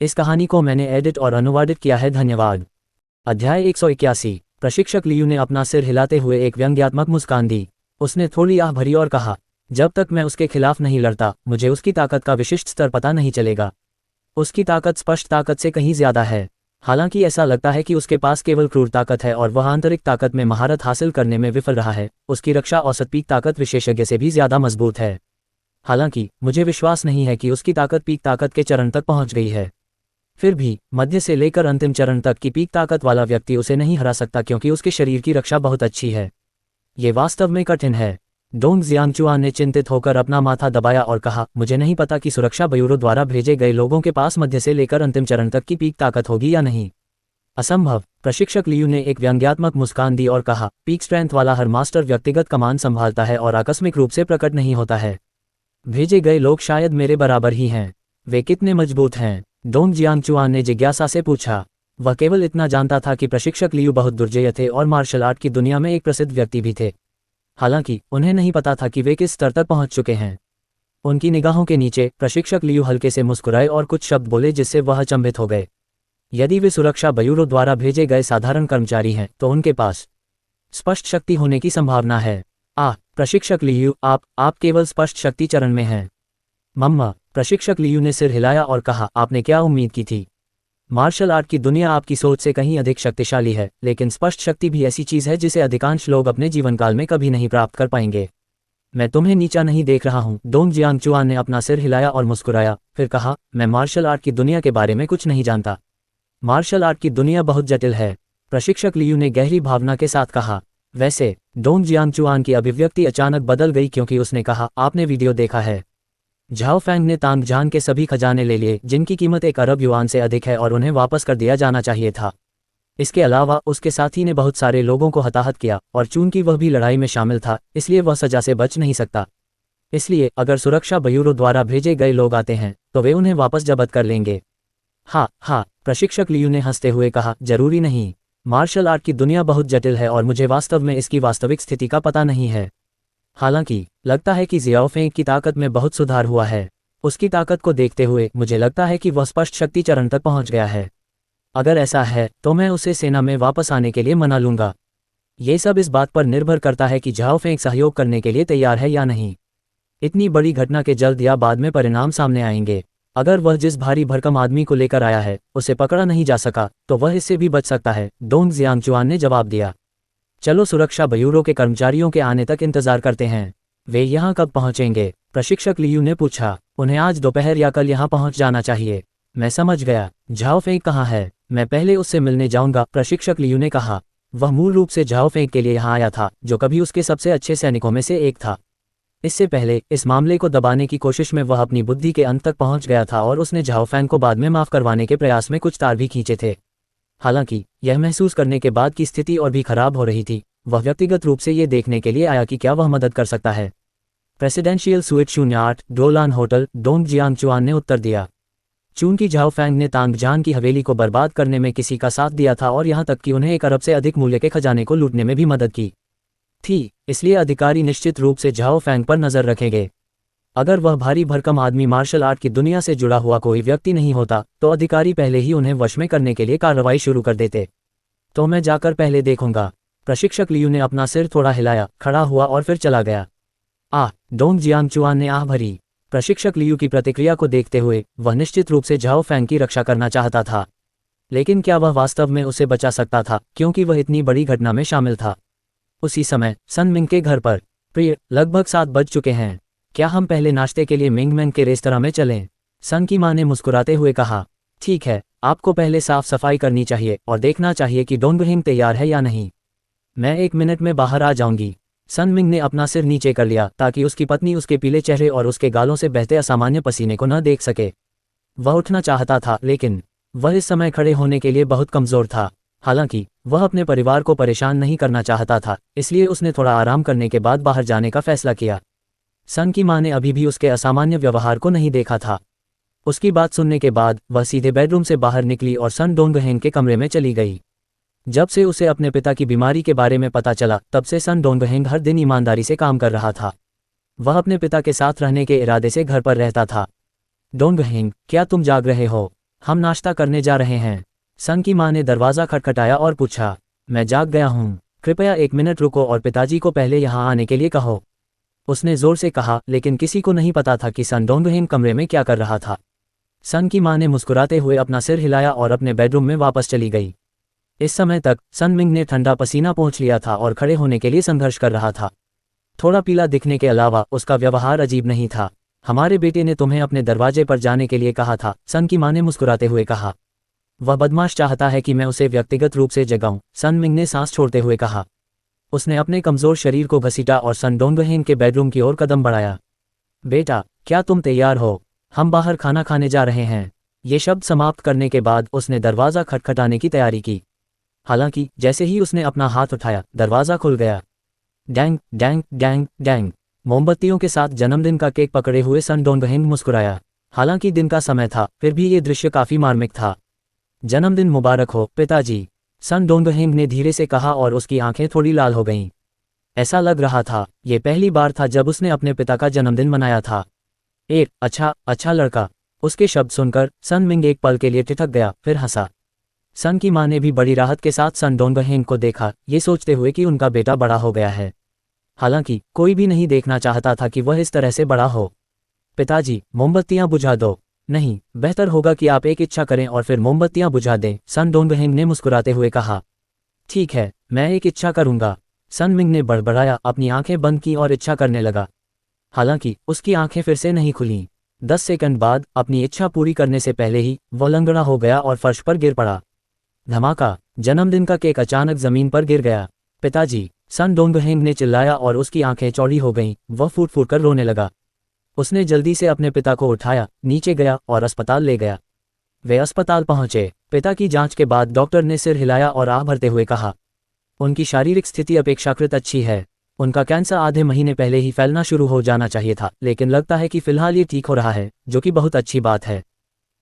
इस कहानी को मैंने एडिट और अनुवादित किया है। धन्यवाद। अध्याय 181। प्रशिक्षक लियू ने अपना सिर हिलाते हुए एक व्यंग्यात्मक मुस्कान दी। उसने थोड़ी आह भरी और कहा, जब तक मैं उसके खिलाफ नहीं लड़ता मुझे उसकी ताकत का विशिष्ट स्तर पता नहीं चलेगा। उसकी ताकत स्पष्ट ताकत से कहीं ज्यादा है। हालांकि ऐसा लगता है कि उसके पास केवल क्रूर ताकत है और वह आंतरिक ताकत में महारत हासिल करने में विफल रहा है। उसकी रक्षा औसत पीक ताकत विशेषज्ञ से भी ज्यादा मजबूत है। हालांकि मुझे विश्वास नहीं है कि उसकी ताकत पीक ताकत के चरण तक पहुंच गई है। फिर भी मध्य से लेकर अंतिम चरण तक की पीक ताकत वाला व्यक्ति उसे नहीं हरा सकता क्योंकि उसके शरीर की रक्षा बहुत अच्छी है। ये वास्तव में कठिन है। डोंग जियांगचुआन ने चिंतित होकर अपना माथा दबाया और कहा, मुझे नहीं पता कि सुरक्षा ब्यूरो द्वारा भेजे गए लोगों के पास मध्य से लेकर अंतिम चरण तक की पीक ताकत होगी या नहीं। असंभव। प्रशिक्षक लियू ने एक व्यंग्यात्मक मुस्कान दी और कहा, पीक स्ट्रेंथ वाला हर मास्टर व्यक्तिगत कमान संभालता है और आकस्मिक रूप से प्रकट नहीं होता है। भेजे गए लोग शायद मेरे बराबर ही हैं। वे कितने मजबूत हैं? डोंग जियांगचुआन ने जिज्ञासा से पूछा। वह केवल इतना जानता था कि प्रशिक्षक लियू बहुत दुर्जय थे और मार्शल आर्ट की दुनिया में एक प्रसिद्ध व्यक्ति भी थे। हालांकि उन्हें नहीं पता था कि वे किस स्तर तक पहुंच चुके हैं। उनकी निगाहों के नीचे प्रशिक्षक लियू हल्के से मुस्कुराए और कुछ शब्द बोले जिससे वह अचंभित हो गए। यदि वे सुरक्षा ब्यूरो द्वारा भेजे गए साधारण कर्मचारी हैं तो उनके पास स्पष्ट शक्ति होने की संभावना है। प्रशिक्षक लियू, आप केवल स्पष्ट शक्ति चरण में हैं। मम्मा। प्रशिक्षक लियू ने सिर हिलाया और कहा, आपने क्या उम्मीद की थी? मार्शल आर्ट की दुनिया आपकी सोच से कहीं अधिक शक्तिशाली है, लेकिन स्पष्ट शक्ति भी ऐसी चीज है जिसे अधिकांश लोग अपने जीवनकाल में कभी नहीं प्राप्त कर पाएंगे। मैं तुम्हें नीचा नहीं देख रहा हूं। डोंग जियांगचुआन ने अपना सिर हिलाया और मुस्कुराया, फिर कहा, मैं मार्शल आर्ट की दुनिया के बारे में कुछ नहीं जानता। मार्शल आर्ट की दुनिया बहुत जटिल है। प्रशिक्षक लियू ने गहरी भावना के साथ कहा। वैसे? डोंग जियांगचुआन की अभिव्यक्ति अचानक बदल गई क्योंकि उसने कहा, आपने वीडियो देखा है? झाओ फैंग ने तांगझान के सभी खजाने ले लिए जिनकी कीमत 1 अरब युआन से अधिक है और उन्हें वापस कर दिया जाना चाहिए था। इसके अलावा उसके साथी ने बहुत सारे लोगों को हताहत किया और चूंकि वह भी लड़ाई में शामिल था इसलिए वह सजा से बच नहीं सकता। इसलिए अगर सुरक्षा ब्यूरो द्वारा भेजे गए लोग आते हैं तो वे उन्हें वापस जब्त कर लेंगे। हाँ, प्रशिक्षक लियू ने हंसते हुए कहा, जरूरी नहीं। मार्शल आर्ट की दुनिया बहुत जटिल है और मुझे वास्तव में इसकी वास्तविक स्थिति का पता नहीं है। हालांकि लगता है कि जियाओ फेंग की ताकत में बहुत सुधार हुआ है। उसकी ताकत को देखते हुए मुझे लगता है कि वह स्पष्ट शक्ति चरण तक पहुंच गया है। अगर ऐसा है तो मैं उसे सेना में वापस आने के लिए मना लूंगा। ये सब इस बात पर निर्भर करता है कि झाओ फेंग सहयोग करने के लिए तैयार है या नहीं। इतनी बड़ी घटना के जल्द या बाद में परिणाम सामने आएंगे। अगर वह जिस भारी भरकम आदमी को लेकर आया है उसे पकड़ा नहीं जा सका तो वह इससे भी बच सकता है। डोंग जियांगचुआन ने जवाब दिया। चलो सुरक्षा ब्यूरो के कर्मचारियों के आने तक इंतजार करते हैं। वे यहाँ कब पहुंचेंगे? प्रशिक्षक लियू ने पूछा। उन्हें आज दोपहर या कल यहाँ पहुंच जाना चाहिए। मैं समझ गया। झाओ फेंग कहाँ है? मैं पहले उससे मिलने जाऊंगा, प्रशिक्षक लियू ने कहा। वह मूल रूप से झाओ फेंग के लिए यहाँ आया था जो कभी उसके सबसे अच्छे सैनिकों में से एक था। इससे पहले इस मामले को दबाने की कोशिश में वह अपनी बुद्धि के अंत तक पहुंच गया था और उसने झाओ फैंग को बाद में माफ करवाने के प्रयास में कुछ तार भी खींचे थे। हालांकि यह महसूस करने के बाद की स्थिति और भी खराब हो रही थी, वह व्यक्तिगत रूप से ये देखने के लिए आया कि क्या वह मदद कर सकता है। प्रेसिडेंशियल स्वीट 08 डोलान होटल, डोंग जियांगचुआन ने उत्तर दिया। चूंकि झाओ फैंग ने तांगझान की हवेली को बर्बाद करने में किसी का साथ दिया था और यहाँ तक कि उन्हें 1 अरब से अधिक मूल्य के खजाने को लूटने में भी मदद की थी, इसलिए अधिकारी निश्चित रूप से झाओ फैंग पर नजर रखेंगे। अगर वह भारी भरकम आदमी मार्शल आर्ट की दुनिया से जुड़ा हुआ कोई व्यक्ति नहीं होता तो अधिकारी पहले ही उन्हें वश में करने के लिए कार्रवाई शुरू कर देते। तो मैं जाकर पहले देखूंगा। प्रशिक्षक लियू ने अपना सिर थोड़ा हिलाया, खड़ा हुआ और फिर चला गया। डोंग जियांगचुआन ने आह भरी। प्रशिक्षक लियू की प्रतिक्रिया को देखते हुए वह निश्चित रूप से झाओ फैंग की रक्षा करना चाहता था, लेकिन क्या वह वास्तव में उसे बचा सकता था क्योंकि वह इतनी बड़ी घटना में शामिल था। उसी समय सन मिंग के घर पर। प्रिय, लगभग 7 बज चुके हैं। क्या हम पहले नाश्ते के लिए मिंग मैंग के रेस्तरां में चलें? सन की मां ने मुस्कुराते हुए कहा। ठीक है, आपको पहले साफ सफाई करनी चाहिए और देखना चाहिए कि डोंगहिंग तैयार है या नहीं। मैं 1 मिनट में बाहर आ जाऊंगी। सन मिंग ने अपना सिर नीचे कर लिया ताकि उसकी पत्नी उसके पीले चेहरे और उसके गालों से बहते असामान्य पसीने को न देख सके। वह उठना चाहता था लेकिन वह इस समय खड़े होने के लिए बहुत कमजोर था। हालांकि वह अपने परिवार को परेशान नहीं करना चाहता था, इसलिए उसने थोड़ा आराम करने के बाद बाहर जाने का फैसला किया। सन की मां ने अभी भी उसके असामान्य व्यवहार को नहीं देखा था। उसकी बात सुनने के बाद वह सीधे बेडरूम से बाहर निकली और सन डोंगहेंग के कमरे में चली गई। जब से उसे अपने पिता की बीमारी के बारे में पता चला तब से सन डोंगहेंग हर दिन ईमानदारी से काम कर रहा था। वह अपने पिता के साथ रहने के इरादे से घर पर रहता था। डोंगहेंग, क्या तुम जाग रहे हो? हम नाश्ता करने जा रहे हैं। सन की माँ ने दरवाज़ा खटखटाया और पूछा, मैं जाग गया हूँ, कृपया 1 मिनट रुको और पिताजी को पहले यहाँ आने के लिए कहो। उसने ज़ोर से कहा, लेकिन किसी को नहीं पता था कि सन डोंगहेम कमरे में क्या कर रहा था। सन की माँ ने मुस्कुराते हुए अपना सिर हिलाया और अपने बेडरूम में वापस चली गई। इस समय तक सन मिंग ने ठंडा पसीना पोंछ लिया था और खड़े होने के लिए संघर्ष कर रहा था। थोड़ा पीला दिखने के अलावा उसका व्यवहार अजीब नहीं था। हमारे बेटे ने तुम्हें अपने दरवाजे पर जाने के लिए कहा था, सन की माँ ने मुस्कुराते हुए कहा। वह बदमाश चाहता है कि मैं उसे व्यक्तिगत रूप से जगाऊं, सन मिंग ने सांस छोड़ते हुए कहा। उसने अपने कमज़ोर शरीर को घसीटा और सन डोंगहेम के बेडरूम की ओर कदम बढ़ाया। बेटा, क्या तुम तैयार हो? हम बाहर खाना खाने जा रहे हैं। ये शब्द समाप्त करने के बाद उसने दरवाज़ा खटखटाने की तैयारी की। हालांकि जैसे ही उसने अपना हाथ उठाया, दरवाज़ा खुल गया। डैंग डैंग डैंग डैंग। मोमबत्तियों के साथ जन्मदिन का केक पकड़े हुए सन डोंगहेम मुस्कुराया। हालांकि दिन का समय था, फिर भी ये दृश्य काफ़ी मार्मिक था। जन्मदिन मुबारक हो पिताजी, सन डोंगहेम ने धीरे से कहा और उसकी आंखें थोड़ी लाल हो गईं। ऐसा लग रहा था ये पहली बार था जब उसने अपने पिता का जन्मदिन मनाया था। एक अच्छा लड़का। उसके शब्द सुनकर सन मिंग एक पल के लिए ठिठक गया, फिर हंसा। सन की माँ ने भी बड़ी राहत के साथ सन डोंगहेम को देखा, ये सोचते हुए कि उनका बेटा बड़ा हो गया है। हालांकि कोई भी नहीं देखना चाहता था कि वह इस तरह से बड़ा हो। पिताजी, मोमबत्तियां बुझा दो। नहीं, बेहतर होगा कि आप एक इच्छा करें और फिर मोमबत्तियां बुझा दें, सन डोंगहेम ने मुस्कुराते हुए कहा। ठीक है, मैं एक इच्छा करूंगा। सन मिंग ने बड़बड़ाया, अपनी आंखें बंद की और इच्छा करने लगा। हालांकि उसकी आंखें फिर से नहीं खुलीं। 10 सेकंड बाद अपनी इच्छा पूरी करने से पहले ही वह लंगड़ा हो गया और फर्श पर गिर पड़ा। धमाका! जन्मदिन का केक अचानक जमीन पर गिर गया। पिताजी, सन डोंगहेम ने चिल्लाया और उसकी आंखें चौड़ी हो गईं, वह फूट फूट कर रोने लगा। उसने जल्दी से अपने पिता को उठाया, नीचे गया और अस्पताल ले गया। वे अस्पताल पहुंचे। पिता की जांच के बाद डॉक्टर ने सिर हिलाया और आह भरते हुए कहा, उनकी शारीरिक स्थिति अपेक्षाकृत अच्छी है। उनका कैंसर आधे महीने पहले ही फैलना शुरू हो जाना चाहिए था, लेकिन लगता है कि फिलहाल ये ठीक हो रहा है, जो कि बहुत अच्छी बात है।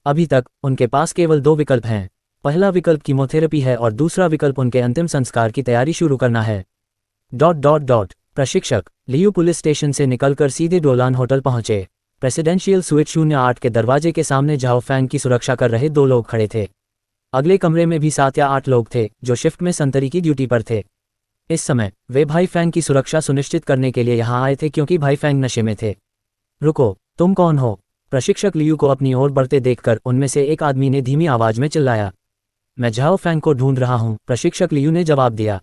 अभी तक उनके पास केवल 2 विकल्प हैं। पहला विकल्प कीमोथेरेपी है और दूसरा विकल्प उनके अंतिम संस्कार की तैयारी शुरू करना है। प्रशिक्षक लियू पुलिस स्टेशन से निकलकर सीधे डोलान होटल पहुंचे। प्रेसिडेंशियल स्वीट 08 के दरवाजे के सामने झाओ फैंग की सुरक्षा कर रहे 2 लोग खड़े थे। अगले कमरे में भी 7 या 8 लोग थे जो शिफ्ट में संतरी की ड्यूटी पर थे। इस समय वे भाई फैंग की सुरक्षा सुनिश्चित करने के लिए यहाँ आए थे क्योंकि भाई फैंग नशे में थे। रुको, तुम कौन हो? प्रशिक्षक लियू को अपनी ओर बढ़ते देखकर उनमें से एक आदमी ने धीमी आवाज में चिल्लाया। मैं झाओ फैंग को ढूंढ रहा हूँ, प्रशिक्षक लियू ने जवाब दिया।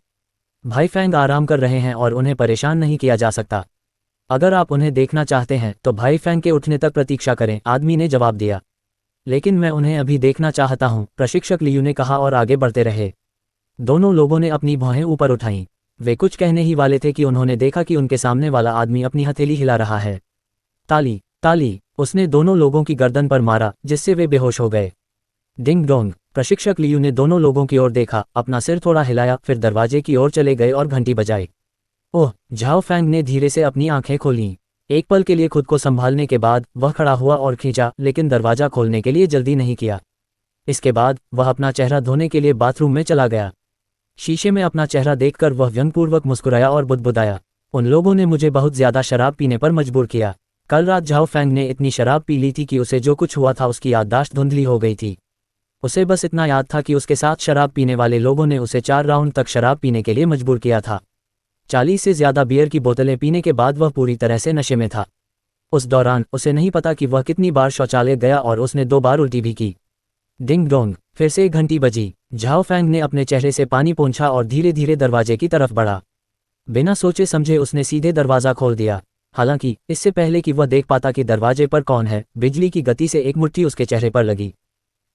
भाई फैंग आराम कर रहे हैं और उन्हें परेशान नहीं किया जा सकता। अगर आप उन्हें देखना चाहते हैं तो भाई फैंग के उठने तक प्रतीक्षा करें, आदमी ने जवाब दिया। लेकिन मैं उन्हें अभी देखना चाहता हूँ, प्रशिक्षक लियू ने कहा और आगे बढ़ते रहे। दोनों लोगों ने अपनी भौहें ऊपर उठाईं। वे कुछ कहने ही वाले थे कि उन्होंने देखा कि उनके सामने वाला आदमी अपनी हथेली हिला रहा है। ताली ताली, उसने दोनों लोगों की गर्दन पर मारा जिससे वे बेहोश हो गए। डिंग डोंग, प्रशिक्षक लियू ने दोनों लोगों की ओर देखा, अपना सिर थोड़ा हिलाया, फिर दरवाजे की ओर चले गए और घंटी बजाई। ओह, झाओ फैंग ने धीरे से अपनी आंखें खोलीं। एक पल के लिए खुद को संभालने के बाद वह खड़ा हुआ और खींचा, लेकिन दरवाजा खोलने के लिए जल्दी नहीं किया। इसके बाद वह अपना चेहरा धोने के लिए बाथरूम में चला गया। शीशे में अपना चेहरा देखकर वह व्यंग्यपूर्वक मुस्कुराया और बुदबुदाया, उन लोगों ने मुझे बहुत ज्यादा शराब पीने पर मजबूर किया। कल रात झाओ फैंग ने इतनी शराब पी ली थी कि उसे जो कुछ हुआ था उसकी याददाश्त धुंधली हो गई थी। उसे बस इतना याद था कि उसके साथ शराब पीने वाले लोगों ने उसे 4 राउंड तक शराब पीने के लिए मजबूर किया था। 40 से ज्यादा बियर की बोतलें पीने के बाद वह पूरी तरह से नशे में था। उस दौरान उसे नहीं पता कि वह कितनी बार शौचालय गया और उसने 2 बार उल्टी भी की। डिंग डोंग, फिर से एक घंटी बजी। झाओ फैंग ने अपने चेहरे से पानी पोंछा और धीरे धीरे दरवाजे की तरफ बढ़ा। बिना सोचे समझे उसने सीधे दरवाज़ा खोल दिया। हालांकि इससे पहले कि वह देख पाता कि दरवाजे पर कौन है, बिजली की गति से एक मुट्ठी उसके चेहरे पर लगी।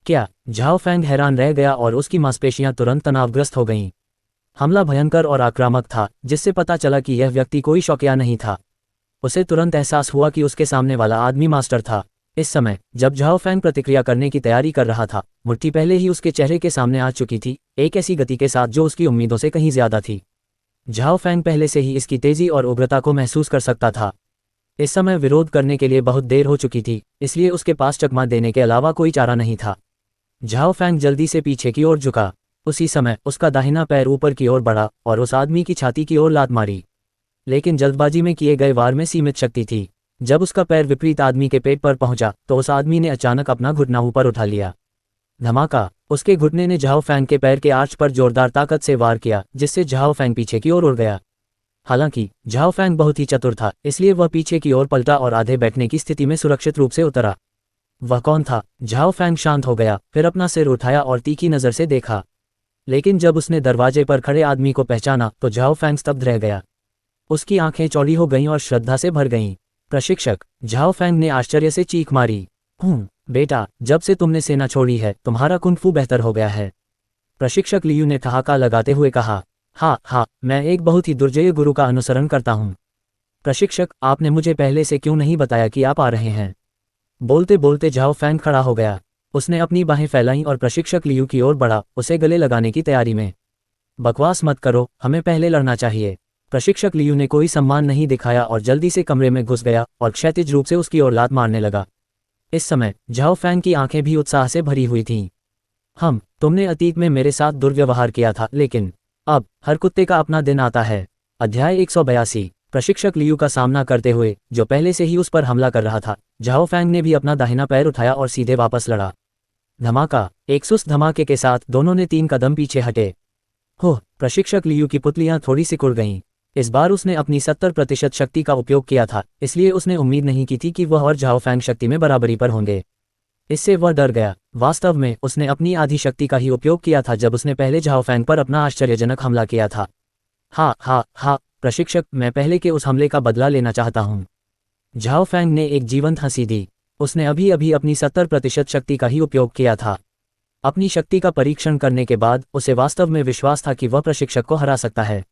क्या? झाओ फैंग हैरान रह गया और उसकी मांसपेशियां तुरंत तनावग्रस्त हो गईं। हमला भयंकर और आक्रामक था, जिससे पता चला कि यह व्यक्ति कोई शौकिया नहीं था। उसे तुरंत एहसास हुआ कि उसके सामने वाला आदमी मास्टर था। इस समय जब झाओ फैंग प्रतिक्रिया करने की तैयारी कर रहा था, मुट्ठी पहले ही उसके चेहरे के सामने आ चुकी थी, एक ऐसी गति के साथ जो उसकी उम्मीदों से कहीं ज्यादा थी। झाओ फैंग पहले से ही इसकी तेजी और उग्रता को महसूस कर सकता था। इस समय विरोध करने के लिए बहुत देर हो चुकी थी, इसलिए उसके पास चकमा देने के अलावा कोई चारा नहीं था। झाओ फैंग जल्दी से पीछे की ओर झुका। उसी समय उसका दाहिना पैर ऊपर की ओर बढ़ा और उस आदमी की छाती की ओर लात मारी। लेकिन जल्दबाजी में किए गए वार में सीमित शक्ति थी। जब उसका पैर विपरीत आदमी के पेट पर पहुंचा तो उस आदमी ने अचानक अपना घुटना ऊपर उठा लिया। धमाका, उसके घुटने ने झाओ फैंग के पैर के आर्च पर जोरदार ताकत से वार किया, जिससे झाओ फैंग पीछे की ओर उड़ गया। हालांकि झाओ फैंग बहुत ही चतुर था, इसलिए वह पीछे की ओर पलटा और आधे बैठने की स्थिति में सुरक्षित रूप से उतरा। वह कौन था? झाओ फैंग शांत हो गया, फिर अपना सिर उठाया और तीखी नज़र से देखा। लेकिन जब उसने दरवाजे पर खड़े आदमी को पहचाना तो झाओ फैंग स्तब्ध रह गया। उसकी आंखें चौड़ी हो गईं और श्रद्धा से भर गईं। प्रशिक्षक, झाओ फैंग ने आश्चर्य से चीख मारी। बेटा, जब से तुमने सेना छोड़ी है तुम्हारा कुंग-फू बेहतर हो गया है। प्रशिक्षक लियू ने ठहाका लगाते हुए कहा। हाँ, मैं एक बहुत ही दुर्जय गुरु का अनुसरण करता हूँ। प्रशिक्षक, आपने मुझे पहले से क्यों नहीं बताया कि आप आ रहे हैं? बोलते बोलते झाओ फैंग खड़ा हो गया। उसने अपनी बाहें फैलाईं और प्रशिक्षक लियू की ओर बढ़ा, उसे गले लगाने की तैयारी में। बकवास मत करो, हमें पहले लड़ना चाहिए। प्रशिक्षक लियू ने कोई सम्मान नहीं दिखाया और जल्दी से कमरे में घुस गया और क्षैतिज रूप से उसकी ओर लात मारने लगा। इस समय झाओ फैंग की आंखें भी उत्साह से भरी हुई थीं। तुमने अतीत में मेरे साथ दुर्व्यवहार किया था, लेकिन अब हर कुत्ते का अपना दिन आता है। अध्याय 182। प्रशिक्षक लियू का सामना करते हुए, जो पहले से ही उस पर हमला कर रहा था, झाओ फैंग ने भी अपना दाहिना पैर उठाया और सीधे वापस लड़ा। धमाका, एक सुस्त धमाके के साथ दोनों ने 3 कदम पीछे हटे। प्रशिक्षक लियू की पुतलियां थोड़ी सिकुड़ गईं। इस बार उसने अपनी 70% शक्ति का उपयोग किया था, इसलिए उसने उम्मीद नहीं की थी कि वह और झाओ फैंग शक्ति में बराबरी पर होंगे। इससे वह डर गया। वास्तव में उसने अपनी आधी शक्ति का ही उपयोग किया था जब उसने पहले झाओ फैंग पर अपना आश्चर्यजनक हमला किया था। हाँ, प्रशिक्षक, मैं पहले के उस हमले का बदला लेना चाहता हूँ। झाओ फैंग ने एक जीवंत हंसी दी। उसने अभी अभी अपनी 70% शक्ति का ही उपयोग किया था। अपनी शक्ति का परीक्षण करने के बाद उसे वास्तव में विश्वास था कि वह प्रशिक्षक को हरा सकता है।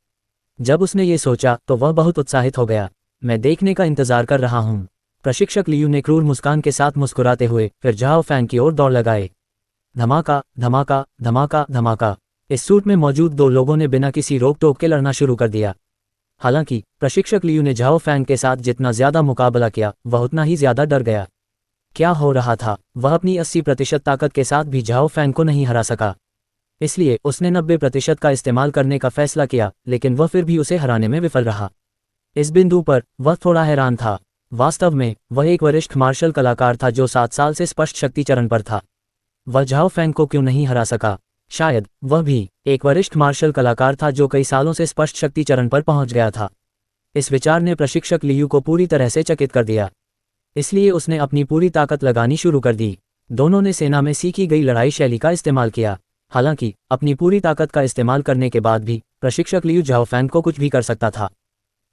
जब उसने ये सोचा तो वह बहुत उत्साहित हो गया। मैं देखने का इंतजार कर रहा हूँ। प्रशिक्षक लियू ने क्रूर मुस्कान के साथ मुस्कुराते हुए फिर झाओ फैंग की ओर दौड़ लगाए। धमाका, धमाका, धमाका, धमाका। इस सूट में मौजूद 2 लोगों ने बिना किसी रोक टोक के लड़ना शुरू कर दिया। हालांकि प्रशिक्षक लियू ने झाओ फैंग के साथ जितना ज्यादा मुकाबला किया, वह उतना ही ज्यादा डर गया। क्या हो रहा था? वह अपनी 80% ताकत के साथ भी झाओ फैंग को नहीं हरा सका। इसलिए उसने 90% का इस्तेमाल करने का फैसला किया, लेकिन वह फिर भी उसे हराने में विफल रहा। इस बिंदु पर वह थोड़ा हैरान था। वास्तव में वह एक वरिष्ठ मार्शल कलाकार था जो 7 साल से स्पष्ट शक्ति चरण पर था। वह झाओ फैंग को क्यों नहीं हरा सका? शायद वह भी एक वरिष्ठ मार्शल कलाकार था जो कई सालों से स्पष्ट शक्ति चरण पर पहुंच गया था। इस विचार ने प्रशिक्षक लियू को पूरी तरह से चकित कर दिया। इसलिए उसने अपनी पूरी ताकत लगानी शुरू कर दी। दोनों ने सेना में सीखी गई लड़ाई शैली का इस्तेमाल किया। हालांकि अपनी पूरी ताकत का इस्तेमाल करने के बाद भी प्रशिक्षक लियू झाओ फैंग को कुछ भी कर सकता था।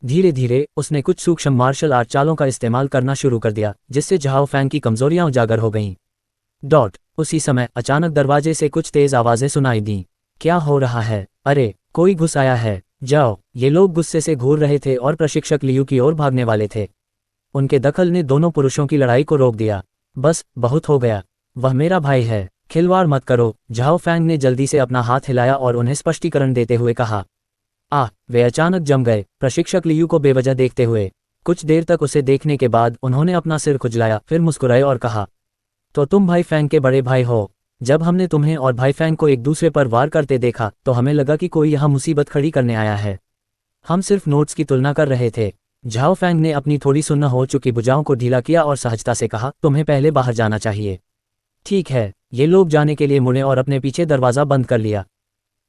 धीरे धीरे उसने कुछ सूक्ष्म मार्शल आर्ट चालों का इस्तेमाल करना शुरू कर दिया, जिससे झाओ फैंग की कमजोरियां उजागर हो गईं। उसी समय अचानक दरवाजे से कुछ तेज आवाजें सुनाई दीं। क्या हो रहा है? अरे, कोई घुस आया है। जाओ। ये लोग गुस्से से घूर रहे थे और प्रशिक्षक लियू की ओर भागने वाले थे। उनके दखल ने दोनों पुरुषों की लड़ाई को रोक दिया। बस, बहुत हो गया। वह मेरा भाई है, खिलवाड़ मत करो। झाओ फैंग ने जल्दी से अपना हाथ हिलाया और उन्हें स्पष्टीकरण देते हुए कहा। वे अचानक जम गए, प्रशिक्षक लियू को बेवजह देखते हुए। कुछ देर तक उसे देखने के बाद उन्होंने अपना सिर खुजलाया, फिर मुस्कुराए और कहा, तो तुम भाई फैंग के बड़े भाई हो। जब हमने तुम्हें और भाई फैंग को एक दूसरे पर वार करते देखा तो हमें लगा कि कोई यहाँ मुसीबत खड़ी करने आया है। हम सिर्फ नोट्स की तुलना कर रहे थे। झाओ फैंग ने अपनी थोड़ी सुन्न हो चुकी भुजाओं को ढीला किया और सहजता से कहा, तुम्हें पहले बाहर जाना चाहिए। ठीक है। ये लोग जाने के लिए मुड़े और अपने पीछे दरवाज़ा बंद कर लिया।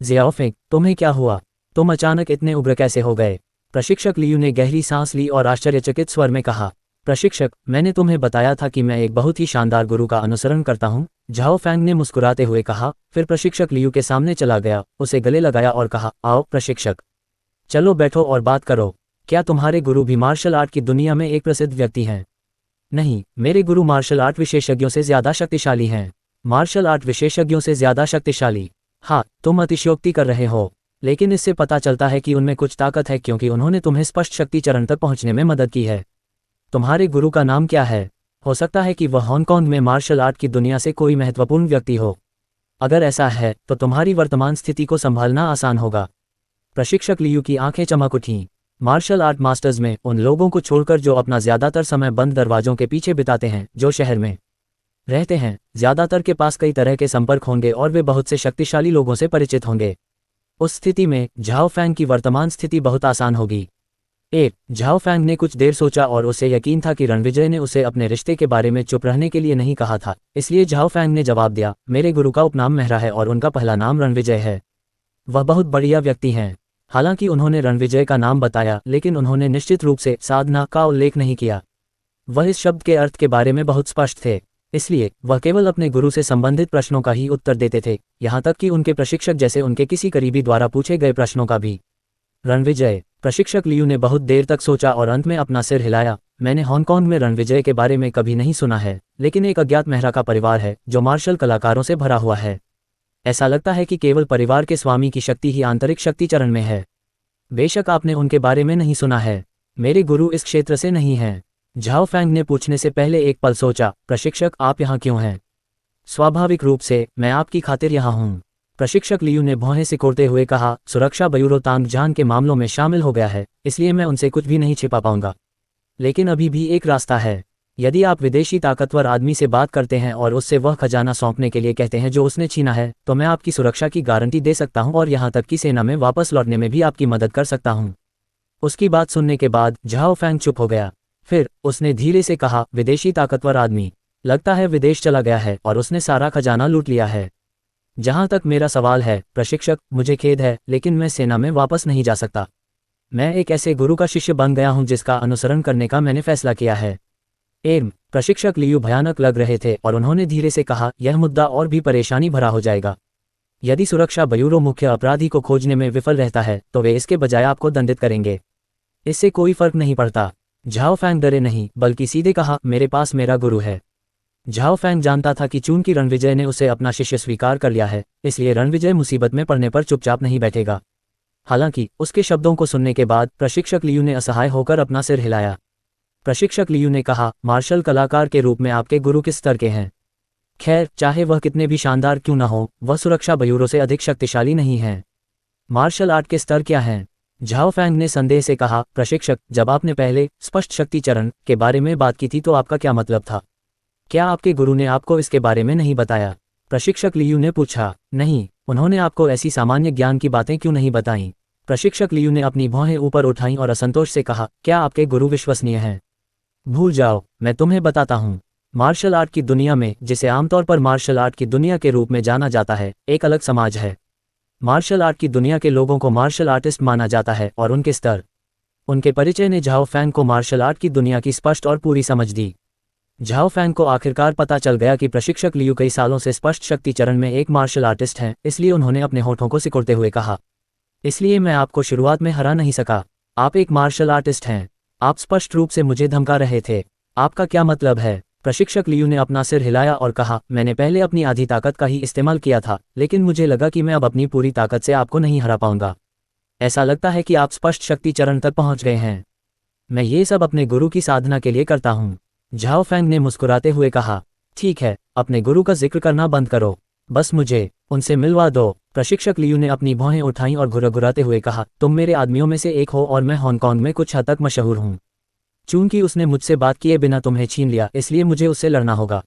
ज़ियाओ फेंग, तुम्हें क्या हुआ? तुम अचानक इतने उग्र कैसे हो गए? प्रशिक्षक लियू ने गहरी सांस ली और आश्चर्यचकित स्वर में कहा। प्रशिक्षक, मैंने तुम्हें बताया था कि मैं एक बहुत ही शानदार गुरु का अनुसरण करता हूँ, झाओ फैंग ने मुस्कुराते हुए कहा। फिर प्रशिक्षक लियू के सामने चला गया, उसे गले लगाया और कहा, आओ प्रशिक्षक, चलो बैठो और बात करो। क्या तुम्हारे गुरु भी मार्शल आर्ट की दुनिया में एक प्रसिद्ध व्यक्ति हैं? नहीं, मेरे गुरु मार्शल आर्ट विशेषज्ञों से ज्यादा शक्तिशाली हैं। मार्शल आर्ट विशेषज्ञों से ज्यादा शक्तिशाली? हाँ, तुम अतिशयोक्ति कर रहे हो, लेकिन इससे पता चलता है कि उनमें कुछ ताकत है क्योंकि उन्होंने तुम्हें स्पष्ट शक्ति चरण तक पहुंचने में मदद की है। तुम्हारे गुरु का नाम क्या है? हो सकता है कि वह हांगकांग में मार्शल आर्ट की दुनिया से कोई महत्वपूर्ण व्यक्ति हो। अगर ऐसा है तो तुम्हारी वर्तमान स्थिति को संभालना आसान होगा। प्रशिक्षक लियू की आंखें चमक उठीं। मार्शल आर्ट मास्टर्स में उन लोगों को छोड़कर जो अपना ज्यादातर समय बंद दरवाजों के पीछे बिताते हैं, जो शहर में रहते हैं, ज्यादातर के पास कई तरह के संपर्क होंगे और वे बहुत से शक्तिशाली लोगों से परिचित होंगे। उस स्थिति में झाओ फैंग की वर्तमान स्थिति बहुत आसान होगी। एक झाओ फैंग ने कुछ देर सोचा और उसे यकीन था कि रणविजय ने उसे अपने रिश्ते के बारे में चुप रहने के लिए नहीं कहा था, इसलिए झाओ फैंग ने जवाब दिया, मेरे गुरु का उपनाम मेहरा है और उनका पहला नाम रणविजय है। वह बहुत बढ़िया व्यक्ति हैं। हालांकि उन्होंने रणविजय का नाम बताया, लेकिन उन्होंने निश्चित रूप से साधना का उल्लेख नहीं किया। वह इस शब्द के अर्थ के बारे में बहुत स्पष्ट थे, इसलिए वह केवल अपने गुरु से संबंधित प्रश्नों का ही उत्तर देते थे, यहाँ तक कि उनके प्रशिक्षक जैसे उनके किसी करीबी द्वारा पूछे गए प्रश्नों का भी। रणविजय। प्रशिक्षक लियू ने बहुत देर तक सोचा और अंत में अपना सिर हिलाया। मैंने हांगकांग में रणविजय के बारे में कभी नहीं सुना है, लेकिन एक अज्ञात मेहरा का परिवार है जो मार्शल कलाकारों से भरा हुआ है। ऐसा लगता है कि केवल परिवार के स्वामी की शक्ति ही आंतरिक शक्ति चरण में है। बेशक आपने उनके बारे में नहीं सुना है। मेरे गुरु इस क्षेत्र से नहीं हैं। झाओ फैंग ने पूछने से पहले एक पल सोचा, प्रशिक्षक आप यहाँ क्यों हैं? स्वाभाविक रूप से मैं आपकी खातिर यहाँ हूँ। प्रशिक्षक लियू ने भौहें सिकोड़ते हुए कहा, सुरक्षा ब्यूरो तांगजान के मामलों में शामिल हो गया है, इसलिए मैं उनसे कुछ भी नहीं छिपा पाऊंगा। लेकिन अभी भी एक रास्ता है। यदि आप विदेशी ताकतवर आदमी से बात करते हैं और उससे वह खजाना सौंपने के लिए कहते हैं जो उसने छीना है, तो मैं आपकी सुरक्षा की गारंटी दे सकता हूं और यहां तक कि सेना में वापस लौटने में भी आपकी मदद कर सकता हूं। उसकी बात सुनने के बाद झाओ फैंग चुप हो गया। फिर उसने धीरे से कहा, विदेशी ताकतवर आदमी? लगता है विदेश चला गया है और उसने सारा खजाना लूट लिया है। जहां तक मेरा सवाल है प्रशिक्षक, मुझे खेद है, लेकिन मैं सेना में वापस नहीं जा सकता। मैं एक ऐसे गुरु का शिष्य बन गया हूं जिसका अनुसरण करने का मैंने फैसला किया है। प्रशिक्षक लियू भयानक लग रहे थे और उन्होंने धीरे से कहा, यह मुद्दा और भी परेशानी भरा हो जाएगा। यदि सुरक्षा ब्यूरो मुख्य अपराधी को खोजने में विफल रहता है तो वे इसके बजाय आपको दंडित करेंगे। इससे कोई फर्क नहीं पड़ता। झाओ फैंग डरे नहीं, बल्कि सीधे कहा, मेरे पास मेरा गुरु है। झाओ फैंग जानता था कि चूंकि रणविजय ने उसे अपना शिष्य स्वीकार कर लिया है, इसलिए रणविजय मुसीबत में पड़ने पर चुपचाप नहीं बैठेगा। हालांकि उसके शब्दों को सुनने के बाद प्रशिक्षक लियू ने असहाय होकर अपना सिर हिलाया। प्रशिक्षक लियू ने कहा, मार्शल कलाकार के रूप में आपके गुरु किस स्तर के हैं? खैर, चाहे वह कितने भी शानदार क्यों न हो, वह सुरक्षा ब्यूरो से अधिक शक्तिशाली नहीं है। मार्शल आर्ट के स्तर क्या हैं? झाओ फैंग ने संदेह से कहा, प्रशिक्षक, जब आपने पहले स्पष्ट शक्ति चरण के बारे में बात की थी तो आपका क्या मतलब था? क्या आपके गुरु ने आपको इसके बारे में नहीं बताया? प्रशिक्षक लियू ने पूछा। नहीं, उन्होंने आपको ऐसी सामान्य ज्ञान की बातें क्यों नहीं बताईं? प्रशिक्षक लियू ने अपनी भौहें ऊपर उठाईं और असंतोष से कहा, क्या आपके गुरु विश्वसनीय हैं? भूल जाओ, मैं तुम्हें बताता हूँ। मार्शल आर्ट की दुनिया में, जिसे आमतौर पर मार्शल आर्ट की दुनिया के रूप में जाना जाता है, एक अलग समाज है। मार्शल आर्ट की दुनिया के लोगों को मार्शल आर्टिस्ट माना जाता है और उनके स्तर, उनके परिचय ने झाओ फैंग को मार्शल आर्ट की दुनिया की स्पष्ट और पूरी समझ दी। झाओ फैंग को आखिरकार पता चल गया कि प्रशिक्षक लियू कई सालों से स्पष्ट शक्ति चरण में एक मार्शल आर्टिस्ट हैं, इसलिए उन्होंने अपने होठों को सिकुड़ते हुए कहा, इसलिए मैं आपको शुरुआत में हरा नहीं सका। आप एक मार्शल आर्टिस्ट हैं। आप स्पष्ट रूप से मुझे धमका रहे थे। आपका क्या मतलब है? प्रशिक्षक लियू ने अपना सिर हिलाया और कहा, मैंने पहले अपनी आधी ताकत का ही इस्तेमाल किया था, लेकिन मुझे लगा कि मैं अब अपनी पूरी ताकत से आपको नहीं हरा पाऊंगा। ऐसा लगता है कि आप स्पष्ट शक्ति चरण तक पहुंच गए हैं। मैं ये सब अपने गुरु की साधना के लिए करता हूँ। झाओ फैंग ने मुस्कुराते हुए कहा, ठीक है, अपने गुरु का जिक्र करना बंद करो, बस मुझे उनसे मिलवा दो। प्रशिक्षक लियू ने अपनी भौहें उठाईं और घुरघुराते हुए कहा, तुम मेरे आदमियों में से एक हो और मैं हांगकांग में कुछ हद तक मशहूर हूँ। चूंकि उसने मुझसे बात किए बिना तुम्हें छीन लिया, इसलिए मुझे उससे लड़ना होगा।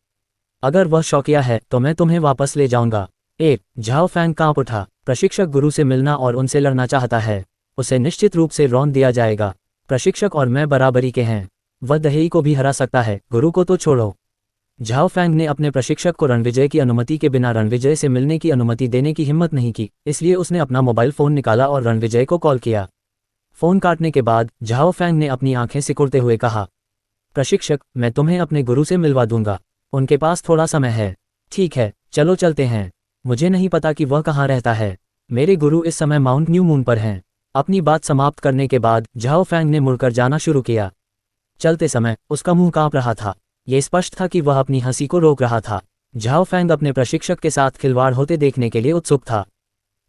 अगर वह शौकिया है तो मैं तुम्हें वापस ले जाऊंगा। झाओ फैंग कांप उठा। प्रशिक्षक गुरु से मिलना और उनसे लड़ना चाहता है। उसे निश्चित रूप से रौंद दिया जाएगा। प्रशिक्षक और मैं बराबरी के हैं। वह दहेई को भी हरा सकता है, गुरु को तो छोड़ो। झाओ फैंग ने अपने प्रशिक्षक को रणविजय की अनुमति के बिना रणविजय से मिलने की अनुमति देने की हिम्मत नहीं की, इसलिए उसने अपना मोबाइल फोन निकाला और रणविजय को कॉल किया। फोन काटने के बाद झाओ फैंग ने अपनी आंखें सिकुड़ते हुए कहा, प्रशिक्षक, मैं तुम्हें अपने गुरु से मिलवा दूंगा। उनके पास थोड़ा समय है। ठीक है, चलो चलते हैं। मुझे नहीं पता कि वह कहाँ रहता है। मेरे गुरु इस समय माउंट न्यू मून पर हैं। अपनी बात समाप्त करने के बाद झाओ फैंग ने मुड़कर जाना शुरू किया। चलते समय उसका मुंह कांप रहा था। ये स्पष्ट था कि वह अपनी हंसी को रोक रहा था। झाओ फैंग अपने प्रशिक्षक के साथ खिलवाड़ होते देखने के लिए उत्सुक था।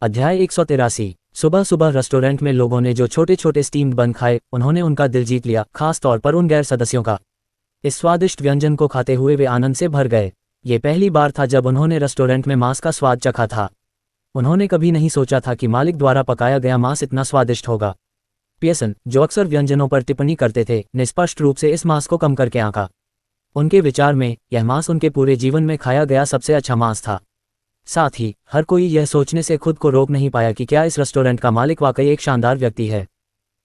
अध्याय 183। सुबह सुबह रेस्टोरेंट में लोगों ने जो छोटे छोटे स्टीम्ड बन खाए, उन्होंने उनका दिल जीत लिया, खास तौर पर उन गैर सदस्यों का। इस स्वादिष्ट व्यंजन को खाते हुए वे आनंद से भर गए। ये पहली बार था जब उन्होंने रेस्टोरेंट में मांस का स्वाद चखा था। उन्होंने कभी नहीं सोचा था कि मालिक द्वारा पकाया गया मांस इतना स्वादिष्ट होगा। पियर्सन, जो अक्सर व्यंजनों पर टिप्पणी करते थे, ने स्पष्ट रूप से इस मांस को कम करके आंका। उनके विचार में यह मांस उनके पूरे जीवन में खाया गया सबसे अच्छा मांस था। साथ ही हर कोई यह सोचने से खुद को रोक नहीं पाया कि क्या इस रेस्टोरेंट का मालिक वाकई एक शानदार व्यक्ति है।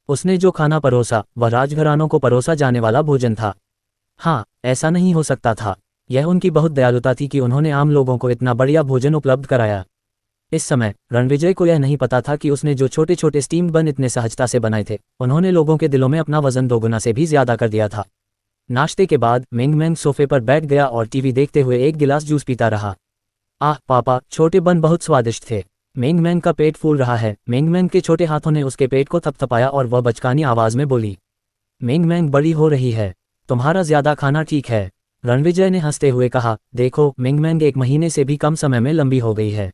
उसने जो खाना परोसा वह राजघरानों को परोसा जाने वाला भोजन था। हाँ, ऐसा नहीं हो सकता था। यह उनकी बहुत दयालुता थी कि उन्होंने आम लोगों को इतना बढ़िया भोजन उपलब्ध कराया। इस समय रणविजय को यह नहीं पता था कि उसने जो छोटे छोटे स्टीम्ड बन इतने सहजता से बनाए थे, उन्होंने लोगों के दिलों में अपना वजन दोगुना से भी ज्यादा कर दिया था। नाश्ते के बाद मिंग सोफे पर बैठ गया और टीवी देखते हुए एक गिलास जूस पीता रहा। आह पापा, छोटे बन बहुत स्वादिष्ट थे। मिंग का पेट फूल रहा है। मिंग के छोटे हाथों ने उसके पेट को थपथपाया और वह बचकानी आवाज में बोली, मिंग बड़ी हो रही है, तुम्हारा ज्यादा खाना ठीक है। रणविजय ने हंसते हुए कहा, देखो मिंग 1 महीने से भी कम समय में लंबी हो गई है।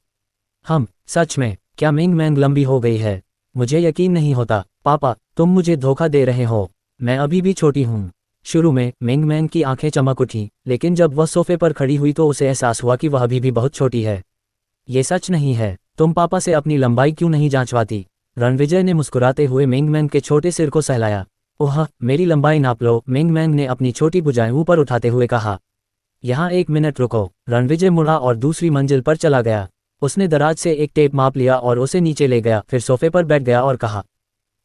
सच में, क्या मिंग लंबी हो गई है? मुझे यकीन नहीं होता। पापा, तुम मुझे धोखा दे रहे हो। मैं अभी भी छोटी हूँ। शुरू में मिंग की आंखें चमक उठी, लेकिन जब वह सोफे पर खड़ी हुई तो उसे एहसास हुआ कि वह अभी भी बहुत छोटी है। ये सच नहीं है। तुम पापा से अपनी लंबाई क्यों नहीं जांचवाती? रणविजय ने मुस्कुराते हुए मिंग के छोटे सिर को सहलाया। ओह, मेरी लंबाई नाप लो, मिंग ने अपनी छोटी भुजाएं ऊपर उठाते हुए कहा। यहाँ 1 मिनट रुको। रणविजय मुड़ा और दूसरी मंजिल पर चला गया। उसने दराज से एक टेप माप लिया और उसे नीचे ले गया, फिर सोफे पर बैठ गया और कहा,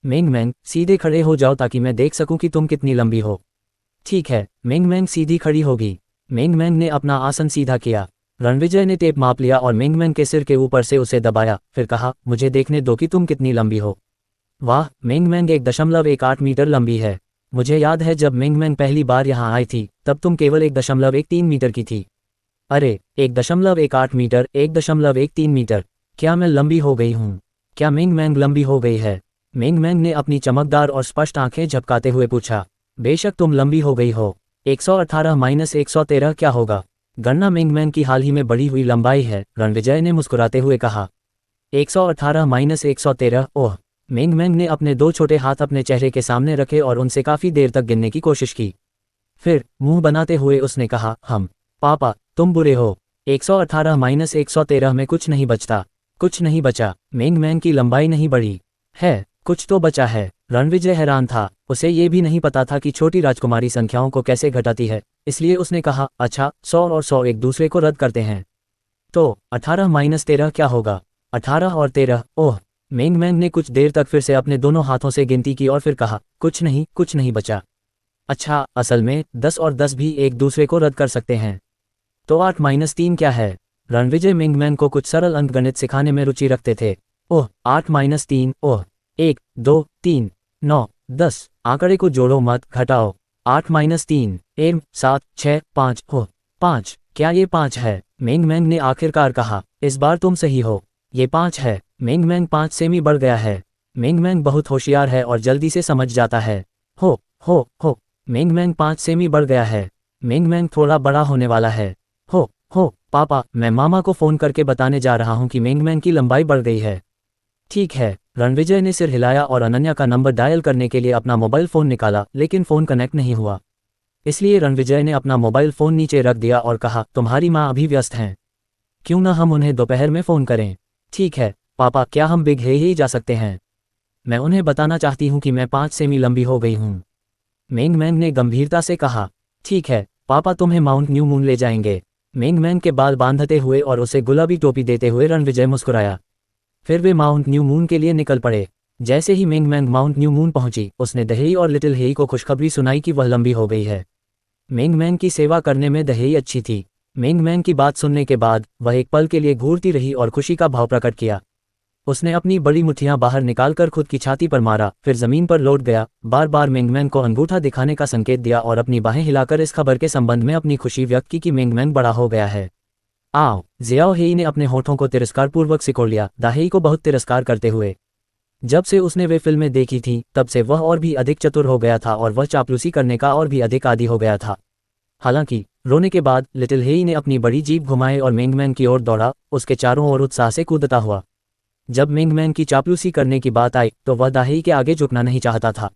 मिंग सीधे खड़े हो जाओ ताकि मैं देख सकूं कि तुम कितनी लंबी हो। ठीक है। मिंग सीधी खड़ी होगी। मिंग ने अपना आसन सीधा किया। रणविजय ने टेप माप लिया और मिंग के सिर के ऊपर से उसे दबाया, फिर कहा, मुझे देखने दो कि तुम कितनी लंबी हो। वाह, मिंग 1.18 मीटर लंबी है। मुझे याद है जब मिंग पहली बार यहाँ आई थी तब तुम केवल 1.13 मीटर की थी। अरे, 1.18 मीटर, 1.13 मीटर। क्या मैं लंबी हो गई हूँ? क्या मिंग लंबी हो गई है? मिंग ने अपनी चमकदार और स्पष्ट आंखें झपकाते हुए पूछा। बेशक तुम लंबी हो गई हो। 118-113 क्या होगा? गणना मिंग की हाल ही में बढ़ी हुई लंबाई है, रणविजय ने मुस्कुराते हुए कहा। 118-113। ओह। मिंग ने अपने 2 छोटे हाथ अपने चेहरे के सामने रखे और उनसे काफी देर तक गिनने की कोशिश की। फिर मुंह बनाते हुए उसने कहा, पापा, तुम बुरे हो। 118-113 में कुछ नहीं बचता। कुछ नहीं बचा। मिंग की लंबाई नहीं बढ़ी है। कुछ तो बचा है। रणविजय हैरान था। उसे ये भी नहीं पता था कि छोटी राजकुमारी संख्याओं को कैसे घटाती है, इसलिए उसने कहा, अच्छा, 100 और 100 एक दूसरे को रद्द करते हैं। तो 18-13 क्या होगा? 18 और 13। ओह। मिंग ने कुछ देर तक फिर से अपने दोनों हाथों से गिनती की और फिर कहा, कुछ नहीं बचा। अच्छा, असल में 10 और 10 भी एक दूसरे को रद्द कर सकते हैं। तो 8-3 क्या है? रणविजय मिंग को कुछ सरल अंकगणित सिखाने में रुचि रखते थे। ओह, 8-3। ओह, 1, 2, 3, 9, 10। आंकड़े को जोड़ो मत, घटाओ। 8-3, 1, 7, 6, 5। ओह, 5। क्या ये 5 है? मिंग ने आखिरकार कहा। इस बार तुम सही हो, ये 5 है। मिंग 5 सेमी बढ़ गया है। मिंग बहुत होशियार है और जल्दी से समझ जाता है। हो। मिंग 5 सेमी बढ़ गया है। मिंग थोड़ा बड़ा होने वाला है। हो, पापा, मैं मामा को फोन करके बताने जा रहा हूं कि मिंग की लंबाई बढ़ गई है। ठीक है। रणविजय ने सिर हिलाया और अनन्या का नंबर डायल करने के लिए अपना मोबाइल फोन निकाला, लेकिन फोन कनेक्ट नहीं हुआ। इसलिए रणविजय ने अपना मोबाइल फोन नीचे रख दिया और कहा, तुम्हारी माँ अभी व्यस्त हैं। क्यों ना हम उन्हें दोपहर में फोन करें? ठीक है पापा, क्या हम बिग ही जा सकते हैं? मैं उन्हें बताना चाहती हूँ कि मैं 5 सेमी लंबी हो गई हूँ। मिंग ने गंभीरता से कहा। ठीक है पापा, तुम्हें माउंट न्यू मून ले जाएंगे। मिंग के बाल बांधते हुए और उसे गुलाबी टोपी देते हुए रणविजय मुस्कुराया। फिर वे माउंट न्यू मून के लिए निकल पड़े। जैसे ही मिंग माउंट न्यू मून पहुंची, उसने दहेई और लिटिल हेई को खुशखबरी सुनाई कि वह लंबी हो गई है। मिंग की सेवा करने में दहेई अच्छी थी। मिंग की बात सुनने के बाद वह एक पल के लिए घूरती रही और खुशी का भाव प्रकट किया। उसने अपनी बड़ी मुट्ठियां बाहर निकालकर खुद की छाती पर मारा, फिर जमीन पर लौट गया, बार बार मिंग को अंगूठा दिखाने का संकेत दिया और अपनी बाहें हिलाकर इस खबर के संबंध में अपनी खुशी व्यक्त की कि मिंग बड़ा हो गया है। आओ। जियाओ हेई ने अपने होठों को तिरस्कारपूर्वक सिकोड़ लिया, दाहेई को बहुत तिरस्कार करते हुए। जब से उसने वे फिल्में देखी थी तब से वह और भी अधिक चतुर हो गया था और वह चापलूसी करने का और भी अधिक आदी हो गया था। हालांकि रोने के बाद लिटिल हेई ने अपनी बड़ी जीभ घुमाई और मिंग की ओर दौड़ा, उसके चारों ओर उत्साह से कूदता हुआ। जब मिंग की चापलूसी करने की बात आई तो वह दाहेई के आगे झुकना नहीं चाहता था।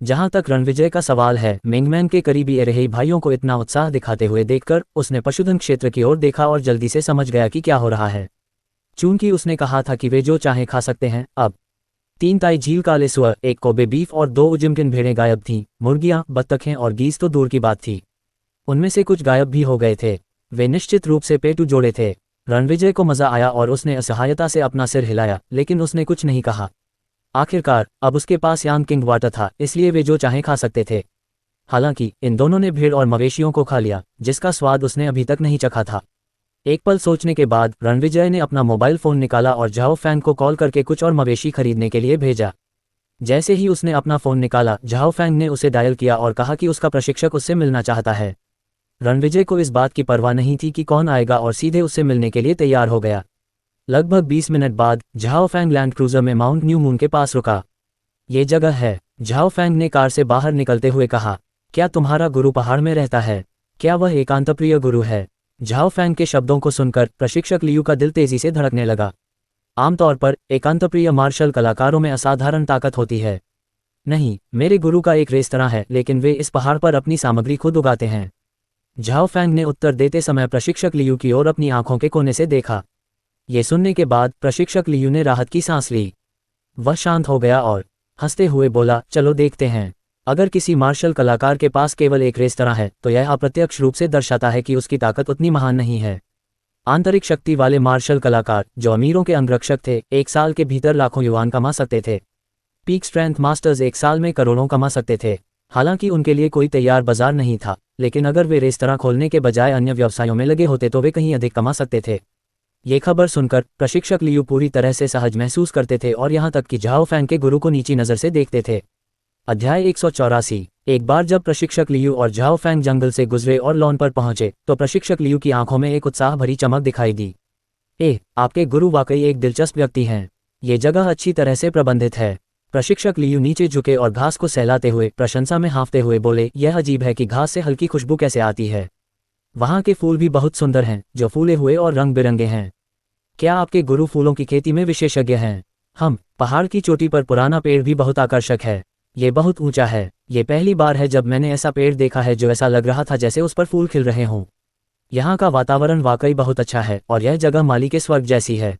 जहां तक रणविजय का सवाल है, मिंग के करीबी एरहेई भाइयों को इतना उत्साह दिखाते हुए देखकर उसने पशुधन क्षेत्र की ओर देखा और जल्दी से समझ गया कि क्या हो रहा है। चूंकि उसने कहा था कि वे जो चाहे खा सकते हैं, अब 3 ताई झील काले सुअर, 1 कोबे बीफ और 2 उजिम्किन भेड़ें गायब थीं। मुर्गियां, बत्तखें और गीज तो दूर की बात थी, उनमें से कुछ गायब भी हो गए थे। वे निश्चित रूप से पेटू जोड़े थे। रणविजय को मजा आया और उसने असहायता से अपना सिर हिलाया, लेकिन उसने कुछ नहीं कहा। आखिरकार अब उसके पास यांग किंग वाटर था, इसलिए वे जो चाहे खा सकते थे। हालांकि इन दोनों ने भेड़ और मवेशियों को खा लिया, जिसका स्वाद उसने अभी तक नहीं चखा था। एक पल सोचने के बाद रणविजय ने अपना मोबाइल फ़ोन निकाला और झाओ फैंग को कॉल करके कुछ और मवेशी खरीदने के लिए भेजा। जैसे ही उसने अपना फ़ोन निकाला, झाओ फैंग ने उसे डायल किया और कहा कि उसका प्रशिक्षक उससे मिलना चाहता है। रणविजय को इस बात की परवाह नहीं थी कि कौन आएगा और सीधे उससे मिलने के लिए तैयार हो गया। लगभग 20 मिनट बाद झाओ फैंग लैंड क्रूजर में माउंट न्यू मून के पास रुका। ये जगह है, झाओ फैंग ने कार से बाहर निकलते हुए कहा। क्या तुम्हारा गुरु पहाड़ में रहता है? क्या वह एकांतप्रिय गुरु है? झाओ फैंग के शब्दों को सुनकर प्रशिक्षक लियू का दिल तेजी से धड़कने लगा। आमतौर पर एकांतप्रिय मार्शल कलाकारों में असाधारण ताकत होती है। नहीं, मेरे गुरु का एक रेस्तरां है, लेकिन वे इस पहाड़ पर अपनी सामग्री खुद उगाते हैं। झाओ फैंग ने उत्तर देते समय प्रशिक्षक लियू की ओर अपनी आंखों के कोने से देखा। ये सुनने के बाद प्रशिक्षक लियू ने राहत की सांस ली। वह शांत हो गया और हंसते हुए बोला, चलो देखते हैं। अगर किसी मार्शल कलाकार के पास केवल एक रेस्तरां है, तो यह अप्रत्यक्ष रूप से दर्शाता है कि उसकी ताकत उतनी महान नहीं है। आंतरिक शक्ति वाले मार्शल कलाकार, जो अमीरों के अंगरक्षक थे, एक साल के भीतर लाखों युआन कमा सकते थे। पीक स्ट्रेंथ मास्टर्स एक साल में करोड़ों कमा सकते थे। हालांकि उनके लिए कोई तैयार बाजार नहीं था, लेकिन अगर वे रेस्तरां खोलने के बजाय अन्य व्यवसायों में लगे होते तो वे कहीं अधिक कमा सकते थे। ये खबर सुनकर प्रशिक्षक लियू पूरी तरह से सहज महसूस करते थे और यहाँ तक कि झाओ फैंग के गुरु को नीची नज़र से देखते थे। अध्याय 184। एक बार जब प्रशिक्षक लियू और झाओ फैंग जंगल से गुजरे और लॉन पर पहुंचे, तो प्रशिक्षक लियू की आंखों में एक उत्साह भरी चमक दिखाई दी। आपके गुरु वाकई एक दिलचस्प व्यक्ति हैं। ये जगह अच्छी तरह से प्रबंधित है। प्रशिक्षक लियू नीचे झुके और घास को सहलाते हुए प्रशंसा में हाँफते हुए बोले, यह अजीब है कि घास से हल्की खुशबू कैसे आती है। वहाँ के फूल भी बहुत सुंदर हैं, जो फूले हुए और रंग बिरंगे हैं। क्या आपके गुरु फूलों की खेती में विशेषज्ञ हैं? पहाड़ की चोटी पर पुराना पेड़ भी बहुत आकर्षक है। ये बहुत ऊंचा है। ये पहली बार है जब मैंने ऐसा पेड़ देखा है जो ऐसा लग रहा था जैसे उस पर फूल खिल रहे हों। यहाँ का वातावरण वाकई बहुत अच्छा है और यह जगह माली के स्वर्ग जैसी है।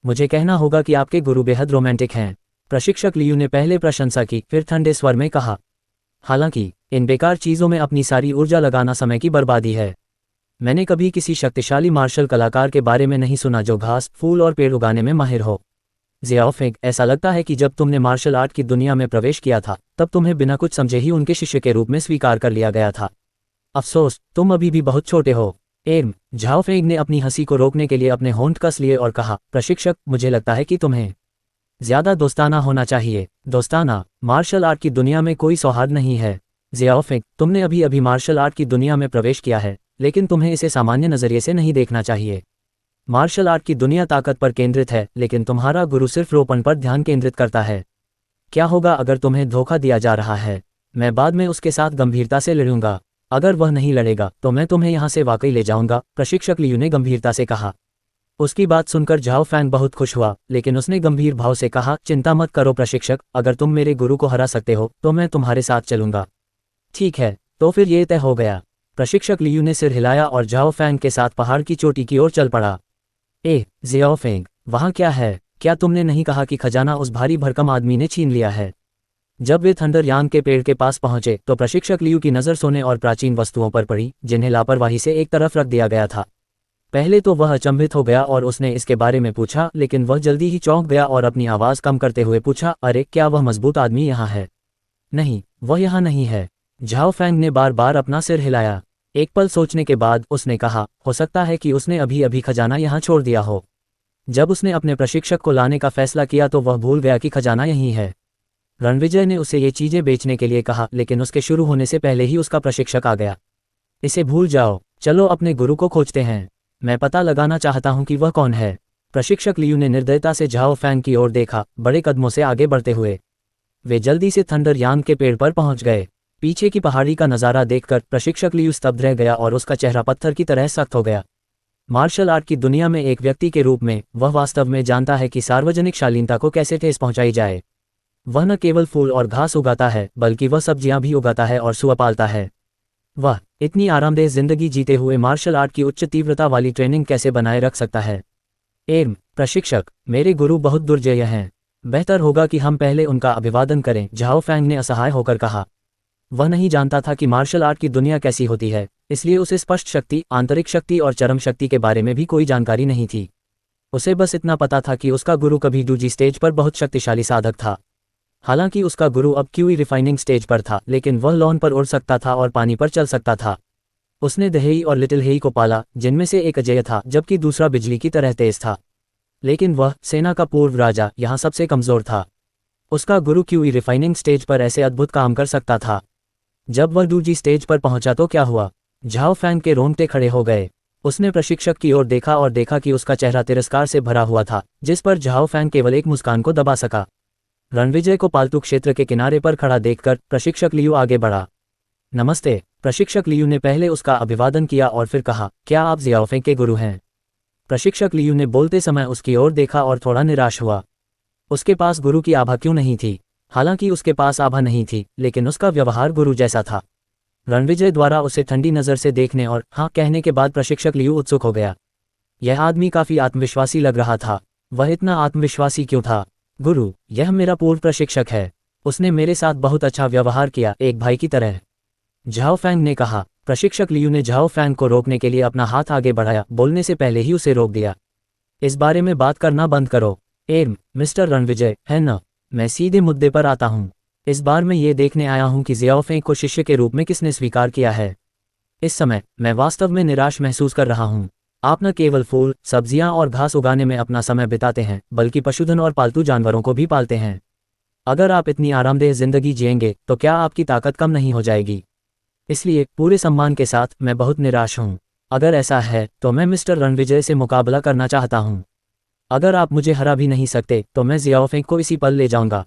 मुझे कहना होगा कि आपके गुरु बेहद रोमांटिक हैं। प्रशिक्षक लियू ने पहले प्रशंसा की, फिर ठंडे स्वर में कहा। हालांकि इन बेकार चीज़ों में अपनी सारी ऊर्जा लगाना समय की बर्बादी है। मैंने कभी किसी शक्तिशाली मार्शल कलाकार के बारे में नहीं सुना जो घास, फूल और पेड़ उगाने में माहिर हो। ज़ियाओ फेंग, ऐसा लगता है कि जब तुमने मार्शल आर्ट की दुनिया में प्रवेश किया था, तब तुम्हें बिना कुछ समझे ही उनके शिष्य के रूप में स्वीकार कर लिया गया था। अफसोस, तुम अभी भी बहुत छोटे हो। झाओ फेंग ने अपनी हंसी को रोकने के लिए अपने होंठ कस लिए और कहा, प्रशिक्षक, मुझे लगता है कि तुम्हें ज्यादा दोस्ताना होना चाहिए। दोस्ताना? मार्शल आर्ट की दुनिया में कोई सौहार्द नहीं है। ज़ियाओ फेंग, तुमने अभी अभी मार्शल आर्ट की दुनिया में प्रवेश किया है, लेकिन तुम्हें इसे सामान्य नजरिए से नहीं देखना चाहिए। मार्शल आर्ट की दुनिया ताकत पर केंद्रित है, लेकिन तुम्हारा गुरु सिर्फ रोपण पर ध्यान केंद्रित करता है। क्या होगा अगर तुम्हें धोखा दिया जा रहा है? मैं बाद में उसके साथ गंभीरता से लड़ूंगा। अगर वह नहीं लड़ेगा तो मैं तुम्हें यहाँ से वाकई ले जाऊंगा, प्रशिक्षक लियू ने गंभीरता से कहा। उसकी बात सुनकर झाओ फैंग बहुत खुश हुआ, लेकिन उसने गंभीर भाव से कहा, चिंता मत करो प्रशिक्षक, अगर तुम मेरे गुरु को हरा सकते हो तो मैं तुम्हारे साथ चलूंगा। ठीक है, तो फिर ये तय हो गया। प्रशिक्षक लियू ने सिर हिलाया और झाओ फैंग के साथ पहाड़ की चोटी की ओर चल पड़ा। ज़ियाओ फेंग, वहाँ क्या है? क्या तुमने नहीं कहा कि खजाना उस भारी भरकम आदमी ने छीन लिया है? जब वे थंडर यांग के पेड़ के पास पहुंचे तो प्रशिक्षक लियू की नज़र सोने और प्राचीन वस्तुओं पर पड़ी, जिन्हें लापरवाही से एक तरफ रख दिया गया था। पहले तो वह अचंभित हो गया और उसने इसके बारे में पूछा, लेकिन वह जल्दी ही चौंक गया और अपनी आवाज़ कम करते हुए पूछा, अरे, क्या वह मजबूत आदमी यहाँ है? नहीं, वह यहाँ नहीं है। झाओ फैंग ने बार बार अपना सिर हिलाया। एक पल सोचने के बाद उसने कहा, हो सकता है कि उसने अभी अभी खजाना यहाँ छोड़ दिया हो। जब उसने अपने प्रशिक्षक को लाने का फैसला किया तो वह भूल गया कि खजाना यहीं है। रणविजय ने उसे ये चीज़ें बेचने के लिए कहा, लेकिन उसके शुरू होने से पहले ही उसका प्रशिक्षक आ गया। इसे भूल जाओ, चलो अपने गुरु को खोजते हैं। मैं पता लगाना चाहता हूँ कि वह कौन है। प्रशिक्षक लियू ने निर्दयता से झाओ फैंग की ओर देखा, बड़े कदमों से आगे बढ़ते हुए। वे जल्दी से थंडर यांग के पेड़ पर पहुंच गए। पीछे की पहाड़ी का नज़ारा देखकर प्रशिक्षक लियू स्तब्ध रह गया और उसका चेहरा पत्थर की तरह सख्त हो गया। मार्शल आर्ट की दुनिया में एक व्यक्ति के रूप में वह वास्तव में जानता है कि सार्वजनिक शालीनता को कैसे ठेस पहुंचाई जाए। वह न केवल फूल और घास उगाता है, बल्कि वह सब्जियां भी उगाता है और सुअर पालता है। वह इतनी आरामदेह जिंदगी जीते हुए मार्शल आर्ट की उच्च तीव्रता वाली ट्रेनिंग कैसे बनाए रख सकता है? प्रशिक्षक, मेरे गुरु बहुत दुर्जय हैं। बेहतर होगा कि हम पहले उनका अभिवादन करें, झाओ फैंग ने असहाय होकर कहा। वह नहीं जानता था कि मार्शल आर्ट की दुनिया कैसी होती है, इसलिए उसे स्पष्ट शक्ति, आंतरिक शक्ति और चरम शक्ति के बारे में भी कोई जानकारी नहीं थी। उसे बस इतना पता था कि उसका गुरु कभी डूजी स्टेज पर बहुत शक्तिशाली साधक था। हालांकि उसका गुरु अब क्यूई रिफाइनिंग स्टेज पर था, लेकिन वह लॉन पर उड़ सकता था और पानी पर चल सकता था। उसने दहेई और लिटिल हेई को पाला, जिनमें से एक अजेय था जबकि दूसरा बिजली की तरह तेज था। लेकिन वह, सेना का पूर्व राजा, यहाँ सबसे कमज़ोर था। उसका गुरु क्यूई रिफाइनिंग स्टेज पर ऐसे अद्भुत काम कर सकता था। जब वह डूजी स्टेज पर पहुंचा तो क्या हुआ? झाओ फैंग के रोंगटे खड़े हो गए। उसने प्रशिक्षक की ओर देखा और देखा कि उसका चेहरा तिरस्कार से भरा हुआ था, जिस पर झाओ फैंग केवल एक मुस्कान को दबा सका। रणविजय को पालतू क्षेत्र के किनारे पर खड़ा देखकर प्रशिक्षक लियू आगे बढ़ा। नमस्ते। प्रशिक्षक लियू ने पहले उसका अभिवादन किया और फिर कहा, क्या आप जियाओफेंग के गुरु हैं? प्रशिक्षक लियू ने बोलते समय उसकी ओर देखा और थोड़ा निराश हुआ। उसके पास गुरु की आभा क्यों नहीं थी? हालांकि उसके पास आभा नहीं थी, लेकिन उसका व्यवहार गुरु जैसा था। रणविजय द्वारा उसे ठंडी नज़र से देखने और हाँ कहने के बाद प्रशिक्षक लियू उत्सुक हो गया। यह आदमी काफ़ी आत्मविश्वासी लग रहा था। वह इतना आत्मविश्वासी क्यों था? गुरु, यह मेरा पूर्व प्रशिक्षक है। उसने मेरे साथ बहुत अच्छा व्यवहार किया, एक भाई की तरह। झाओ फैंग ने कहा। प्रशिक्षक लियू ने झाओ फैंग को रोकने के लिए अपना हाथ आगे बढ़ाया, बोलने से पहले ही उसे रोक दिया। इस बारे में बात करना बंद करो। मिस्टर रणविजय, है न? मैं सीधे मुद्दे पर आता हूँ। इस बार मैं ये देखने आया हूँ कि जियाओफेंग को शिष्य के रूप में किसने स्वीकार किया है। इस समय मैं वास्तव में निराश महसूस कर रहा हूँ। आप न केवल फूल, सब्जियाँ और घास उगाने में अपना समय बिताते हैं, बल्कि पशुधन और पालतू जानवरों को भी पालते हैं। अगर आप इतनी आरामदेह जिंदगी जिएंगे तो क्या आपकी ताकत कम नहीं हो जाएगी? इसलिए पूरे सम्मान के साथ मैं बहुत निराश हूँ। अगर ऐसा है तो मैं मिस्टर रणविजय से मुकाबला करना चाहता हूँ। अगर आप मुझे हरा भी नहीं सकते तो मैं जियाओफेंग को इसी पल ले जाऊंगा।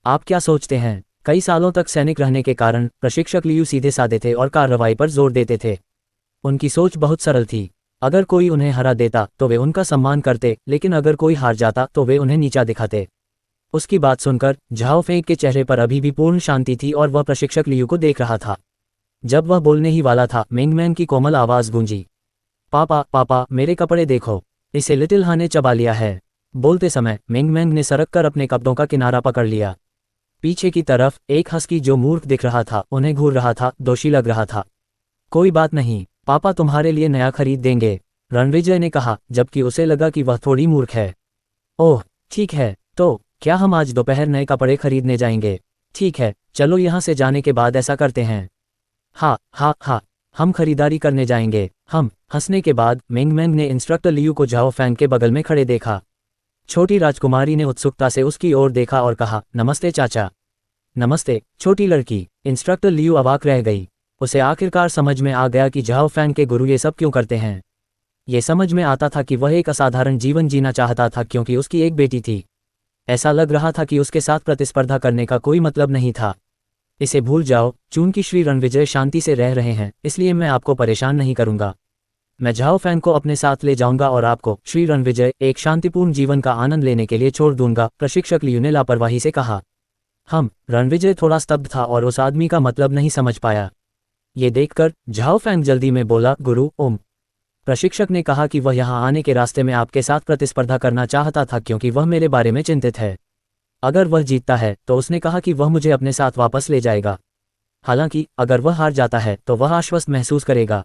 आप क्या सोचते हैं? कई सालों तक सैनिक रहने के कारण प्रशिक्षक लियू सीधे साधे थे और कार्रवाई पर जोर देते थे। उनकी सोच बहुत सरल थी। अगर कोई उन्हें हरा देता तो वे उनका सम्मान करते, लेकिन अगर कोई हार जाता तो वे उन्हें नीचा दिखाते। उसकी बात सुनकर झाओफेंग के चेहरे पर अभी भी पूर्ण शांति थी और वह प्रशिक्षक लियू को देख रहा था। जब वह बोलने ही वाला था, मिंगमैन की कोमल आवाज गूंजी। पापा, पापा, मेरे कपड़े देखो, इसे लिटिल हा ने चबा लिया है। बोलते समय मिंगमैन ने सरक कर अपने कपड़ों का किनारा पकड़ लिया। पीछे की तरफ एक हस्की जो मूर्ख दिख रहा था, उन्हें घूर रहा था, दोषी लग रहा था। कोई बात नहीं, पापा तुम्हारे लिए नया खरीद देंगे, रणविजय ने कहा, जबकि उसे लगा कि वह थोड़ी मूर्ख है। ओह ठीक है, तो क्या हम आज दोपहर नए कपड़े खरीदने जाएंगे? ठीक है, चलो यहाँ से जाने के बाद ऐसा करते हैं। हाँ हाँ हाँ, हम खरीदारी करने जाएंगे। हम। हंसने के बाद मिंगमैन ने इंस्ट्रक्टर लियू को झाओ फैंग के बगल में खड़े देखा। छोटी राजकुमारी ने उत्सुकता से उसकी ओर देखा और कहा, नमस्ते चाचा। नमस्ते, छोटी लड़की। इंस्ट्रक्टर लियू अवाक रह गई। उसे आखिरकार समझ में आ गया कि झाओ फैंग के गुरु ये सब क्यों करते हैं। ये समझ में आता था कि वह एक असाधारण जीवन जीना चाहता था क्योंकि उसकी एक बेटी थी। ऐसा लग रहा था कि उसके साथ प्रतिस्पर्धा करने का कोई मतलब नहीं था। इसे भूल जाओ, चूंकि श्री रणविजय शांति से रह रहे हैं, इसलिए मैं आपको परेशान नहीं करूंगा। मैं झाओ फैंग को अपने साथ ले जाऊंगा और आपको, श्री रणविजय, एक शांतिपूर्ण जीवन का आनंद लेने के लिए छोड़ दूंगा, प्रशिक्षक लियू ने लापरवाही से कहा। रणविजय थोड़ा स्तब्ध था और उस आदमी का मतलब नहीं समझ पाया। ये देखकर झाओ फैंग जल्दी में बोला, गुरु, प्रशिक्षक ने कहा कि वह यहाँ आने के रास्ते में आपके साथ प्रतिस्पर्धा करना चाहता था क्योंकि वह मेरे बारे में चिंतित है। अगर वह जीतता है तो उसने कहा कि वह मुझे अपने साथ वापस ले जाएगा। हालांकि अगर वह हार जाता है तो वह आश्वस्त महसूस करेगा।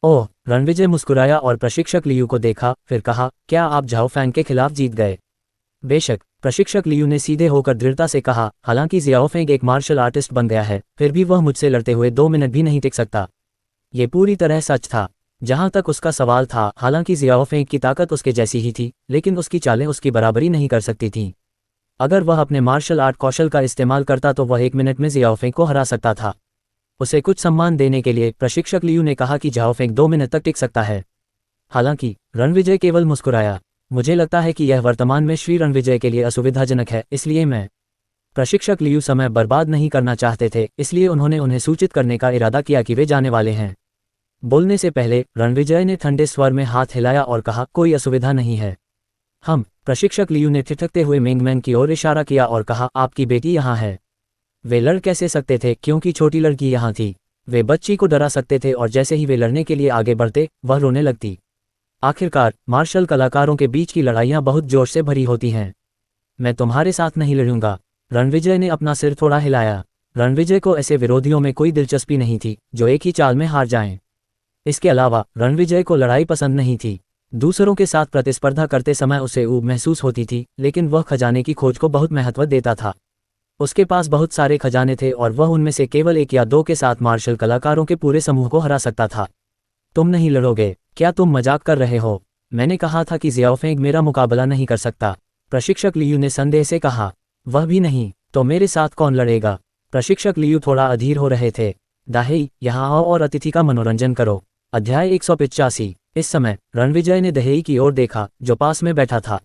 ओह, रणविजय मुस्कुराया और प्रशिक्षक लियू को देखा, फिर कहा, क्या आप झाओ फैंग के खिलाफ जीत गए? बेशक, प्रशिक्षक लियू ने सीधे होकर दृढ़ता से कहा, हालांकि जियाओ फैंग एक मार्शल आर्टिस्ट बन गया है, फिर भी वह मुझसे लड़ते हुए 2 मिनट भी नहीं टिक सकता। ये पूरी तरह सच था। जहां तक उसका सवाल था, हालांकि जियाओ फैंग की ताकत उसके जैसी ही थी, लेकिन उसकी चालें उसकी बराबरी नहीं कर सकती थीं। अगर वह अपने मार्शल आर्ट कौशल का इस्तेमाल करता तो वह 1 मिनट में जियाओ फैंग को हरा सकता था। उसे कुछ सम्मान देने के लिए प्रशिक्षक लियू ने कहा कि झाओ फैंग 2 मिनट तक टिक सकता है। हालांकि रणविजय केवल मुस्कुराया। मुझे लगता है कि यह वर्तमान में श्री रणविजय के लिए असुविधाजनक है, इसलिए मैं। प्रशिक्षक लियू समय बर्बाद नहीं करना चाहते थे, इसलिए उन्होंने उन्हें सूचित करने का इरादा किया कि वे जाने वाले हैं। बोलने से पहले रणविजय ने ठंडे स्वर में हाथ हिलाया और कहा, कोई असुविधा नहीं है। प्रशिक्षक लियू ने ठिठकते हुए मिंगमैन की ओर इशारा किया और कहा, आपकी बेटी यहाँ है। वे लड़ कैसे सकते थे क्योंकि छोटी लड़की यहाँ थी। वे बच्ची को डरा सकते थे और जैसे ही वे लड़ने के लिए आगे बढ़ते, वह रोने लगती। आखिरकार मार्शल कलाकारों के बीच की लड़ाइयाँ बहुत जोश से भरी होती हैं। मैं तुम्हारे साथ नहीं लड़ूंगा। रणविजय ने अपना सिर थोड़ा हिलाया। रणविजय को ऐसे विरोधियों में कोई दिलचस्पी नहीं थी जो एक ही चाल में हार जाएं। इसके अलावा रणविजय को लड़ाई पसंद नहीं थी। दूसरों के साथ प्रतिस्पर्धा करते समय उसे ऊब महसूस होती थी, लेकिन वह खजाने की खोज को बहुत महत्व देता था। उसके पास बहुत सारे खजाने थे और वह उनमें से केवल एक या दो के साथ मार्शल कलाकारों के पूरे समूह को हरा सकता था। तुम नहीं लड़ोगे? क्या तुम मजाक कर रहे हो? मैंने कहा था कि ज़ियाओफेंग मेरा मुकाबला नहीं कर सकता, प्रशिक्षक लियू ने संदेह से कहा। वह भी नहीं, तो मेरे साथ कौन लड़ेगा? प्रशिक्षक लियू थोड़ा अधीर हो रहे थे। दाहेई, यहाँ आओ और अतिथि का मनोरंजन करो। अध्याय 185। इस समय रणविजय ने दहेई की ओर देखा, जो पास में बैठा था।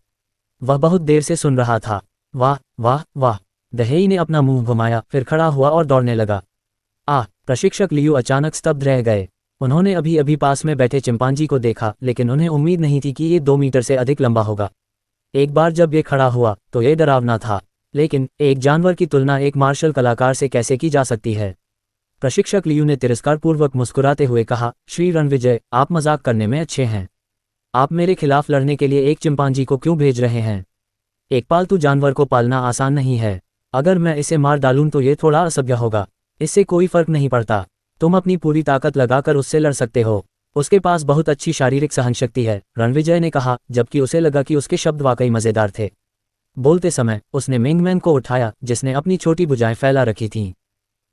वह बहुत देर से सुन रहा था। वाह वाह वाह! दहेई ने अपना मुंह घुमाया, फिर खड़ा हुआ और दौड़ने लगा। प्रशिक्षक लियू अचानक स्तब्ध रह गए। उन्होंने अभी अभी पास में बैठे चिंपांजी को देखा, लेकिन उन्हें उम्मीद नहीं थी कि ये 2 मीटर से अधिक लंबा होगा। एक बार जब ये खड़ा हुआ तो ये डरावना था, लेकिन एक जानवर की तुलना एक मार्शल कलाकार से कैसे की जा सकती है? प्रशिक्षक लियू ने तिरस्कारपूर्वक मुस्कुराते हुए कहा, श्री रणविजय, आप मजाक करने में अच्छे हैं। आप मेरे खिलाफ लड़ने के लिए एक चिंपांजी को क्यों भेज रहे हैं? एक पालतू जानवर को पालना आसान नहीं है। अगर मैं इसे मार डालूं तो ये थोड़ा असभ्य होगा। इससे कोई फर्क नहीं पड़ता। तुम अपनी पूरी ताकत लगाकर उससे लड़ सकते हो। उसके पास बहुत अच्छी शारीरिक सहनशक्ति है, रणविजय ने कहा, जबकि उसे लगा कि उसके शब्द वाकई मजेदार थे। बोलते समय उसने मिंगमैन को उठाया, जिसने अपनी छोटी भुजाएं फैला रखी थीं।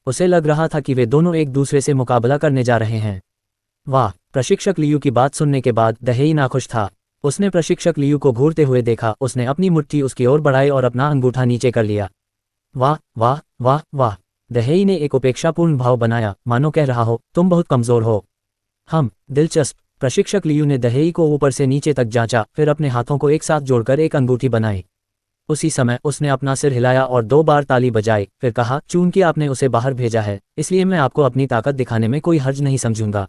उसे लग रहा था कि वे दोनों एक दूसरे से मुकाबला करने जा रहे हैं। वाह! प्रशिक्षक लियू की बात सुनने के बाद दहेई नाखुश था। उसने प्रशिक्षक लियू को घूरते हुए देखा। उसने अपनी मुट्ठी उसकी ओर बढ़ाई और अपना अंगूठा नीचे कर लिया। वाह वाह वाह वाह! दहेई ने एक उपेक्षापूर्ण भाव बनाया, मानो कह रहा हो, तुम बहुत कमजोर हो। दिलचस्प। प्रशिक्षक लियू ने दहेई को ऊपर से नीचे तक जांचा, फिर अपने हाथों को एक साथ जोड़कर एक अंगूठी बनाई। उसी समय उसने अपना सिर हिलाया और 2 बार ताली बजाई, फिर कहा, चूंकि आपने उसे बाहर भेजा है, इसलिए मैं आपको अपनी ताकत दिखाने में कोई हर्ज नहीं समझूंगा।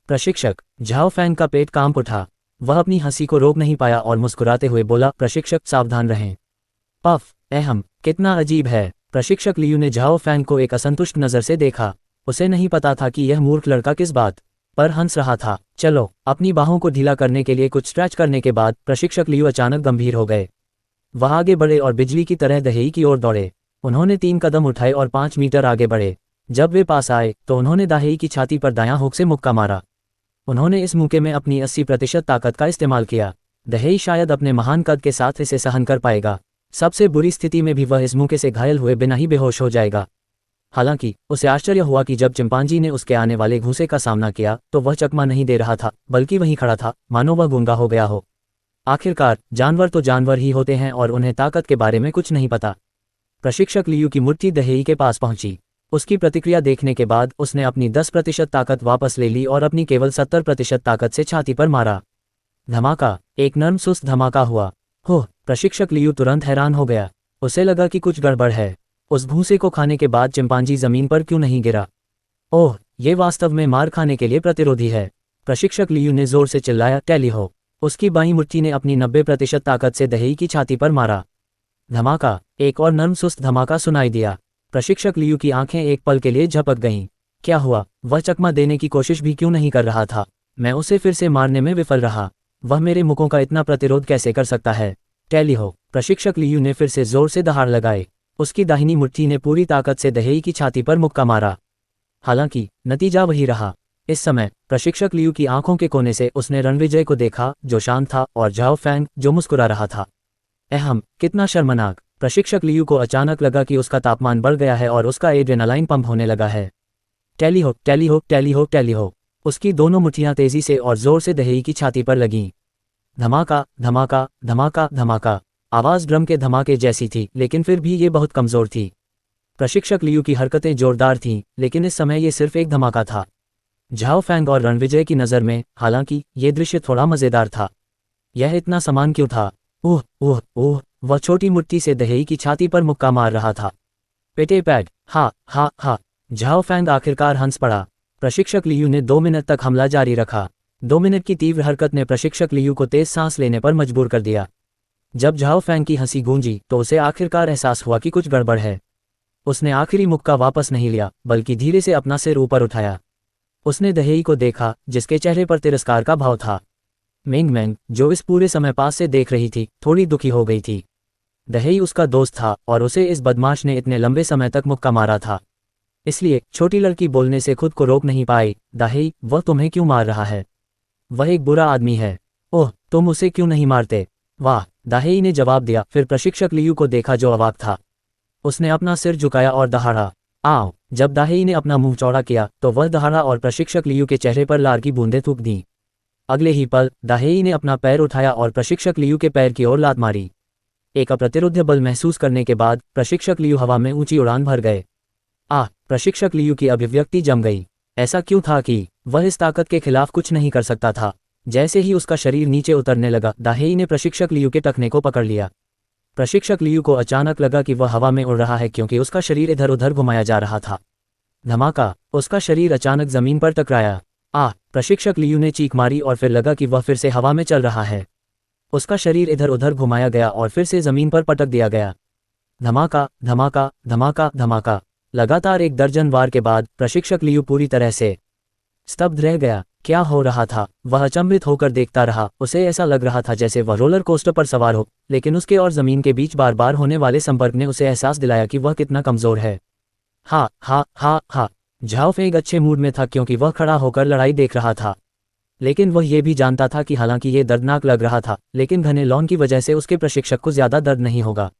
प्रशिक्षक झाओ फैंग का पेट कांप उठा। वह अपनी हंसी को रोक नहीं पाया और मुस्कुराते हुए बोला, प्रशिक्षक सावधान रहें। पफ! कितना अजीब है। प्रशिक्षक लियू ने झाओ फैंग को एक असंतुष्ट नज़र से देखा। उसे नहीं पता था कि यह मूर्ख लड़का किस बात पर हंस रहा था। चलो, अपनी बाहों को ढीला करने के लिए कुछ स्ट्रेच करने के बाद प्रशिक्षक लियू अचानक गंभीर हो गए। वह आगे बढ़े और बिजली की तरह दहेई की ओर दौड़े। उन्होंने 3 कदम उठाए और 5 मीटर आगे बढ़े। जब वे पास आए तो उन्होंने दहेई की छाती पर दायां हुक से मुक्का मारा। उन्होंने इस मौके में अपनी 80% ताकत का इस्तेमाल किया। दहेई शायद अपने महान कद के साथ इसे सहन कर पाएगा। सबसे बुरी स्थिति में भी वह इस मौके से घायल हुए बिना ही बेहोश हो जाएगा। हालांकि उसे आश्चर्य हुआ कि जब चिंपांजी ने उसके आने वाले घूंसे का सामना किया तो वह चकमा नहीं दे रहा था, बल्कि वहीं खड़ा था, मानो वह गूंगा हो गया हो। आखिरकार जानवर तो जानवर ही होते हैं और उन्हें ताकत के बारे में कुछ नहीं पता। प्रशिक्षक लियू की मुट्ठी दहेई के पास पहुंची। उसकी प्रतिक्रिया देखने के बाद उसने अपनी 10% ताकत वापस ले ली और अपनी केवल 70% ताकत से छाती पर मारा। धमाका! एक नर्म सुस्त धमाका हुआ। प्रशिक्षक लियू तुरंत हैरान हो गया। उसे लगा कि कुछ गड़बड़ है। उस भूसे को खाने के बाद चिंपांजी जमीन पर क्यों नहीं गिरा? ओह, ये वास्तव में मार खाने के लिए प्रतिरोधी है। प्रशिक्षक लियू ने जोर से चिल्लाया, टैली हो। उसकी बाईं मुट्ठी ने अपनी 90% ताकत से दहेई की छाती पर मारा। धमाका! एक और नर्म सुस्त धमाका सुनाई दिया। प्रशिक्षक लियू की आंखें एक पल के लिए झपक गईं। क्या हुआ? वह चकमा देने की कोशिश भी क्यों नहीं कर रहा था? मैं उसे फिर से मारने में विफल रहा। वह मेरे मुक्कों का इतना प्रतिरोध कैसे कर सकता है? टैली हो! प्रशिक्षक लियू ने फिर से जोर से दहाड़ लगाए। उसकी दाहिनी मुट्ठी ने पूरी ताकत से दहेई की छाती पर मुक्का मारा। हालांकि नतीजा वही रहा। इस समय प्रशिक्षक लियू की आंखों के कोने से उसने रणविजय को देखा, जो शांत था, और झाओ फैंग, जो मुस्कुरा रहा था। कितना शर्मनाक! प्रशिक्षक लियू को अचानक लगा कि उसका तापमान बढ़ गया है और उसका एड्रेनालाइन पंप होने लगा है। टैली हो, टैली हो, टैली हो, टैली हो! उसकी दोनों मुट्ठियां तेजी से और जोर से दहेई की छाती पर लगीं। धमाका धमाका धमाका धमाका! आवाज़ ड्रम के धमाके जैसी थी, लेकिन फिर भी ये बहुत कमज़ोर थी। प्रशिक्षक लियू की हरकतें जोरदार थीं, लेकिन इस समय ये सिर्फ एक धमाका था। झाओ फैंग और रणविजय की नज़र में, हालांकि ये दृश्य थोड़ा मज़ेदार था। यह इतना समान क्यों था? ओह ओह ओह! वह छोटी मुट्ठी से दहेई की छाती पर मुक्का मार रहा था। पेटे पैड! हा हा हा! झाओ फैंग आखिरकार हंस पड़ा। प्रशिक्षक लियू ने 2 मिनट तक हमला जारी रखा। 2 मिनट की तीव्र हरकत ने प्रशिक्षक लियू को तेज सांस लेने पर मजबूर कर दिया। जब झाओ फैंग की हंसी गूंजी तो उसे आखिरकार एहसास हुआ कि कुछ गड़बड़ है। उसने आखिरी मुक्का वापस नहीं लिया, बल्कि धीरे से अपना सिर ऊपर उठाया। उसने दहेई को देखा, जिसके चेहरे पर तिरस्कार का भाव था। मिंगमैन, जो इस पूरे समय पास से देख रही थी, थोड़ी दुखी हो गई थी। दहेई उसका दोस्त था और उसे इस बदमाश ने इतने लंबे समय तक मुक्का मारा था। इसलिए छोटी लड़की बोलने से खुद को रोक नहीं पाई। दहेई, वह तुम्हें क्यों मार रहा है? वह एक बुरा आदमी है। ओह, तुम उसे क्यों नहीं मारते? वाह, दाहेई ने जवाब दिया। फिर प्रशिक्षक लियू को देखा जो अवाक था। उसने अपना सिर झुकाया और दहाड़ा। आओ! जब दाहेई ने अपना मुंह चौड़ा किया तो वह दहाड़ा और प्रशिक्षक लियू के चेहरे पर लार की बूंदें थूक दीं। अगले ही पल दाहेई ने अपना पैर उठाया और प्रशिक्षक लियू के पैर की ओर लात मारी। एक अप्रतिरोध्य बल महसूस करने के बाद प्रशिक्षक लियू हवा में ऊंची उड़ान भर गए। प्रशिक्षक लियू की अभिव्यक्ति जम गई। ऐसा क्यों था कि वह इस ताकत के खिलाफ कुछ नहीं कर सकता था? जैसे ही उसका शरीर नीचे उतरने लगा, दाहेई ने प्रशिक्षक लियू के टखने को पकड़ लिया। प्रशिक्षक लियू को अचानक लगा कि वह हवा में उड़ रहा है क्योंकि उसका शरीर इधर उधर घुमाया जा रहा था। धमाका! उसका शरीर अचानक जमीन पर टकराया। प्रशिक्षक लियू ने चीख मारी और फिर लगा कि वह फिर से हवा में चल रहा है। उसका शरीर इधर उधर घुमाया गया और फिर से जमीन पर पटक दिया गया। धमाका, धमाका, धमाका, धमाका। लगातार एक दर्जन वार के बाद प्रशिक्षक लियू पूरी तरह से स्तब्ध रह गया। क्या हो रहा था? वह अचंभित होकर देखता रहा। उसे ऐसा लग रहा था जैसे वह रोलर कोस्टर पर सवार हो, लेकिन उसके और जमीन के बीच बार बार होने वाले संपर्क ने उसे एहसास दिलाया कि वह कितना कमजोर है। हा हा हा हा। झाओ फेंग अच्छे मूड में था क्योंकि वह खड़ा होकर लड़ाई देख रहा था। लेकिन वह यह भी जानता था कि हालांकि ये दर्दनाक लग रहा था, लेकिन घने लॉन की वजह से उसके प्रशिक्षक को ज्यादा दर्द नहीं होगा।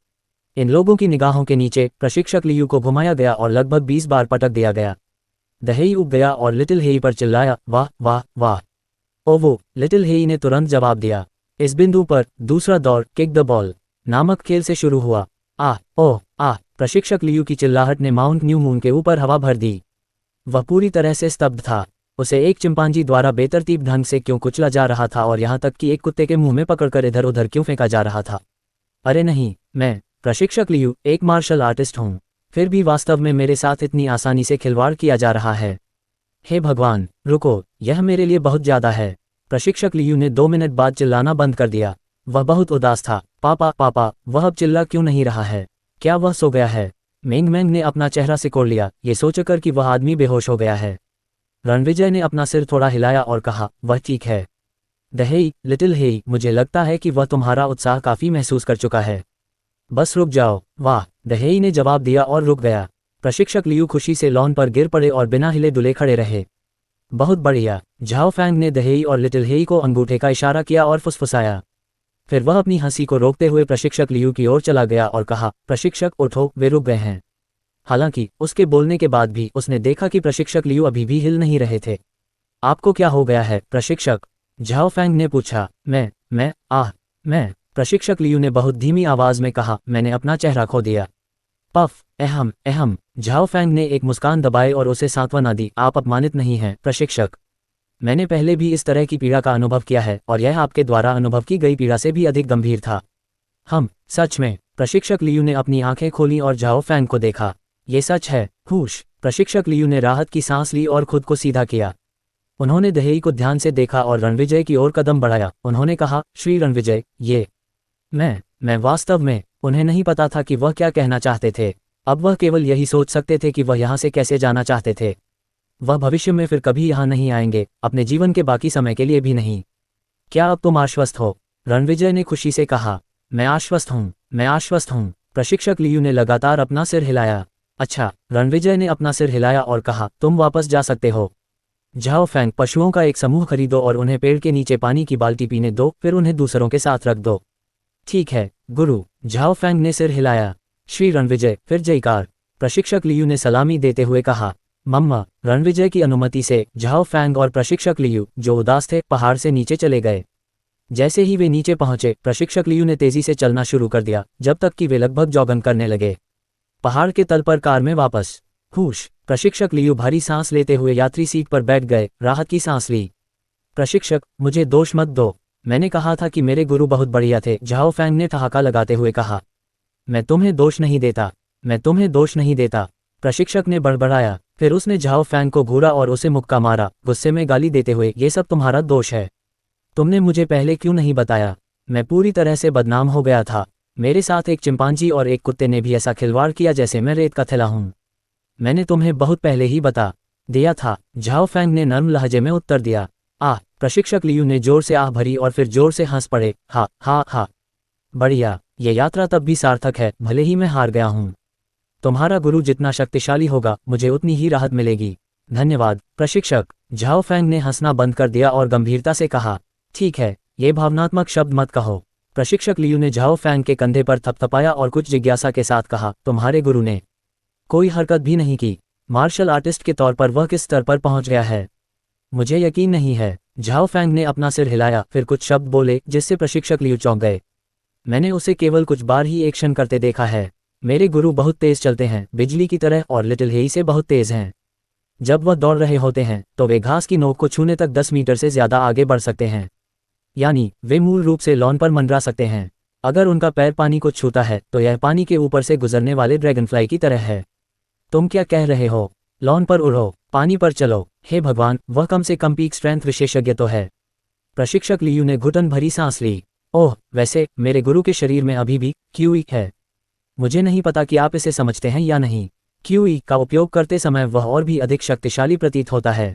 इन लोगों की निगाहों के नीचे प्रशिक्षक लियू को घुमाया गया और लगभग 20 बार पटक दिया गया। दहेई उब गया और लिटिल हेई पर चिल्लाया, वाह वाह वाह। ओवो! लिटिल हेई ने तुरंत जवाब दिया। इस बिंदु पर दूसरा दौर किक द बॉल नामक खेल से शुरू हुआ। प्रशिक्षक लियू की चिल्लाहट ने माउंट न्यू मून के ऊपर हवा भर दी। वह पूरी तरह से स्तब्ध था। उसे एक चिंपांजी द्वारा बेतरतीब ढंग से क्यों कुचला जा रहा था और यहाँ तक कि एक कुत्ते के मुंह में पकड़कर इधर उधर क्यों फेंका जा रहा था। अरे नहीं, मैं प्रशिक्षक लियू एक मार्शल आर्टिस्ट हूँ, फिर भी वास्तव में मेरे साथ इतनी आसानी से खिलवाड़ किया जा रहा है। हे भगवान, रुको, यह मेरे लिए बहुत ज्यादा है। प्रशिक्षक लियू ने 2 मिनट बाद चिल्लाना बंद कर दिया। वह बहुत उदास था। पापा पापा, वह अब चिल्ला क्यों नहीं रहा है? क्या वह सो गया है? मेंग मेंग ने अपना चेहरा सिकोड़ लिया, ये सोचकर कि वह आदमी बेहोश हो गया है। रणविजय ने अपना सिर थोड़ा हिलाया और कहा, वह ठीक है। दहेई, लिटिल हेई, मुझे लगता है कि वह तुम्हारा उत्साह काफी महसूस कर चुका है। बस रुक जाओ। वाह, दहेई ने जवाब दिया और रुक गया। प्रशिक्षक लियू खुशी से लॉन पर गिर पड़े और बिना हिले डुले खड़े रहे। बहुत बढ़िया। झाओ फैंग ने दहेई और लिटिल हेई को अंगूठे का इशारा किया और फुसफुसाया। फिर वह अपनी हंसी को रोकते हुए प्रशिक्षक लियू की ओर चला गया और कहा, प्रशिक्षक उठो, वे रुक गए हैं। हालांकि उसके बोलने के बाद भी उसने देखा कि प्रशिक्षक लियू अभी भी हिल नहीं रहे थे। आपको क्या हो गया है प्रशिक्षक? झाओ फैंग ने पूछा। मैं प्रशिक्षक लियू ने बहुत धीमी आवाज में कहा, मैंने अपना चेहरा खो दिया। पफ, अहम अहम। झाओ फैंग ने एक मुस्कान दबाई और उसे सांत्वना दी। आप अपमानित नहीं हैं प्रशिक्षक। मैंने पहले भी इस तरह की पीड़ा का अनुभव किया है और यह आपके द्वारा अनुभव की गई पीड़ा से भी अधिक गंभीर था। सच में? प्रशिक्षक लियू ने अपनी आंखें खोली और झाओ फैंग को देखा। ये सच है? हुश! प्रशिक्षक लियू ने राहत की सांस ली और खुद को सीधा किया। उन्होंने दहेई को ध्यान से देखा और रणविजय की ओर कदम बढ़ाया। उन्होंने कहा, श्री रणविजय, ये मैं वास्तव में उन्हें नहीं पता था कि वह क्या कहना चाहते थे। अब वह केवल यही सोच सकते थे कि वह यहाँ से कैसे जाना चाहते थे। वह भविष्य में फिर कभी यहाँ नहीं आएंगे, अपने जीवन के बाकी समय के लिए भी नहीं। क्या अब तुम आश्वस्त हो? रणविजय ने खुशी से कहा। मैं आश्वस्त हूँ। प्रशिक्षक लियू ने लगातार अपना सिर हिलाया। अच्छा। रणविजय ने अपना सिर हिलाया और कहा, तुम वापस जा सकते हो। झाओ फैंग, पशुओं का एक समूह खरीदो और उन्हें पेड़ के नीचे पानी की बाल्टी पीने दो, फिर उन्हें दूसरों के साथ रख दो। ठीक है गुरु। झाओ फैंग ने सिर हिलाया। श्री रणविजय, फिर जयकार। प्रशिक्षक लियू ने सलामी देते हुए कहा। मम्मा। रणविजय की अनुमति से झाओ फैंग और प्रशिक्षक लियू, जो उदास थे, पहाड़ से नीचे चले गए। जैसे ही वे नीचे पहुंचे, प्रशिक्षक लियू ने तेजी से चलना शुरू कर दिया, जब तक कि वे लगभग जॉगिंग करने लगे। पहाड़ के तल पर कार में वापस। हुश! प्रशिक्षक लियू भारी सांस लेते हुए यात्री सीट पर बैठ गए, राहत की सांस ली। प्रशिक्षक, मुझे दोष मत दो। मैंने कहा था कि मेरे गुरु बहुत बढ़िया थे, झाओ फैंग ने ठहाका लगाते हुए कहा। मैं तुम्हें दोष नहीं देता। प्रशिक्षक ने बड़बड़ाया। फिर उसने झाओ फैंग को घूरा और उसे मुक्का मारा, गुस्से में गाली देते हुए, ये सब तुम्हारा दोष है। तुमने मुझे पहले क्यों नहीं बताया? मैं पूरी तरह से बदनाम हो गया था। मेरे साथ एक चिंपांजी और एक कुत्ते ने भी ऐसा खिलवाड़ किया जैसे मैं रेत का थैला हूँ। मैंने तुम्हें बहुत पहले ही बता दिया था, झाओ फैंग ने नर्म लहजे में उत्तर दिया। प्रशिक्षक लियू ने जोर से आह भरी और फिर जोर से हंस पड़े। हा। बढ़िया, ये यात्रा तब भी सार्थक है, भले ही मैं हार गया हूँ। तुम्हारा गुरु जितना शक्तिशाली होगा, मुझे उतनी ही राहत मिलेगी। धन्यवाद प्रशिक्षक। झाओ फैंग ने हंसना बंद कर दिया और गंभीरता से कहा, ठीक है, ये भावनात्मक शब्द मत कहो। प्रशिक्षक लियू ने झाओ फैंग के कंधे पर थपथपाया और कुछ जिज्ञासा के साथ कहा, तुम्हारे गुरु ने कोई हरकत भी नहीं की। मार्शल आर्टिस्ट के तौर पर वह किस स्तर पर पहुंच गया है, मुझे यकीन नहीं है। झाओ फैंग ने अपना सिर हिलाया, फिर कुछ शब्द बोले जिससे प्रशिक्षक लियू चौंक गए। मैंने उसे केवल कुछ बार ही एक्शन करते देखा है। मेरे गुरु बहुत तेज चलते हैं, बिजली की तरह, और लिटिल हेई से बहुत तेज हैं। जब वह दौड़ रहे होते हैं तो वे घास की नोक को छूने तक 10 मीटर से ज़्यादा आगे बढ़ सकते हैं, यानी वे मूल रूप से लॉन पर मंडरा सकते हैं। अगर उनका पैर पानी को छूता है तो यह पानी के ऊपर से गुजरने वाले ड्रैगनफ्लाई की तरह है। तुम क्या कह रहे हो? लॉन पर उड़ो, पानी पर चलो। हे भगवान, वह कम से कम पीक स्ट्रेंथ विशेषज्ञ तो है। प्रशिक्षक लियू ने घुटन भरी सांस ली। ओह, वैसे मेरे गुरु के शरीर में अभी भी क्यूई है। मुझे नहीं पता कि आप इसे समझते हैं या नहीं। क्यूई का उपयोग करते समय वह और भी अधिक शक्तिशाली प्रतीत होता है।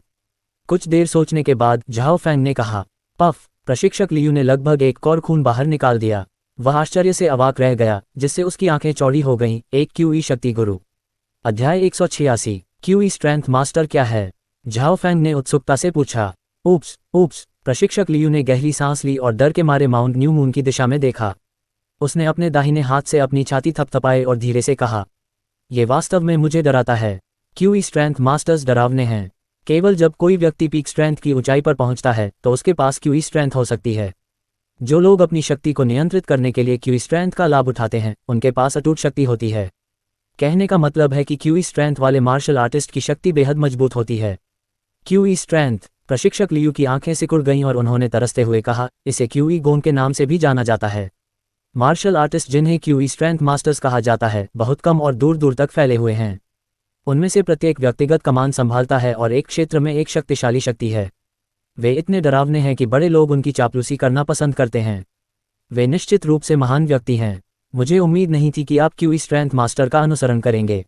कुछ देर सोचने के बाद झाओ फैंग ने कहा, पफ। प्रशिक्षक लियू ने लगभग एक कौर खून बाहर निकाल दिया। वह आश्चर्य से अवाक रह गया, जिससे उसकी आंखें चौड़ी हो गईं। एक क्यूई शक्ति गुरु। अध्याय 186। क्यूई स्ट्रेंथ मास्टर क्या है? झाओ फैंग ने उत्सुकता से पूछा। Oops oops. प्रशिक्षक लियू ने गहरी सांस ली और डर के मारे माउंट न्यू मून की दिशा में देखा। उसने अपने दाहिने हाथ से अपनी छाती थपथपाए और धीरे से कहा, यह वास्तव में मुझे डराता है। क्यूई स्ट्रेंथ मास्टर्स डरावने हैं। केवल जब कोई व्यक्ति पीक स्ट्रेंथ की ऊंचाई पर पहुंचता है तो उसके पास क्यूई स्ट्रेंथ हो सकती है। जो लोग अपनी शक्ति को नियंत्रित करने के लिए क्यूई स्ट्रेंथ का लाभ उठाते हैं, उनके पास अटूट शक्ति होती है। कहने का मतलब है कि क्यूई स्ट्रेंथ वाले मार्शल आर्टिस्ट की शक्ति बेहद मजबूत होती है। QE strength. प्रशिक्षक लियू की आंखें सिकुड़ गईं और उन्होंने तरसते हुए कहा, इसे क्यूई गोन के नाम से भी जाना जाता है। मार्शल आर्टिस्ट जिन्हें क्यूई स्ट्रेंथ मास्टर्स कहा जाता है, बहुत कम और दूर दूर तक फैले हुए हैं। उनमें से प्रत्येक व्यक्तिगत कमान संभालता है और एक क्षेत्र में एक शक्तिशाली शक्ति है। वे इतने डरावने हैं कि बड़े लोग उनकी चापलूसी करना पसंद करते हैं। वे निश्चित रूप से महान व्यक्ति हैं। मुझे उम्मीद नहीं थी कि आप क्यूई स्ट्रेंथ मास्टर का अनुसरण करेंगे।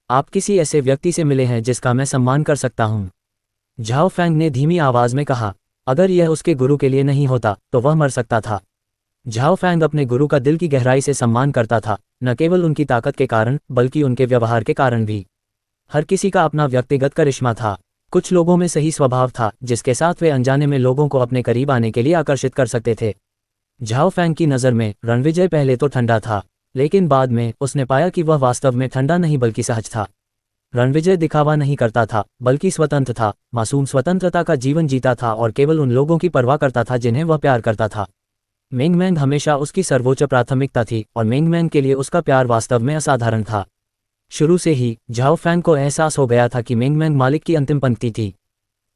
आप किसी ऐसे व्यक्ति से मिले हैं जिसका मैं सम्मान कर सकता हूँ। झाओ फैंग ने धीमी आवाज में कहा, अगर यह उसके गुरु के लिए नहीं होता तो वह मर सकता था। झाओ फैंग अपने गुरु का दिल की गहराई से सम्मान करता था, न केवल उनकी ताकत के कारण बल्कि उनके व्यवहार के कारण भी। हर किसी का अपना व्यक्तिगत करिश्मा था। कुछ लोगों में सही स्वभाव था जिसके साथ वे अनजाने में लोगों को अपने करीब आने के लिए आकर्षित कर सकते थे। झाओ फैंग की नज़र में रणविजय पहले तो ठंडा था, लेकिन बाद में उसने पाया कि वह वास्तव में ठंडा नहीं बल्कि सहज था। रणविजय दिखावा नहीं करता था बल्कि स्वतंत्र था, मासूम स्वतंत्रता का जीवन जीता था और केवल उन लोगों की परवाह करता था जिन्हें वह प्यार करता था। मेंगमैन हमेशा उसकी सर्वोच्च प्राथमिकता थी और मेंगमैन के लिए उसका प्यार वास्तव में असाधारण था। शुरू से ही झाओ फैंग को एहसास हो गया था कि मेंगमैन मालिक की अंतिम पंक्ति थी।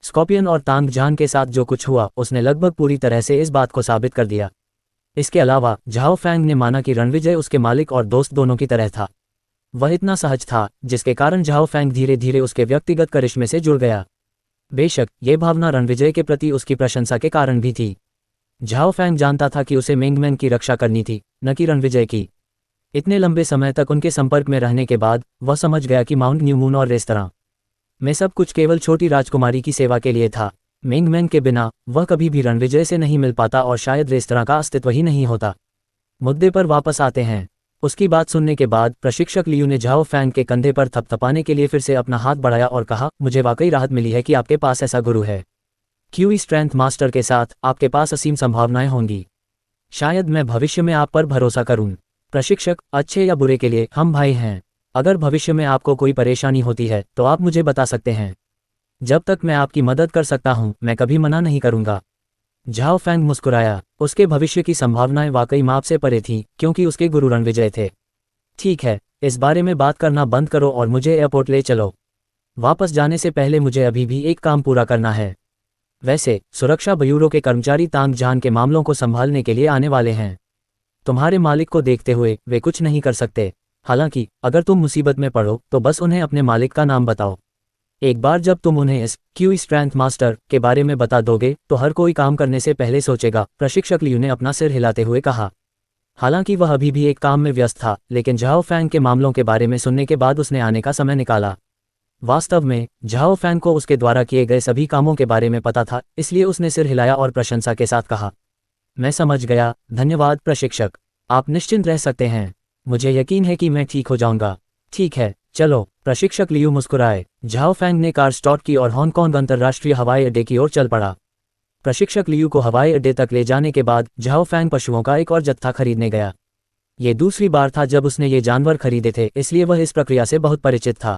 स्कॉर्पियन और तांग जान के साथ जो कुछ हुआ उसने लगभग पूरी तरह से इस बात को साबित कर दिया। इसके अलावा झाओ फैंग ने माना कि रणविजय उसके मालिक और दोस्त दोनों की तरह था। वह इतना सहज था जिसके कारण झाओ फैंग धीरे धीरे उसके व्यक्तिगत करिश्मे से जुड़ गया। बेशक ये भावना रणविजय के प्रति उसकी प्रशंसा के कारण भी थी। झाओ फैंग जानता था कि उसे मेंगमैन की रक्षा करनी थी, न कि रणविजय की। इतने लंबे समय तक उनके संपर्क में रहने के बाद वह समझ गया कि माउंट न्यू मून और रेस्तरां में सब कुछ केवल छोटी राजकुमारी की सेवा के लिए था। मेंगमैन के बिना वह कभी भी रणविजय से नहीं मिल पाता और शायद रेस्तरां का अस्तित्व ही नहीं होता। मुद्दे पर वापस आते हैं। उसकी बात सुनने के बाद प्रशिक्षक लियू ने झाओ फैंग के कंधे पर थपथपाने के लिए फिर से अपना हाथ बढ़ाया और कहा, मुझे वाकई राहत मिली है कि आपके पास ऐसा गुरु है। क्यूई स्ट्रेंथ मास्टर के साथ आपके पास असीम संभावनाएं होंगी। शायद मैं भविष्य में आप पर भरोसा करूं। प्रशिक्षक, अच्छे या बुरे के लिए हम भाई हैं। अगर भविष्य में आपको कोई परेशानी होती है तो आप मुझे बता सकते हैं। जब तक मैं आपकी मदद कर सकता हूं, मैं कभी मना नहीं करूंगा। झाओ फैंग मुस्कुराया। उसके भविष्य की संभावनाएं वाकई माप से परे थीं, क्योंकि उसके गुरु रणविजय थे। ठीक है, इस बारे में बात करना बंद करो और मुझे एयरपोर्ट ले चलो। वापस जाने से पहले मुझे अभी भी एक काम पूरा करना है। वैसे सुरक्षा ब्यूरो के कर्मचारी तांग जान के मामलों को संभालने के लिए आने वाले हैं। तुम्हारे मालिक को देखते हुए वे कुछ नहीं कर सकते। हालांकि अगर तुम मुसीबत में पड़ो तो बस उन्हें अपने मालिक का नाम बताओ। एक बार जब तुम उन्हें इस क्यूई स्ट्रेंथ मास्टर के बारे में बता दोगे तो हर कोई काम करने से पहले सोचेगा। प्रशिक्षक लियू ने अपना सिर हिलाते हुए कहा। हालांकि वह अभी भी एक काम में व्यस्त था, लेकिन झाओ फैंग के मामलों के बारे में सुनने के बाद उसने आने का समय निकाला। वास्तव में झाओ फैंग को उसके द्वारा किए गए सभी कामों के बारे में पता था, इसलिए उसने सिर हिलाया और प्रशंसा के साथ कहा, मैं समझ गया, धन्यवाद प्रशिक्षक। आप निश्चिंत रह सकते हैं। मुझे यकीन है कि मैं ठीक हो जाऊंगा। ठीक है, चलो। प्रशिक्षक लियू मुस्कुराए। झाओ फैंग ने कार स्टार्ट की और हांगकांग अंतर्राष्ट्रीय हवाई अड्डे की ओर चल पड़ा। प्रशिक्षक लियू को हवाई अड्डे तक ले जाने के बाद झाओ फैंग पशुओं का एक और जत्था खरीदने गया। ये दूसरी बार था जब उसने ये जानवर खरीदे थे, इसलिए वह इस प्रक्रिया से बहुत परिचित था।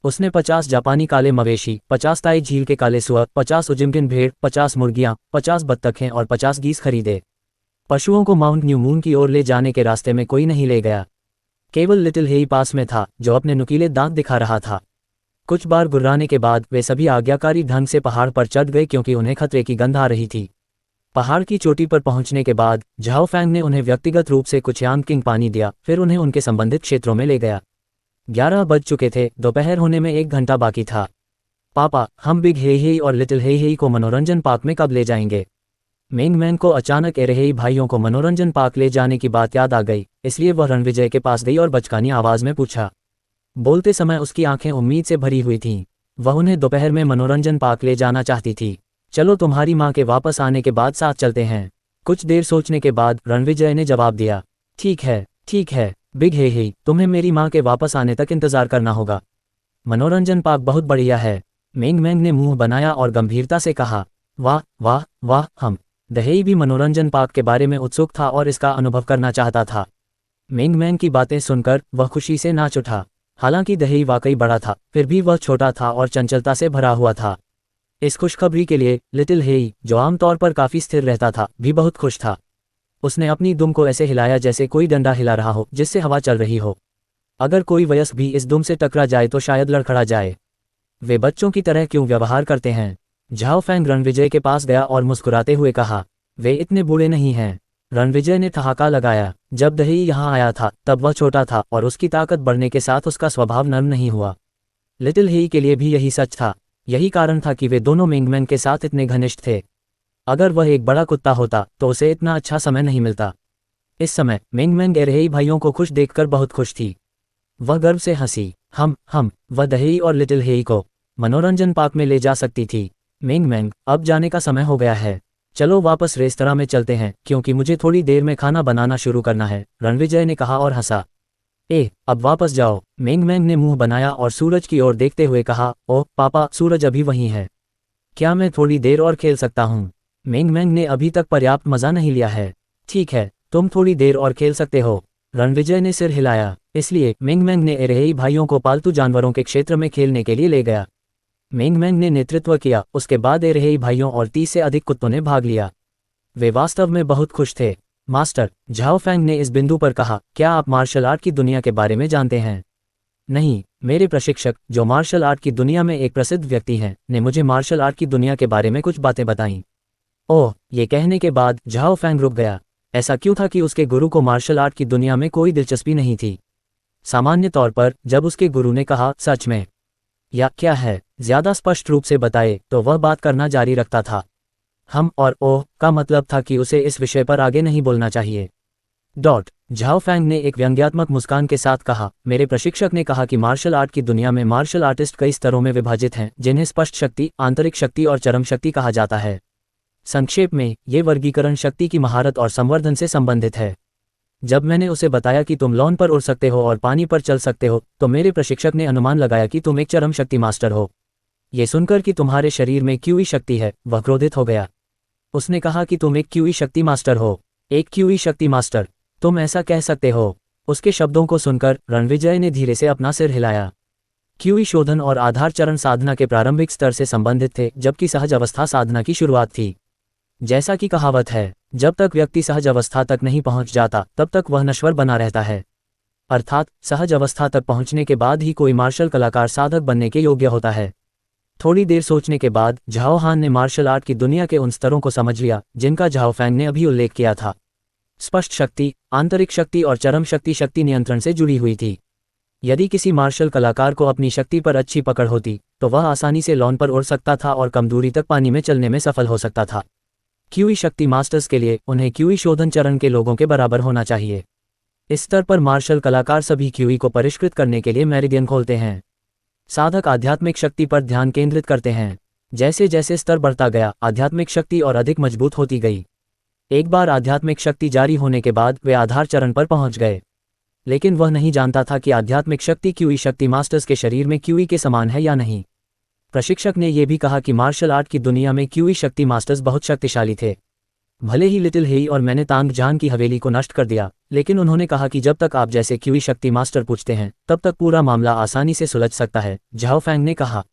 उसने 50 जापानी काले मवेशी, 50 ताई झील के काले सुअर, 50 उजिम्पिन भेड़, 50 मुर्गियां, 50 बत्तखें और 50 गीस खरीदे। पशुओं को माउंट न्यू मून की ओर ले जाने के रास्ते में कोई नहीं ले गया। केवल लिटिल हेई पास में था, जो अपने नुकीले दांत दिखा रहा था। कुछ बार गुर्राने के बाद वे सभी आज्ञाकारी ढंग से पहाड़ पर चढ़ गए क्योंकि उन्हें खतरे की गंध आ रही थी। पहाड़ की चोटी पर पहुंचने के बाद झाओ फैंग ने उन्हें व्यक्तिगत रूप से कुछ यांग किंग पानी दिया, फिर उन्हें उनके संबंधित क्षेत्रों में ले गया। 11 बज चुके थे, दोपहर होने में 1 घंटा बाकी था। पापा, हम बिग हेई और लिटिल हेई को मनोरंजन पार्क में कब ले जाएंगे? मेंग मैंग को अचानक एरहेई भाइयों को मनोरंजन पार्क ले जाने की बात याद आ गई, इसलिए वह रणविजय के पास गई और बचकानी आवाज में पूछा। बोलते समय उसकी आंखें उम्मीद से भरी हुई थीं। वह उन्हें दोपहर में मनोरंजन पार्क ले जाना चाहती थी। चलो, तुम्हारी माँ के वापस आने के बाद साथ चलते हैं। कुछ देर सोचने के बाद रणविजय ने जवाब दिया, ठीक है बिग हेई, तुम्हें मेरी माँ के वापस आने तक इंतजार करना होगा। मनोरंजन पार्क बहुत बढ़िया है। मेंग मैंग ने मुंह बनाया और गंभीरता से कहा, वाह वाह वाह। हम दहेई भी मनोरंजन पार्क के बारे में उत्सुक था और इसका अनुभव करना चाहता था। मेंग मैंग की बातें सुनकर वह खुशी से नाच उठा। हालांकि दहेई वाकई बड़ा था, फिर भी वह छोटा था और चंचलता से भरा हुआ था। इस खुशखबरी के लिए लिटिल हेई, जो आमतौर पर काफी स्थिर रहता था, भी बहुत खुश था। उसने अपनी दुम को ऐसे हिलाया जैसे कोई डंडा हिला रहा हो जिससे हवा चल रही हो। अगर कोई वयस्क भी इस दुम से टकरा जाए तो शायद लड़खड़ा जाए। वे बच्चों की तरह क्यों व्यवहार करते हैं? झाओ फैंग रणविजय के पास गया और मुस्कुराते हुए कहा, वे इतने बूढ़े नहीं हैं। रणविजय ने ठहाका लगाया। जब दहेई यहाँ आया था तब वह छोटा था और उसकी ताकत बढ़ने के साथ उसका स्वभाव नर्म नहीं हुआ। लिटिल हेई के लिए भी यही सच था। यही कारण था कि वे दोनों मेंग मैंग के साथ इतने घनिष्ठ थे। अगर वह एक बड़ा कुत्ता होता तो उसे इतना अच्छा समय नहीं मिलता। इस समय मेंग मैंग एरहेई भाइयों को खुश देखकर बहुत खुश थी। वह गर्व से हंसी। वह दहेई और लिटिल हेई को मनोरंजन पार्क में ले जा सकती थी। मेंग मैंग, अब जाने का समय हो गया है। चलो वापस रेस्तरां में चलते हैं क्योंकि मुझे थोड़ी देर में खाना बनाना शुरू करना है, रणविजय ने कहा और हंसा। अब वापस जाओ। मेंग मैंग ने मुंह बनाया और सूरज की ओर देखते हुए कहा, ओह पापा, सूरज अभी वहीं है। क्या मैं थोड़ी देर और खेल सकता हूँ? मेंग मैंग ने अभी तक पर्याप्त मजा नहीं लिया है। ठीक है, तुम थोड़ी देर और खेल सकते हो। रणविजय ने सिर हिलाया। इसलिए मेंग मैंग ने एरहेई भाइयों को पालतू जानवरों के क्षेत्र में खेलने के लिए ले गया। मेंग मैंग ने नेतृत्व किया, उसके बाद एरहेई भाइयों और 30 से अधिक कुत्तों ने भाग लिया। वे वास्तव में बहुत खुश थे। मास्टर, झाओ फैंग ने इस बिंदु पर कहा, क्या आप मार्शल आर्ट की दुनिया के बारे में जानते हैं? नहीं, मेरे प्रशिक्षक, जो मार्शल आर्ट की दुनिया में एक प्रसिद्ध व्यक्ति हैं, ने मुझे मार्शल आर्ट की दुनिया के बारे में कुछ बातें बताईं। ओह, ये कहने के बाद झाओ फैंग रुक गया। ऐसा क्यों था कि उसके गुरु को मार्शल आर्ट की दुनिया में कोई दिलचस्पी नहीं थी? सामान्य तौर पर जब उसके गुरु ने कहा, सच में या क्या है, ज्यादा स्पष्ट रूप से बताए, तो वह बात करना जारी रखता था। हम और ओह का मतलब था कि उसे इस विषय पर आगे नहीं बोलना चाहिए। झाओ फैंग ने एक व्यंग्यात्मक मुस्कान के साथ कहा, मेरे प्रशिक्षक ने कहा कि मार्शल आर्ट की दुनिया में मार्शल आर्टिस्ट कई स्तरों में विभाजित हैं, जिन्हें स्पष्ट शक्ति, आंतरिक शक्ति और चरम शक्ति कहा जाता है। संक्षेप में, ये वर्गीकरण शक्ति की महारत और संवर्धन से संबंधित है। जब मैंने उसे बताया कि तुम लॉन पर उड़ सकते हो और पानी पर चल सकते हो, तो मेरे प्रशिक्षक ने अनुमान लगाया कि तुम एक चरम शक्ति मास्टर हो। ये सुनकर कि तुम्हारे शरीर में क्यूई शक्ति है, वह क्रोधित हो गया। उसने कहा कि तुम एक क्यूई शक्ति मास्टर हो। एक क्यूई शक्ति मास्टर? तुम ऐसा कह सकते हो? उसके शब्दों को सुनकर रणविजय ने धीरे से अपना सिर हिलाया। क्यूई शोधन और आधार चरण साधना के प्रारंभिक स्तर से संबंधित थे, जबकि सहज अवस्था साधना की शुरुआत थी। जैसा कि कहावत है, जब तक व्यक्ति सहज अवस्था तक नहीं पहुंच जाता तब तक वह नश्वर बना रहता है। अर्थात सहज अवस्था तक पहुंचने के बाद ही कोई मार्शल कलाकार साधक बनने के योग्य होता है। थोड़ी देर सोचने के बाद झाओ हान ने मार्शल आर्ट की दुनिया के उन स्तरों को समझ लिया जिनका झाओ फैंग ने अभी उल्लेख किया था। स्पष्ट शक्ति, आंतरिक शक्ति और चरम शक्ति शक्ति नियंत्रण से जुड़ी हुई थी। यदि किसी मार्शल कलाकार को अपनी शक्ति पर अच्छी पकड़ होती तो वह आसानी से लॉन पर उड़ सकता था और कम दूरी तक पानी में चलने में सफल हो सकता था। क्यूई शक्ति मास्टर्स के लिए उन्हें क्यूई शोधन चरण के लोगों के बराबर होना चाहिए। इस स्तर पर मार्शल कलाकार सभी क्यूई को परिष्कृत करने के लिए मेरिडियन खोलते हैं। साधक आध्यात्मिक शक्ति पर ध्यान केंद्रित करते हैं। जैसे जैसे स्तर बढ़ता गया, आध्यात्मिक शक्ति और अधिक मजबूत होती गई। एक बार आध्यात्मिक शक्ति जारी होने के बाद वे आधार चरण पर पहुंच गए। लेकिन वह नहीं जानता था कि आध्यात्मिक शक्ति क्यूई शक्ति मास्टर्स के शरीर में क्यूई के समान है या नहीं। प्रशिक्षक ने यह भी कहा कि मार्शल आर्ट की दुनिया में क्यूई शक्ति मास्टर्स बहुत शक्तिशाली थे। भले ही लिटिल हेई और मैंने तांग जान की हवेली को नष्ट कर दिया, लेकिन उन्होंने कहा कि जब तक आप जैसे क्यूई शक्ति मास्टर पूछते हैं तब तक पूरा मामला आसानी से सुलझ सकता है, झाओ फैंग ने कहा।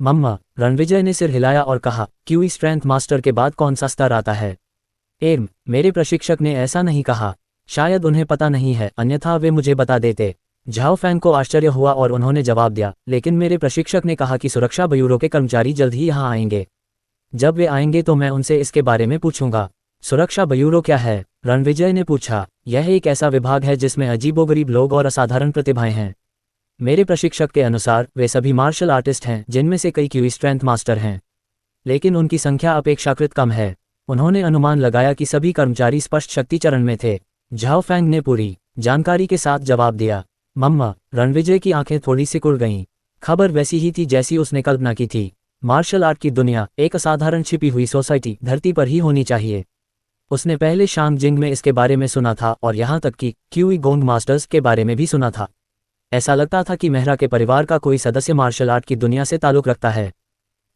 मम्मा, रणविजय ने सिर हिलाया और कहा, क्यूई स्ट्रेंथ मास्टर के बाद कौन सा स्तर आता है? मेरे प्रशिक्षक ने ऐसा नहीं कहा। शायद उन्हें पता नहीं है, अन्यथा वे मुझे बता देते। झाओ फैंग को आश्चर्य हुआ और उन्होंने जवाब दिया, लेकिन मेरे प्रशिक्षक ने कहा कि सुरक्षा ब्यूरो के कर्मचारी जल्द ही यहाँ आएंगे। जब वे आएंगे तो मैं उनसे इसके बारे में पूछूंगा। सुरक्षा ब्यूरो क्या है? रणविजय ने पूछा। यह एक ऐसा विभाग है जिसमें अजीबोगरीब लोग और असाधारण प्रतिभाएं हैं। मेरे प्रशिक्षक के अनुसार वे सभी मार्शल आर्टिस्ट हैं, जिनमें से कई क्यूई स्ट्रेंथ मास्टर हैं, लेकिन उनकी संख्या अपेक्षाकृत कम है। उन्होंने अनुमान लगाया कि सभी कर्मचारी स्पष्ट शक्ति चरण में थे। झाओ फैंग ने पूरी जानकारी के साथ जवाब दिया। मम्मा, रणविजय की आंखें थोड़ी सिकुड़ गईं। खबर वैसी ही थी जैसी उसने कल्पना की थी। मार्शल आर्ट की दुनिया, एक असाधारण छिपी हुई सोसाइटी, धरती पर ही होनी चाहिए। उसने पहले शांग जिंग में इसके बारे में सुना था और यहाँ तक कि क्यूई गोंग मास्टर्स के बारे में भी सुना था। ऐसा लगता था कि मेहरा के परिवार का कोई सदस्य मार्शल आर्ट की दुनिया से ताल्लुक़ रखता है।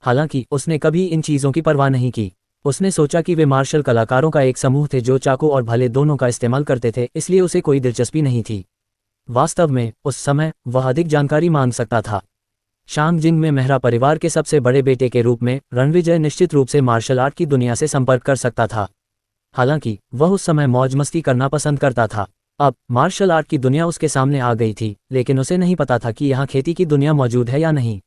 हालांकि उसने कभी इन चीज़ों की परवाह नहीं की। उसने सोचा कि वे मार्शल कलाकारों का एक समूह थे जो चाकू और भाले दोनों का इस्तेमाल करते थे, इसलिए उसे कोई दिलचस्पी नहीं थी। वास्तव में उस समय वह अधिक जानकारी मांग सकता था। शांग जिंग में मेहरा परिवार के सबसे बड़े बेटे के रूप में रणविजय निश्चित रूप से मार्शल आर्ट की दुनिया से संपर्क कर सकता था। हालांकि वह उस समय मौज मस्ती करना पसंद करता था। अब मार्शल आर्ट की दुनिया उसके सामने आ गई थी, लेकिन उसे नहीं पता था कि यहाँ खेती की दुनिया मौजूद है या नहीं।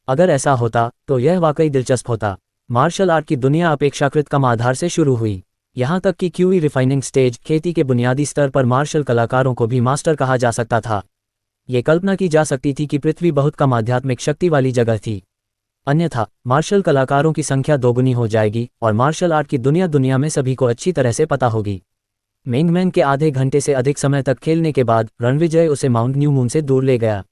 अगर ऐसा होता तो यह वाकई दिलचस्प होता। मार्शल आर्ट की दुनिया अपेक्षाकृत कम आधार से शुरू हुई। यहाँ तक कि क्यूई रिफाइनिंग स्टेज, खेती के बुनियादी स्तर पर मार्शल कलाकारों को भी मास्टर कहा जा सकता था। ये कल्पना की जा सकती थी कि पृथ्वी बहुत कम आध्यात्मिक शक्ति वाली जगह थी। अन्यथा मार्शल कलाकारों की संख्या दोगुनी हो जाएगी और मार्शल आर्ट की दुनिया में सभी को अच्छी तरह से पता होगी। मेंगमैन के आधे घंटे से अधिक समय तक खेलने के बाद रणविजय उसे माउंट न्यू मून से दूर ले गया।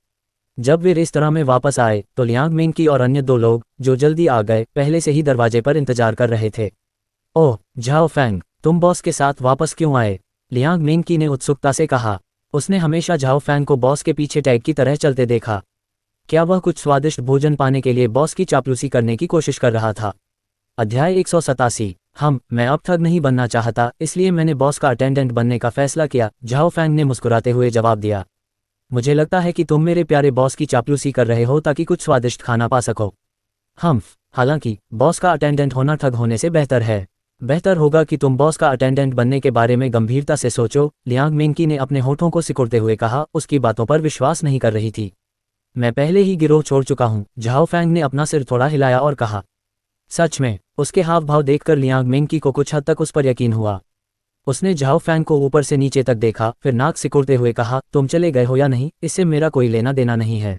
जब वे रेस्तरां में वापस आए तो लियांग मेंकी और अन्य दो लोग जो जल्दी आ गए पहले से ही दरवाजे पर इंतजार कर रहे थे। ओह झाओ फैंग, तुम बॉस के साथ वापस क्यों आए? लियांग मेंकी ने उत्सुकता से कहा। उसने हमेशा झाओ फैंग को बॉस के पीछे टैग की तरह चलते देखा। क्या वह कुछ स्वादिष्ट भोजन पाने के लिए बॉस की चापलूसी करने की कोशिश कर रहा था? अध्याय 187। मैं अब ठग नहीं बनना चाहता, इसलिए मैंने बॉस का अटेंडेंट बनने का फैसला किया, झाओ फैंग ने मुस्कुराते हुए जवाब दिया। मुझे लगता है कि तुम मेरे प्यारे बॉस की चापलूसी कर रहे हो ताकि कुछ स्वादिष्ट खाना पा सको। हालांकि बॉस का अटेंडेंट होना ठग होने से बेहतर है। बेहतर होगा कि तुम बॉस का अटेंडेंट बनने के बारे में गंभीरता से सोचो, लियांग मेंकी ने अपने होठों को सिकुड़ते हुए कहा। उसकी बातों पर विश्वास नहीं कर रही थी। मैं पहले ही गिरोह छोड़ चुका हूँ, झाओ फैंग ने अपना सिर थोड़ा हिलाया और कहा। सच में? उसके हाव भाव देखकर लियांग मेंकी को कुछ हद तक उस पर यकीन हुआ। उसने झाओ फैंग को ऊपर से नीचे तक देखा, फिर नाक सिकुड़ते हुए कहा, तुम चले गए हो या नहीं, इससे मेरा कोई लेना देना नहीं है।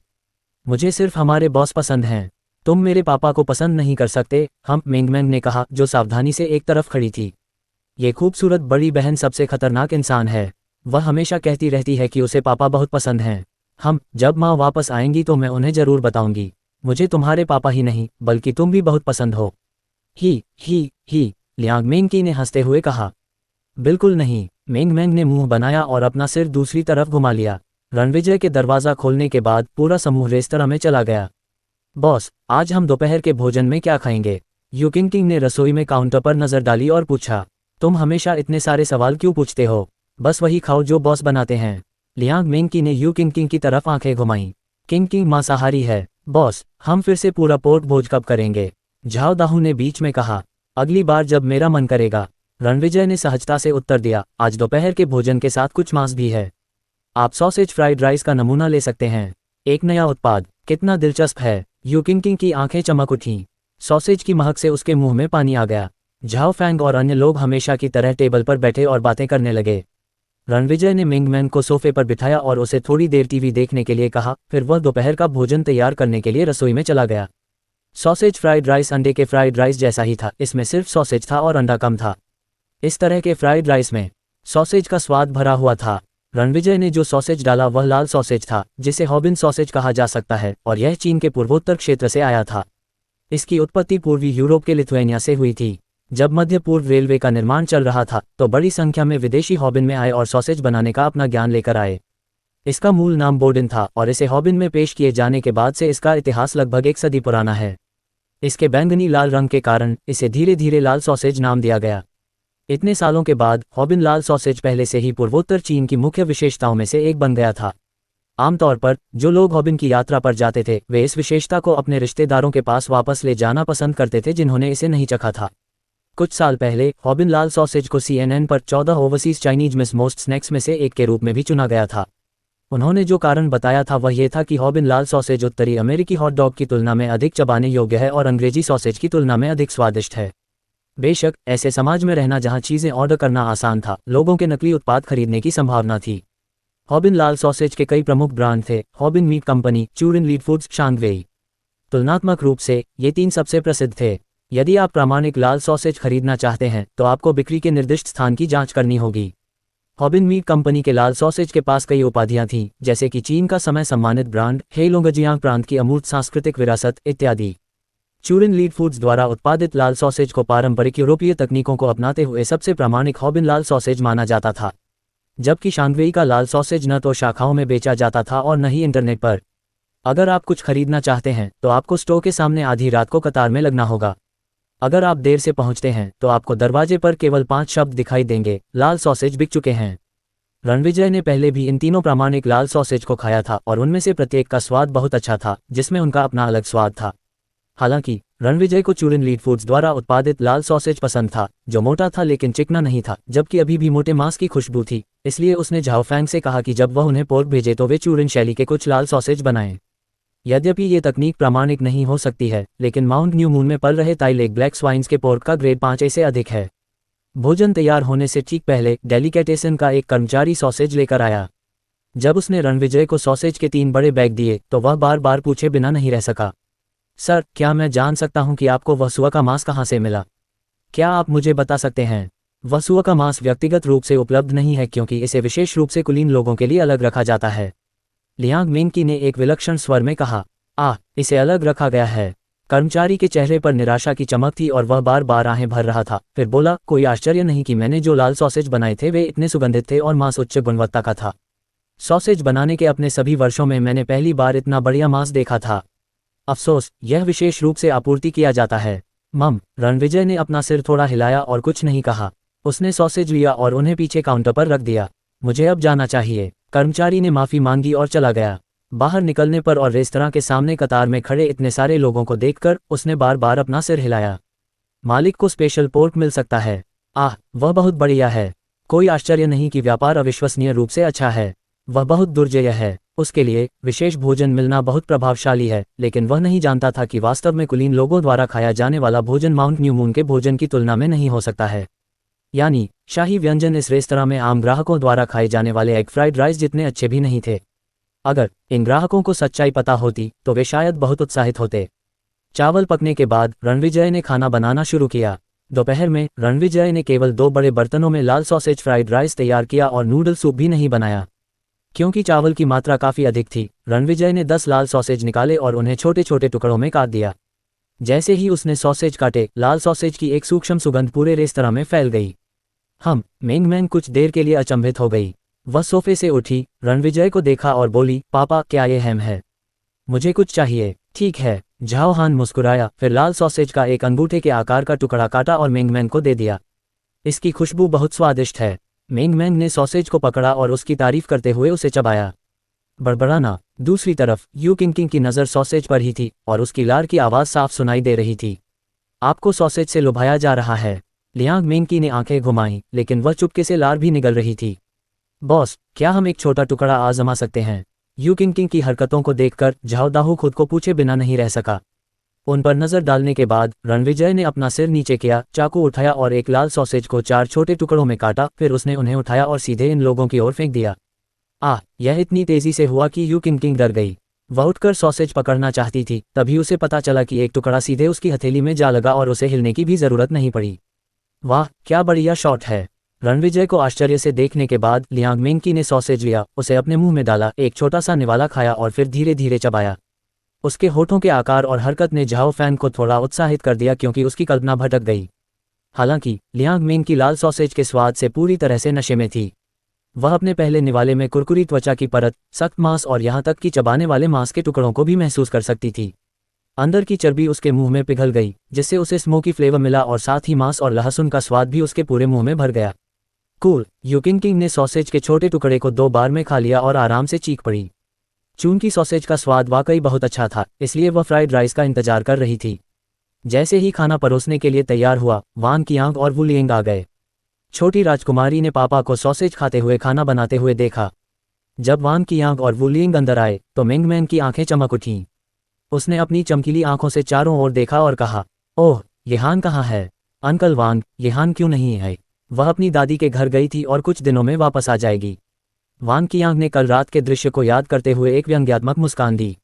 मुझे सिर्फ हमारे बॉस पसंद हैं। तुम मेरे पापा को पसंद नहीं कर सकते, मेंगमैन ने कहा, जो सावधानी से एक तरफ खड़ी थी। ये खूबसूरत बड़ी बहन सबसे खतरनाक इंसान है। वह हमेशा कहती रहती है कि उसे पापा बहुत पसंद हैं। जब माँ वापस आएंगी तो मैं उन्हें जरूर बताऊंगी। मुझे तुम्हारे पापा ही नहीं बल्कि तुम भी बहुत पसंद हो। ही लियांग मेंकी ने हंसते हुए कहा। बिल्कुल नहीं, मेंगमैन ने मुंह बनाया और अपना सिर दूसरी तरफ घुमा लिया। रणविजय के दरवाज़ा खोलने के बाद पूरा समूह रेस्तरां में चला गया। बॉस, आज हम दोपहर के भोजन में क्या खाएंगे? यू किंग ने रसोई में काउंटर पर नजर डाली और पूछा। तुम हमेशा इतने सारे सवाल क्यों पूछते हो? बस वही खाओ जो बॉस बनाते हैं। लियांग मेंकी ने यू किंग की तरफ आंखें घुमाईं। किंग मांसाहारी है। बॉस, हम फिर से पूरा पोर्क भोज कब करेंगे? झाओ दाहू ने बीच में कहा। अगली बार जब मेरा मन करेगा, रणविजय ने सहजता से उत्तर दिया। आज दोपहर के भोजन के साथ कुछ मांस भी है। आप सॉसेज फ्राइड राइस का नमूना ले सकते हैं। एक नया उत्पाद, कितना दिलचस्प है। यू किंग की आंखें चमक उठीं। सॉसेज की महक से उसके मुंह में पानी आ गया। झाओ फैंग और अन्य लोग हमेशा की तरह टेबल पर बैठे और बातें करने लगे। रणविजय ने मेंगमैन को सोफे पर बिठाया और उसे थोड़ी देर टीवी देखने के लिए कहा, फिर वह दोपहर का भोजन तैयार करने के लिए रसोई में चला गया। सॉसेज फ्राइड राइस अंडे के फ्राइड राइस जैसा ही था, इसमें सिर्फ सॉसेज था और अंडा कम था। इस तरह के फ्राइड राइस में सॉसेज का स्वाद भरा हुआ था। रणविजय ने जो सॉसेज डाला वह लाल सॉसेज था, जिसे हॉबिन सॉसेज कहा जा सकता है, और यह चीन के पूर्वोत्तर क्षेत्र से आया था। इसकी उत्पत्ति पूर्वी यूरोप के लिथुआनिया से हुई थी। जब मध्य पूर्व रेलवे का निर्माण चल रहा था तो बड़ी संख्या में विदेशी हॉबिन में आए और सॉसेज बनाने का अपना ज्ञान लेकर आए। इसका मूल नाम बोडिन था और इसे हॉबिन में पेश किए जाने के बाद से इसका इतिहास लगभग 1 सदी पुराना है। इसके बैंगनी लाल रंग के कारण इसे धीरे धीरे लाल सॉसेज नाम दिया गया। इतने सालों के बाद हॉबिन लाल सॉसेज पहले से ही पूर्वोत्तर चीन की मुख्य विशेषताओं में से एक बन गया था। आमतौर पर जो लोग हॉबिन की यात्रा पर जाते थे वे इस विशेषता को अपने रिश्तेदारों के पास वापस ले जाना पसंद करते थे जिन्होंने इसे नहीं चखा था। कुछ साल पहले हॉबिन लाल सॉसेज को CNN पर 14 overseas Chinese miss most snacks में से एक के रूप में भी चुना गया था। उन्होंने जो कारण बताया था वह ये था कि हॉबिन लाल सॉसेज उत्तरी अमेरिकी हॉट डॉग की तुलना में अधिक चबाने योग्य है और अंग्रेजी सॉसेज की तुलना में अधिक स्वादिष्ट है। बेशक ऐसे समाज में रहना जहां चीज़ें ऑर्डर करना आसान था, लोगों के नकली उत्पाद खरीदने की संभावना थी। हॉबिन लाल सॉसेज के कई प्रमुख ब्रांड थे: हॉबिन मीट कंपनी, चूरिन लीड फूड्स, शांगवेई। तुलनात्मक रूप से ये 3 सबसे प्रसिद्ध थे। यदि आप प्रामाणिक लाल सॉसेज खरीदना चाहते हैं तो आपको बिक्री के निर्दिष्ट स्थान की जांच करनी होगी। हॉबिन मीट कंपनी के लाल सॉसेज के पास कई उपाधियां थीं, जैसे कि चीन का समय सम्मानित ब्रांड, हेलोंगजियांग प्रांत की अमूर्त सांस्कृतिक विरासत इत्यादि। चूरिन लीड फूड्स द्वारा उत्पादित लाल सॉसेज को पारंपरिक यूरोपीय तकनीकों को अपनाते हुए सबसे प्रामाणिक हॉबिन लाल सॉसेज माना जाता था, जबकि शांगवेई का लाल सॉसेज न तो शाखाओं में बेचा जाता था और न ही इंटरनेट पर। अगर आप कुछ खरीदना चाहते हैं तो आपको स्टोर के सामने आधी रात को कतार में लगना होगा। अगर आप देर से पहुंचते हैं तो आपको दरवाजे पर केवल 5 शब्द दिखाई देंगे: लाल सॉसेज बिक चुके हैं। रणविजय ने पहले भी इन तीनों प्रामाणिक लाल सॉसेज को खाया था और उनमें से प्रत्येक का स्वाद बहुत अच्छा था, जिसमें उनका अपना अलग स्वाद था। हालांकि रणविजय को चूरिन लीड फूड्स द्वारा उत्पादित लाल सॉसेज पसंद था, जो मोटा था लेकिन चिकना नहीं था, जबकि अभी भी मोटे मांस की खुशबू थी। इसलिए उसने झाओ फैंग से कहा कि जब वह उन्हें पोर्क भेजे तो वे चूरिन शैली के कुछ लाल सॉसेज बनाएं। यद्यपि ये तकनीक प्रामाणिक नहीं हो सकती है, लेकिन माउंट न्यू मून में पल रहे ताई लेग ब्लैक स्वाइन्स के पोर्क का ग्रेड 5 से अधिक है। भोजन तैयार होने से ठीक पहले डेलिकेटेसन का एक कर्मचारी सॉसेज लेकर आया। जब उसने रणविजय को सॉसेज के 3 बड़े बैग दिए तो वह बार बार पूछे बिना नहीं रह सका, सर, क्या मैं जान सकता हूं कि आपको वसुआ का मांस कहां से मिला? क्या आप मुझे बता सकते हैं? वसुआ का मांस व्यक्तिगत रूप से उपलब्ध नहीं है क्योंकि इसे विशेष रूप से कुलीन लोगों के लिए अलग रखा जाता है। लियांग मिंकी ने एक विलक्षण स्वर में कहा, इसे अलग रखा गया है। कर्मचारी के चेहरे पर निराशा की चमक थी और वह बार बार आहें भर रहा था। फिर बोला, कोई आश्चर्य नहीं कि मैंने जो लाल सॉसेज बनाए थे वे इतने सुगंधित थे और मांस उच्च गुणवत्ता का था। सॉसेज बनाने के अपने सभी वर्षों में मैंने पहली बार इतना बढ़िया मांस देखा था। अफसोस, यह विशेष रूप से आपूर्ति किया जाता है। रणविजय ने अपना सिर थोड़ा हिलाया और कुछ नहीं कहा। उसने सॉसेज लिया और उन्हें पीछे काउंटर पर रख दिया। मुझे अब जाना चाहिए। कर्मचारी ने माफी मांगी और चला गया। बाहर निकलने पर और रेस्तरां के सामने कतार में खड़े इतने सारे लोगों को देखकर उसने बार बार अपना सिर हिलाया। मालिक को स्पेशल पोर्क मिल सकता है। वह बहुत बढ़िया है। कोई आश्चर्य नहीं कि व्यापार अविश्वसनीय रूप से अच्छा है। वह बहुत दुर्जय है। उसके लिए विशेष भोजन मिलना बहुत प्रभावशाली है, लेकिन वह नहीं जानता था कि वास्तव में कुलीन लोगों द्वारा खाया जाने वाला भोजन माउंट न्यू मून के भोजन की तुलना में नहीं हो सकता है। यानी शाही व्यंजन इस रेस्तरां में आम ग्राहकों द्वारा खाए जाने वाले एग फ्राइड राइस जितने अच्छे भी नहीं थे। अगर इन ग्राहकों को सच्चाई पता होती तो वे शायद बहुत उत्साहित होते। चावल पकने के बाद रणविजय ने खाना बनाना शुरू किया। दोपहर में रणविजय ने केवल 2 बड़े बर्तनों में लाल सॉसेज फ्राइड राइस तैयार किया और नूडल सूप भी नहीं बनाया। क्योंकि चावल की मात्रा काफ़ी अधिक थी, रणविजय ने 10 लाल सॉसेज निकाले और उन्हें छोटे छोटे टुकड़ों में काट दिया। जैसे ही उसने सॉसेज काटे, लाल सॉसेज की एक सूक्ष्म सुगंध पूरे रेस्तरां में फैल गई। मेंगमैन कुछ देर के लिए अचंभित हो गई। वह सोफे से उठी, रणविजय को देखा और बोली, पापा, क्या ये हैम है? मुझे कुछ चाहिए। ठीक है। झाओ हान मुस्कुराया, फिर लाल सॉसेज का एक अंगूठे के आकार का टुकड़ा काटा और मेंगमैन को दे दिया। इसकी खुशबू बहुत स्वादिष्ट है। मेंगमैन ने सॉसेज को पकड़ा और उसकी तारीफ करते हुए उसे चबाया। बड़बड़ाना। दूसरी तरफ यू किंग की नज़र सॉसेज पर ही थी और उसकी लार की आवाज़ साफ सुनाई दे रही थी। आपको सॉसेज से लुभाया जा रहा है। लियांग मिंकी ने आंखें घुमाईं, लेकिन वह चुपके से लार भी निगल रही थी। बॉस, क्या हम एक छोटा टुकड़ा आजमा सकते हैं? यू किंग की हरकतों को देखकर झाओ दाहू खुद को पूछे बिना नहीं रह सका। उन पर नजर डालने के बाद रणविजय ने अपना सिर नीचे किया, चाकू उठाया और एक लाल सॉसेज को 4 छोटे टुकड़ों में काटा। फिर उसने उन्हें उठाया और सीधे इन लोगों की ओर फेंक दिया। यह इतनी तेजी से हुआ कि यू किंग डर गई। वह उठकर सॉसेज पकड़ना चाहती थी, तभी उसे पता चला कि एक टुकड़ा सीधे उसकी हथेली में जा लगा और उसे हिलने की भी जरूरत नहीं पड़ी। वाह, क्या बढ़िया शॉट है। रणविजय को आश्चर्य से देखने के बाद लियांग मिंकी ने सॉसेज लिया, उसे अपने मुंह में डाला, एक छोटा सा निवाला खाया और फिर धीरे धीरे चबाया। उसके होठों के आकार और हरकत ने झाओ फैन को थोड़ा उत्साहित कर दिया क्योंकि उसकी कल्पना भटक गई। हालांकि लियांग मिंकी लाल सॉसेज के स्वाद से पूरी तरह से नशे में थी। वह अपने पहले निवाले में कुरकुरी त्वचा की परत, सख्त मांस और यहाँ तक कि चबाने वाले मांस के टुकड़ों को भी महसूस कर सकती थी। अंदर की चर्बी उसके मुंह में पिघल गई, जिससे उसे स्मोकी फ्लेवर मिला और साथ ही मांस और लहसुन का स्वाद भी उसके पूरे मुंह में भर गया। कूल, युकिन किंग ने सॉसेज के छोटे टुकड़े को 2 बार में खा लिया और आराम से चीख पड़ी। चून की सॉसेज का स्वाद वाकई बहुत अच्छा था, इसलिए वह फ्राइड राइस का इंतजार कर रही थी। जैसे ही खाना परोसने के लिए तैयार हुआ, वांग कियांग और वू लियंग आ गए। छोटी राजकुमारी ने पापा को सॉसेज खाते हुए खाना बनाते हुए देखा। जब वांग कियांग और वू लियंग अंदर आए तो मिंगमैन की आंखें चमक उठीं। उसने अपनी चमकीली आंखों से चारों ओर देखा और कहा, ओह, येहान कहाँ है? अंकल वांग, येहान क्यों नहीं है? वह अपनी दादी के घर गई थी और कुछ दिनों में वापस आ जाएगी। वांग कियांग ने कल रात के दृश्य को याद करते हुए एक व्यंग्यात्मक मुस्कान दी।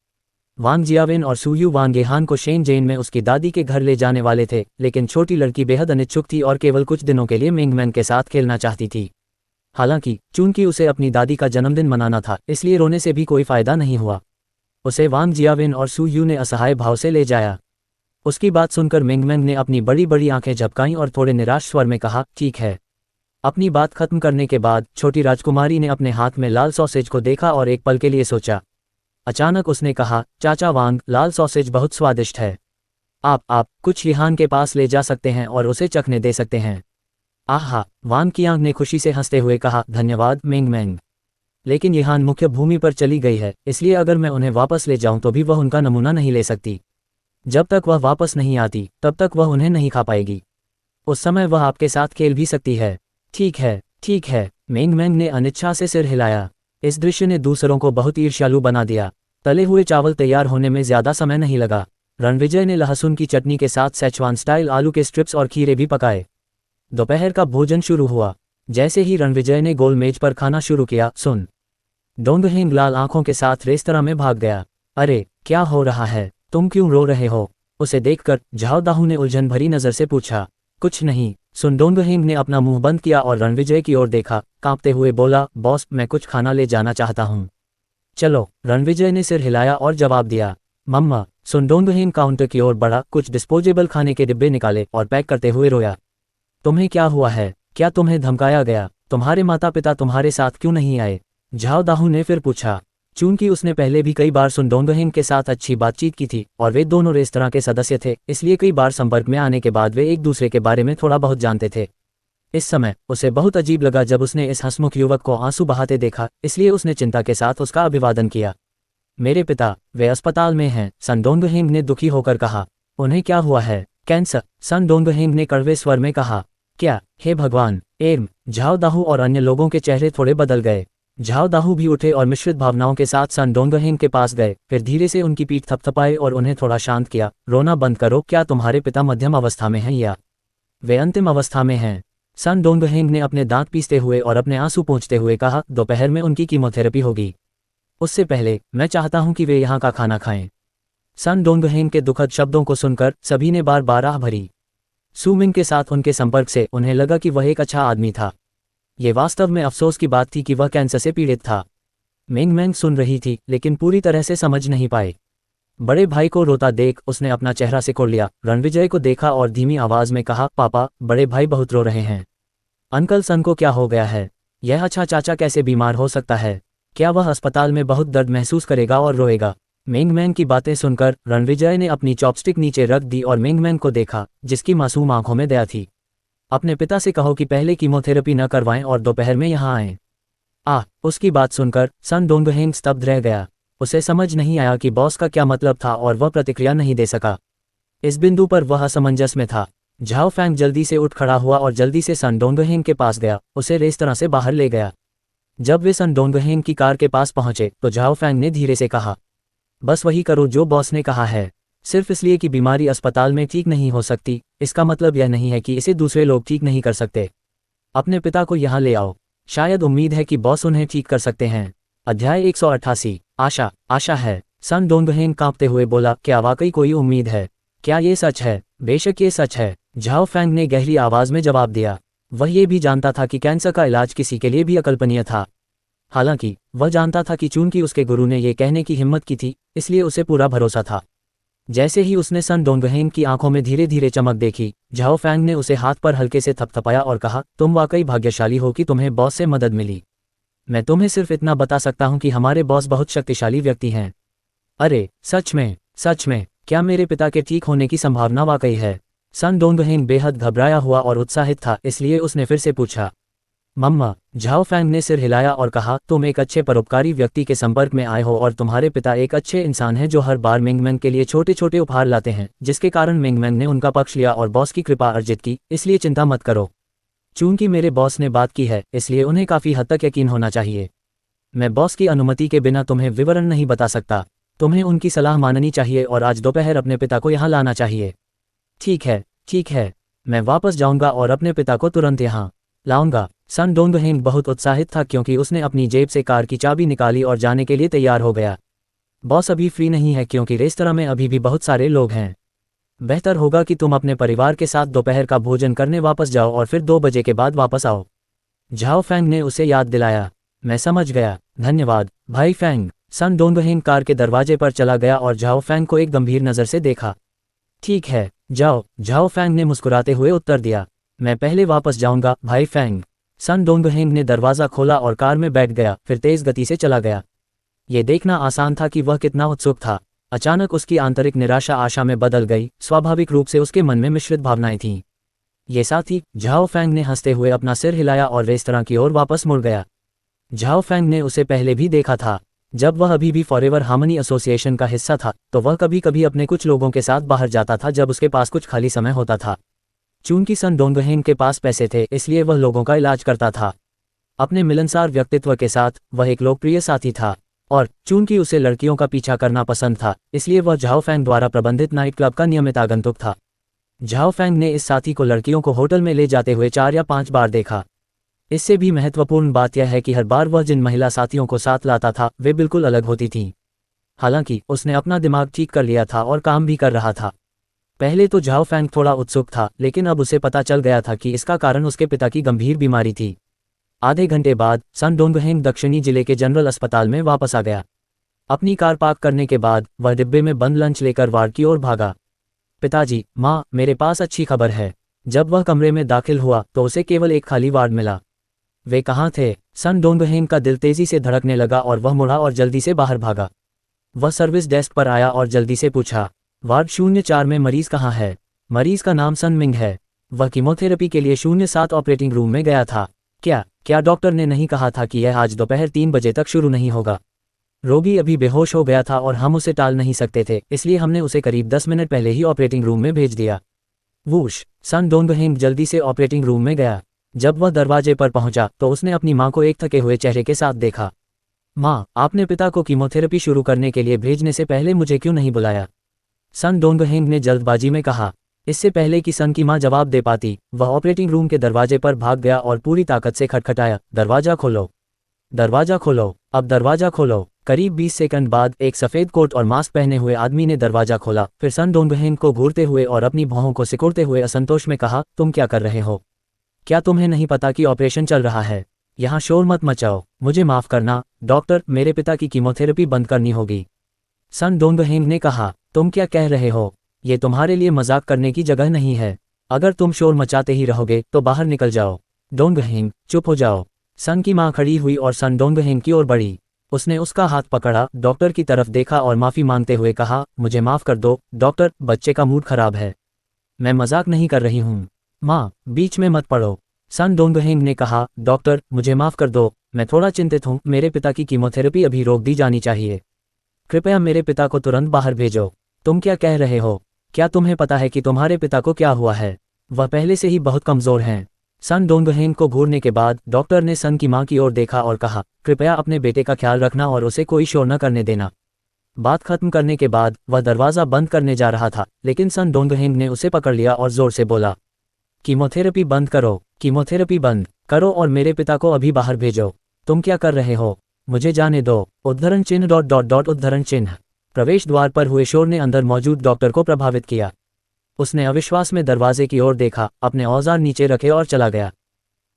वांग जियाविन और सुयू वांग येहान को शेनजेन में उसकी दादी के घर ले जाने वाले थे, लेकिन छोटी लड़की बेहद अनिच्छुक थी और केवल कुछ दिनों के लिए मिंगमैन के साथ खेलना चाहती थी। हालांकि चूंकि उसे अपनी दादी का जन्मदिन मनाना था, इसलिए रोने से भी कोई फायदा नहीं हुआ। उसे वांग जियाविन और सुयू ने असहाय भाव से ले जाया। उसकी बात सुनकर मिंगमैन ने अपनी बड़ी बड़ी आंखें झपकाईं और थोड़े निराश स्वर में कहा, ठीक है। अपनी बात खत्म करने के बाद छोटी राजकुमारी ने अपने हाथ में लाल सॉसेज को देखा और एक पल के लिए सोचा। अचानक उसने कहा, चाचा वांग, लाल सॉसेज बहुत स्वादिष्ट है। आप कुछ येहान के पास ले जा सकते हैं और उसे चखने दे सकते हैं। आहा, वांग कियांग ने खुशी से हंसते हुए कहा, धन्यवाद मिंगमैन। लेकिन येहान मुख्य भूमि पर चली गई है, इसलिए अगर मैं उन्हें वापस ले जाऊं तो भी वह उनका नमूना नहीं ले सकती। जब तक वह वापस नहीं आती तब तक वह उन्हें नहीं खा पाएगी। उस समय वह आपके साथ खेल भी सकती है। ठीक है, मिंगमैन ने अनिच्छा से सिर हिलाया। इस दृश्य ने दूसरों को बहुत ईर्ष्यालु बना दिया। तले हुए चावल तैयार होने में ज्यादा समय नहीं लगा। रणविजय ने लहसुन की चटनी के साथ सेचवान स्टाइल आलू के स्ट्रिप्स और खीरे भी पकाए। दोपहर का भोजन शुरू हुआ। जैसे ही रणविजय ने गोल मेज पर खाना शुरू किया, सुन डोंगहेंग लाल आंखों के साथ रेस्तरां में भाग गया। अरे, क्या हो रहा है? तुम क्यों रो रहे हो? उसे देखकर झाओ दाहू ने उलझन भरी नजर से पूछा। कुछ नहीं, सुन डोंगहेंग ने अपना मुंह बंद किया और रणविजय की ओर देखा, कांपते हुए बोला, बॉस, मैं कुछ खाना ले जाना चाहता हूँ। चलो, रणविजय ने सिर हिलाया और जवाब दिया। मम्मा, सुन डोंगहेंग काउंटर की ओर बढ़ा, कुछ डिस्पोजेबल खाने के डिब्बे निकाले और पैक करते हुए रोया। तुम्हें क्या हुआ है? क्या तुम्हें धमकाया गया? तुम्हारे माता पिता तुम्हारे साथ क्यों नहीं आए? झाओ दाहू ने फिर पूछा। चूंकि उसने पहले भी कई बार सुन डोंगहेंग के साथ अच्छी बातचीत की थी और वे दोनों रेस्तरां के सदस्य थे, इसलिए कई बार संपर्क में आने के बाद वे एक दूसरे के बारे में थोड़ा बहुत जानते थे। इस समय उसे बहुत अजीब लगा जब उसने इस हंसमुख युवक को आंसू बहाते देखा, इसलिए उसने चिंता के साथ उसका अभिवादन किया। मेरे पिता, वे अस्पताल में हैं, सन डोंगहेंग ने दुखी होकर कहा। उन्हें क्या हुआ है? कैंसर, सन डोंगहेंग ने कड़वे स्वर में कहा। क्या? हे भगवान! झाओ दाहू और अन्य लोगों के चेहरे थोड़े बदल गए। झाओ दाहू भी उठे और मिश्रित भावनाओं के साथ सन डोंगहेंग के पास गए, फिर धीरे से उनकी पीठ थपथपाए और उन्हें थोड़ा शांत किया। रोना बंद करो। क्या तुम्हारे पिता मध्यम अवस्था में हैं या वे अंतिम अवस्था में हैं? सन डोंगहेंग ने अपने दांत पीसते हुए और अपने आंसू पोंछते हुए कहा, दोपहर में उनकी कीमोथेरेपी होगी। उससे पहले मैं चाहता हूं कि वे यहाँ का खाना खाएं। सन डोंगहेंग के दुखद शब्दों को सुनकर सभी ने बार बार आह भरी। सुमिंग के साथ उनके संपर्क से उन्हें लगा कि वह एक अच्छा आदमी था। ये वास्तव में अफसोस की बात थी कि वह कैंसर से पीड़ित था। मिंगमैन सुन रही थी, लेकिन पूरी तरह से समझ नहीं पाए। बड़े भाई को रोता देख उसने अपना चेहरा सिकोड़ लिया, रणविजय को देखा और धीमी आवाज में कहा, पापा, बड़े भाई बहुत रो रहे हैं। अंकल सन को क्या हो गया है? यह अच्छा चाचा कैसे बीमार हो सकता है? क्या वह अस्पताल में बहुत दर्द महसूस करेगा और रोएगा? मिंगमैन की बातें सुनकर रणविजय ने अपनी चॉपस्टिक नीचे रख दी और मिंगमैन को देखा, जिसकी मासूम आंखों में दया थी। अपने पिता से कहो कि पहले कीमोथेरेपी न करवाएं और दोपहर में यहाँ आएं। उसकी बात सुनकर सन डोंगहेंग स्तब्ध रह गया। उसे समझ नहीं आया कि बॉस का क्या मतलब था और वह प्रतिक्रिया नहीं दे सका। इस बिंदु पर वह असमंजस में था। झाओ फैंग जल्दी से उठ खड़ा हुआ और जल्दी से सन डोंगहेंग के पास गया, उसे रेस्तरां से बाहर ले गया। जब वे सन डोंगहेंग की कार के पास पहुंचे तो झाओ फैंग ने धीरे से कहा, बस वही करो जो बॉस ने कहा है। सिर्फ इसलिए कि बीमारी अस्पताल में ठीक नहीं हो सकती, इसका मतलब यह नहीं है कि इसे दूसरे लोग ठीक नहीं कर सकते। अपने पिता को यहाँ ले आओ, शायद उम्मीद है कि बॉस उन्हें ठीक कर सकते हैं। अध्याय 188। आशा है। सन डोंगहेंग कांपते हुए बोला, क्या वाकई कोई उम्मीद है? क्या ये सच है? बेशक ये सच है, झाओ फैंग ने गहरी आवाज में जवाब दिया। वह ये भी जानता था कि कैंसर का इलाज किसी के लिए भी अकल्पनीय था। हालांकि वह जानता था कि चूंकि उसके गुरु ने यह कहने की हिम्मत की थी, इसलिए उसे पूरा भरोसा था। जैसे ही उसने सन डोंगहेंग की आंखों में धीरे धीरे चमक देखी, झाओ फैंग ने उसे हाथ पर हल्के से थपथपाया और कहा, तुम वाकई भाग्यशाली हो कि तुम्हें बॉस से मदद मिली। मैं तुम्हें सिर्फ इतना बता सकता हूं कि हमारे बॉस बहुत शक्तिशाली व्यक्ति हैं। अरे सच में, क्या मेरे पिता के ठीक होने की संभावना वाकई है? सन डोंगहेंग बेहद घबराया हुआ और उत्साहित था, इसलिए उसने फिर से पूछा। मम्मा, झाओ फैंग ने सिर हिलाया और कहा, तुम एक अच्छे परोपकारी व्यक्ति के संपर्क में आए हो और तुम्हारे पिता एक अच्छे इंसान हैं जो हर बार मिंगमेंग के लिए छोटे छोटे उपहार लाते हैं, जिसके कारण मिंगमेंग ने उनका पक्ष लिया और बॉस की कृपा अर्जित की, इसलिए चिंता मत करो। चूंकि मेरे बॉस ने बात की है, इसलिए उन्हें काफ़ी हद तक यकीन होना चाहिए। मैं बॉस की अनुमति के बिना तुम्हें विवरण नहीं बता सकता। तुम्हें उनकी सलाह माननी चाहिए और आज दोपहर अपने पिता को यहाँ लाना चाहिए। ठीक है, मैं वापस जाऊंगा और अपने पिता को तुरंत यहाँ लाऊंगा। सन डोंगहेंग बहुत उत्साहित था क्योंकि उसने अपनी जेब से कार की चाबी निकाली और जाने के लिए तैयार हो गया। बॉस अभी फ्री नहीं है क्योंकि रेस्तरां में अभी भी बहुत सारे लोग हैं। बेहतर होगा कि तुम अपने परिवार के साथ दोपहर का भोजन करने वापस जाओ और फिर 2 बजे के बाद वापस आओ। झाओ फैंग ने उसे याद दिलाया। मैं समझ गया, धन्यवाद भाई फैंग। सन डोंगहेंग कार के दरवाजे पर चला गया और झाओ फैंग को एक गंभीर नज़र से देखा। ठीक है, जाओ, झाओ फैंग ने मुस्कुराते हुए उत्तर दिया। मैं पहले वापस जाऊंगा भाई फैंग। सन डोंगहेंग ने दरवाज़ा खोला और कार में बैठ गया, फिर तेज़ गति से चला गया। ये देखना आसान था कि वह कितना उत्सुक था। अचानक उसकी आंतरिक निराशा आशा में बदल गई। स्वाभाविक रूप से उसके मन में मिश्रित भावनाएं थीं। ये साथ ही झाओ फैंग ने हंसते हुए अपना सिर हिलाया और रेस्तरां की ओर वापस मुड़ गया। झाओ फैंग ने उसे पहले भी देखा था। जब वह अभी भी फॉरएवर हार्मनी एसोसिएशन का हिस्सा था तो वह कभी कभी अपने कुछ लोगों के साथ बाहर जाता था जब उसके पास कुछ खाली समय होता था। चूंकि सन डोंगहेंग के पास पैसे थे, इसलिए वह लोगों का इलाज करता था। अपने मिलनसार व्यक्तित्व के साथ वह एक लोकप्रिय साथी था और चूंकि उसे लड़कियों का पीछा करना पसंद था, इसलिए वह झाओ फैंग द्वारा प्रबंधित नाइट क्लब का नियमित आगंतुक था। झाओ फैंग ने इस साथी को लड़कियों को होटल में ले जाते हुए 4 या 5 बार देखा। इससे भी महत्वपूर्ण बात यह है कि हर बार वह जिन महिला साथियों को साथ लाता था वे बिल्कुल अलग होती थीं। हालांकि उसने अपना दिमाग ठीक कर लिया था और काम भी कर रहा था। पहले तो झाओ फैंग थोड़ा उत्सुक था, लेकिन अब उसे पता चल गया था कि इसका कारण उसके पिता की गंभीर बीमारी थी। आधे घंटे बाद सन डोंगहेंग दक्षिणी जिले के जनरल अस्पताल में वापस आ गया। अपनी कार पार्क करने के बाद वह डिब्बे में बंद लंच लेकर वार्ड की ओर भागा। पिताजी, माँ, मेरे पास अच्छी खबर है। जब वह कमरे में दाखिल हुआ तो उसे केवल एक खाली वार्ड मिला। वे कहाँ थे? सन डोंगहेंग का दिल तेजी से धड़कने लगा और वह मुड़ा और जल्दी से बाहर भागा। वह सर्विस डेस्क पर आया और जल्दी से पूछा, वार्ड 04 में मरीज कहाँ है? मरीज का नाम सन मिंग है। वह कीमोथेरेपी के लिए 07 ऑपरेटिंग रूम में गया था। क्या डॉक्टर ने नहीं कहा था कि यह आज दोपहर 3 बजे तक शुरू नहीं होगा? रोगी अभी बेहोश हो गया था और हम उसे टाल नहीं सकते थे, इसलिए हमने उसे करीब 10 मिनट पहले ही ऑपरेटिंग रूम में भेज दिया। वूश! सन डोंगहेंग जल्दी से ऑपरेटिंग रूम में गया। जब वह दरवाजे पर पहुंचा तो उसने अपनी मां को एक थके हुए चेहरे के साथ देखा। मां, आपने पिता को कीमोथेरेपी शुरू करने के लिए भेजने से पहले मुझे क्यों नहीं बुलाया? सन डोंगहेंग ने जल्दबाजी में कहा। इससे पहले कि सन की मां जवाब दे पाती, वह ऑपरेटिंग रूम के दरवाजे पर भाग गया और पूरी ताकत से खटखटाया, दरवाजा खोलो, दरवाजा खोलो, अब दरवाजा खोलो। करीब 20 सेकंड बाद एक सफ़ेद कोट और मास्क पहने हुए आदमी ने दरवाजा खोला, फिर सन डोंगहेंग को घूरते हुए और अपनी भौहों को सिकुड़ते हुए असंतोष में कहा, तुम क्या कर रहे हो? क्या तुम्हें नहीं पता कि ऑपरेशन चल रहा है? यहाँ शोर मत मचाओ। मुझे माफ़ करना डॉक्टर, मेरे पिता की कीमोथेरेपी बंद करनी होगी। सन डोंगहेंग ने कहा, तुम क्या कह रहे हो? ये तुम्हारे लिए मजाक करने की जगह नहीं है। अगर तुम शोर मचाते ही रहोगे तो बाहर निकल जाओ। डोंगहेंग, चुप हो जाओ। सन की मां खड़ी हुई और सन डोंगहेंग की ओर बढ़ी। उसने उसका हाथ पकड़ा, डॉक्टर की तरफ देखा और माफ़ी मांगते हुए कहा, मुझे माफ़ कर दो डॉक्टर, बच्चे का मूड खराब है। मैं मजाक नहीं कर रही हूँ। माँ, बीच में मत पड़ो। सन डोंगहेंग ने कहा, डॉक्टर, मुझे माफ़ कर दो, मैं थोड़ा चिंतित हूँ। मेरे पिता की कीमोथेरेपी अभी रोक दी जानी चाहिए। कृपया मेरे पिता को तुरंत बाहर भेजो। तुम क्या कह रहे हो? क्या तुम्हें पता है कि तुम्हारे पिता को क्या हुआ है? वह पहले से ही बहुत कमज़ोर हैं। सन डोंगहेंग को घूरने के बाद डॉक्टर ने सन की मां की ओर देखा और कहा, कृपया अपने बेटे का ख्याल रखना और उसे कोई शोर न करने देना। बात खत्म करने के बाद वह दरवाज़ा बंद करने जा रहा था, लेकिन सन डोंगहेंग ने उसे पकड़ लिया और ज़ोर से बोला, कीमोथेरेपी बंद करो, कीमोथेरेपी बंद करो और मेरे पिता को अभी बाहर भेजो। तुम क्या कर रहे हो? मुझे जाने दो। उद्धरण चिन्ह डॉट डॉट डॉट उद्धरण चिन्ह। प्रवेश द्वार पर हुए शोर ने अंदर मौजूद डॉक्टर को प्रभावित किया। उसने अविश्वास में दरवाजे की ओर देखा, अपने औजार नीचे रखे और चला गया।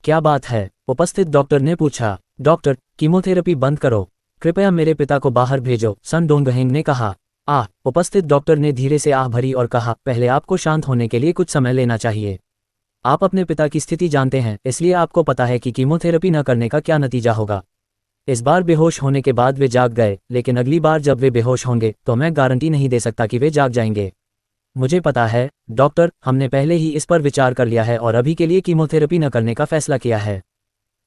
क्या बात है? उपस्थित डॉक्टर ने पूछा। डॉक्टर, कीमोथेरेपी बंद करो, कृपया मेरे पिता को बाहर भेजो, सन डोंगहेंग ने कहा। उपस्थित डॉक्टर ने धीरे से आह भरी और कहा, पहले आपको शांत होने के लिए कुछ समय लेना चाहिए। आप अपने पिता की स्थिति जानते हैं, इसलिए आपको पता है कि कीमोथेरेपी न करने का क्या नतीजा होगा। इस बार बेहोश होने के बाद वे जाग गए, लेकिन अगली बार जब वे बेहोश होंगे तो मैं गारंटी नहीं दे सकता कि वे जाग जाएंगे। मुझे पता है डॉक्टर, हमने पहले ही इस पर विचार कर लिया है और अभी के लिए कीमोथेरेपी न करने का फैसला किया है।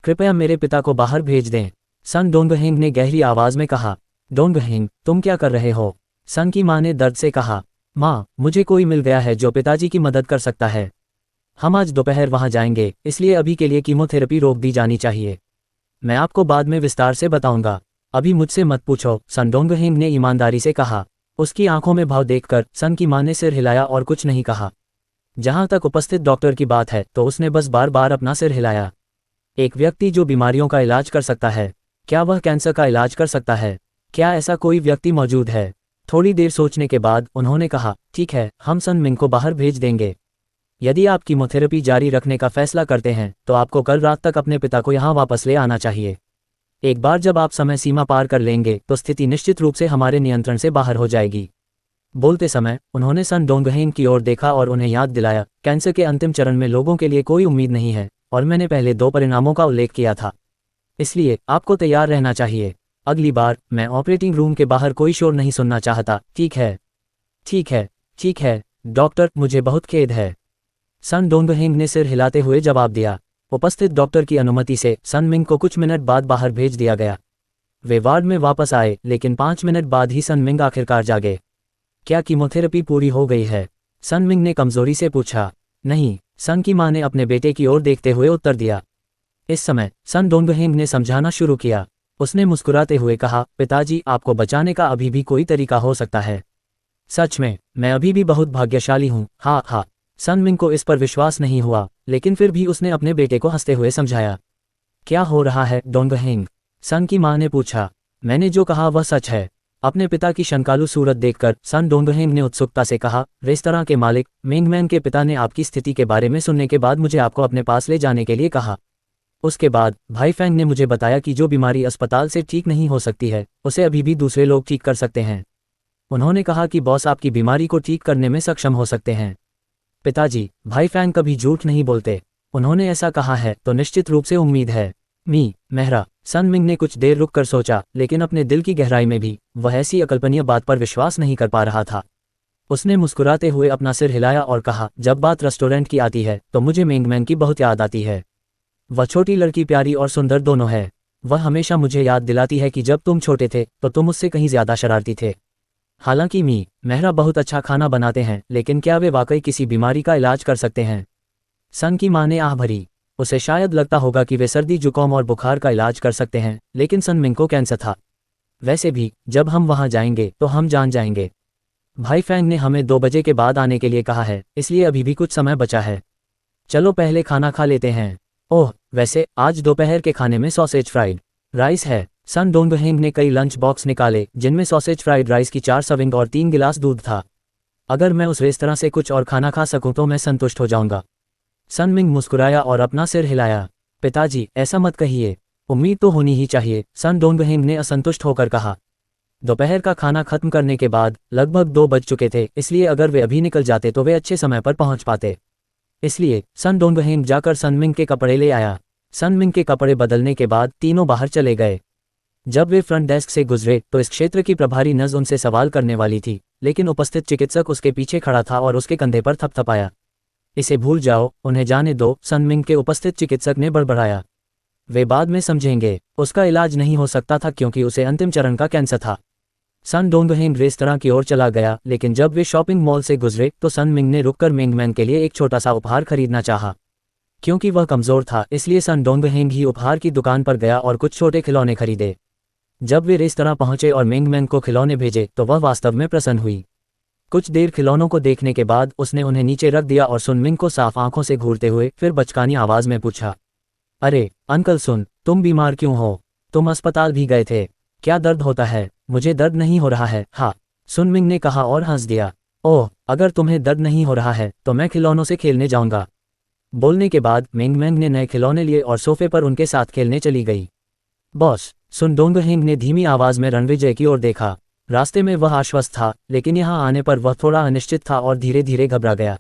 कृपया मेरे पिता को बाहर भेज दें, सन डोंगहेंग ने गहरी आवाज में कहा। डोंगहेंग, तुम क्या कर रहे हो? सन की मां ने दर्द से कहा। मां, मुझे कोई मिल गया है जो पिताजी की मदद कर सकता है। हम आज दोपहर वहां जाएंगे, इसलिए अभी के लिए कीमोथेरेपी रोक दी जानी चाहिए। मैं आपको बाद में विस्तार से बताऊंगा, अभी मुझसे मत पूछो, सन डोंगहेंग ने ईमानदारी से कहा। उसकी आंखों में भाव देखकर सन की मां ने सिर हिलाया और कुछ नहीं कहा। जहां तक उपस्थित डॉक्टर की बात है तो उसने बस बार बार अपना सिर हिलाया। एक व्यक्ति जो बीमारियों का इलाज कर सकता है, क्या वह कैंसर का इलाज कर सकता है? क्या ऐसा कोई व्यक्ति मौजूद है? थोड़ी देर सोचने के बाद उन्होंने कहा, ठीक है, हम सन मिंग को बाहर भेज देंगे। यदि आप कीमोथेरेपी जारी रखने का फैसला करते हैं तो आपको कल रात तक अपने पिता को यहां वापस ले आना चाहिए। एक बार जब आप समय सीमा पार कर लेंगे तो स्थिति निश्चित रूप से हमारे नियंत्रण से बाहर हो जाएगी। बोलते समय उन्होंने सन डोंगहेंग की ओर देखा और उन्हें याद दिलाया, कैंसर के अंतिम चरण में लोगों के लिए कोई उम्मीद नहीं है और मैंने पहले 2 परिणामों का उल्लेख किया था। इसलिए आपको तैयार रहना चाहिए। अगली बार मैं ऑपरेटिंग रूम के बाहर कोई शोर नहीं सुनना चाहता, ठीक है? ठीक है, ठीक है, डॉक्टर, मुझे बहुत खेद है, सन डोंगहेंग ने सिर हिलाते हुए जवाब दिया। उपस्थित डॉक्टर की अनुमति से सन मिंग को कुछ मिनट बाद बाहर भेज दिया गया। वे वार्ड में वापस आए, लेकिन 5 मिनट बाद ही सन मिंग आखिरकार जागे। क्या कीमोथेरेपी पूरी हो गई है? सन मिंग ने कमजोरी से पूछा। नहीं, सन की मां ने अपने बेटे की ओर देखते हुए उत्तर दिया। इस समय सन डोंगहेंग ने समझाना शुरू किया। उसने मुस्कुराते हुए कहा, पिताजी, आपको बचाने का अभी भी कोई तरीका हो सकता है। सच में, मैं अभी भी बहुत भाग्यशाली हूँ, हाँ हाँ। सन मिंग को इस पर विश्वास नहीं हुआ, लेकिन फिर भी उसने अपने बेटे को हंसते हुए समझाया। क्या हो रहा है डोंगहेंग? सन की मां ने पूछा। मैंने जो कहा वह सच है। अपने पिता की शंकालु सूरत देखकर सन डोंगहेंग ने उत्सुकता से कहा, रेस्तरां के मालिक मेंगमैन के पिता ने आपकी स्थिति के बारे में सुनने के बाद मुझे आपको अपने पास ले जाने के लिए कहा। उसके बाद भाई फैंग ने मुझे बताया कि जो बीमारी अस्पताल से ठीक नहीं हो सकती है उसे अभी भी दूसरे लोग ठीक कर सकते हैं। उन्होंने कहा कि बॉस आपकी बीमारी को ठीक करने में सक्षम हो सकते हैं। पिताजी, भाई फैंग कभी झूठ नहीं बोलते। उन्होंने ऐसा कहा है तो निश्चित रूप से उम्मीद है। मेहरा, सन मिंग ने कुछ देर रुककर सोचा, लेकिन अपने दिल की गहराई में भी वह ऐसी अकल्पनीय बात पर विश्वास नहीं कर पा रहा था। उसने मुस्कुराते हुए अपना सिर हिलाया और कहा, जब बात रेस्टोरेंट की आती है तो मुझे मेंगमैन की बहुत याद आती है। वह छोटी लड़की प्यारी और सुंदर दोनों है। वह हमेशा मुझे याद दिलाती है कि जब तुम छोटे थे तो तुम उससे कहीं ज्यादा शरारती थे। हालांकि मेहरा बहुत अच्छा खाना बनाते हैं, लेकिन क्या वे वाकई किसी बीमारी का इलाज कर सकते हैं? सन की मां ने आह भरी। उसे शायद लगता होगा कि वे सर्दी, जुकाम और बुखार का इलाज कर सकते हैं, लेकिन सन मिंग को कैंसर था। वैसे भी जब हम वहां जाएंगे तो हम जान जाएंगे। भाई फैंग ने हमें 2 बजे के बाद आने के लिए कहा है, इसलिए अभी भी कुछ समय बचा है। चलो पहले खाना खा लेते हैं। ओह, वैसे आज दोपहर के खाने में सॉसेज फ्राइड राइस है। सन डोंगहेंग ने कई लंच बॉक्स निकाले जिनमें सॉसेज फ्राइड राइस की 4 सर्विंग और 3 गिलास दूध था। अगर मैं उस रेस्तरां से कुछ और खाना खा सकूं तो मैं संतुष्ट हो जाऊंगा। सन मिंग मुस्कुराया और अपना सिर हिलाया। पिताजी, ऐसा मत कहिए, उम्मीद तो होनी ही चाहिए, सन डोंगहेंग ने असंतुष्ट होकर कहा। दोपहर का खाना खत्म करने के बाद लगभग 2 बज चुके थे, इसलिए अगर वे अभी निकल जाते तो वे अच्छे समय पर पहुंच पाते। इसलिए सन डोंगहेंग जाकर सन मिंग के कपड़े ले आया। सन मिंग के कपड़े बदलने के बाद तीनों बाहर चले गए। जब वे फ्रंट डेस्क से गुजरे तो इस क्षेत्र की प्रभारी नर्स उनसे सवाल करने वाली थी, लेकिन उपस्थित चिकित्सक उसके पीछे खड़ा था और उसके कंधे पर थपथपाया। इसे भूल जाओ, उन्हें जाने दो, सन मिंग के उपस्थित चिकित्सक ने बड़बड़ाया। वे बाद में समझेंगे, उसका इलाज नहीं हो सकता था क्योंकि उसे अंतिम चरण का कैंसर था। सन डोंगहेंग रेस्तरां की ओर चला गया, लेकिन जब वे शॉपिंग मॉल से गुजरे तो सन मिंग ने रुककर मेंगमैन के लिए एक छोटा सा उपहार खरीदना चाहा। क्योंकि वह कमजोर था, इसलिए सन डोंगहेंग ही उपहार की दुकान पर गया और कुछ छोटे खिलौने खरीदे। जब वे रेस्तरां पहुंचे और मेंगमैन को खिलौने भेजे तो वह वास्तव में प्रसन्न हुई। कुछ देर खिलौनों को देखने के बाद उसने उन्हें नीचे रख दिया और सन मिंग को साफ आंखों से घूरते हुए फिर बचकानी आवाज में पूछा, अरे अंकल सुन, तुम बीमार क्यों हो? तुम अस्पताल भी गए थे। क्या दर्द होता है? मुझे दर्द नहीं हो रहा है, हाँ, सन मिंग ने कहा और हंस दिया। ओह, अगर तुम्हें दर्द नहीं हो रहा है तो मैं खिलौनों से खेलने जाऊंगा। बोलने के बाद मेंगमैन ने नए खिलौने लिए और सोफे पर उनके साथ खेलने चली गई। बॉस, सन डोंगहेंग ने धीमी आवाज में रणविजय की ओर देखा। रास्ते में वह आश्वस्त था, लेकिन यहाँ आने पर वह थोड़ा अनिश्चित था और धीरे धीरे घबरा गया।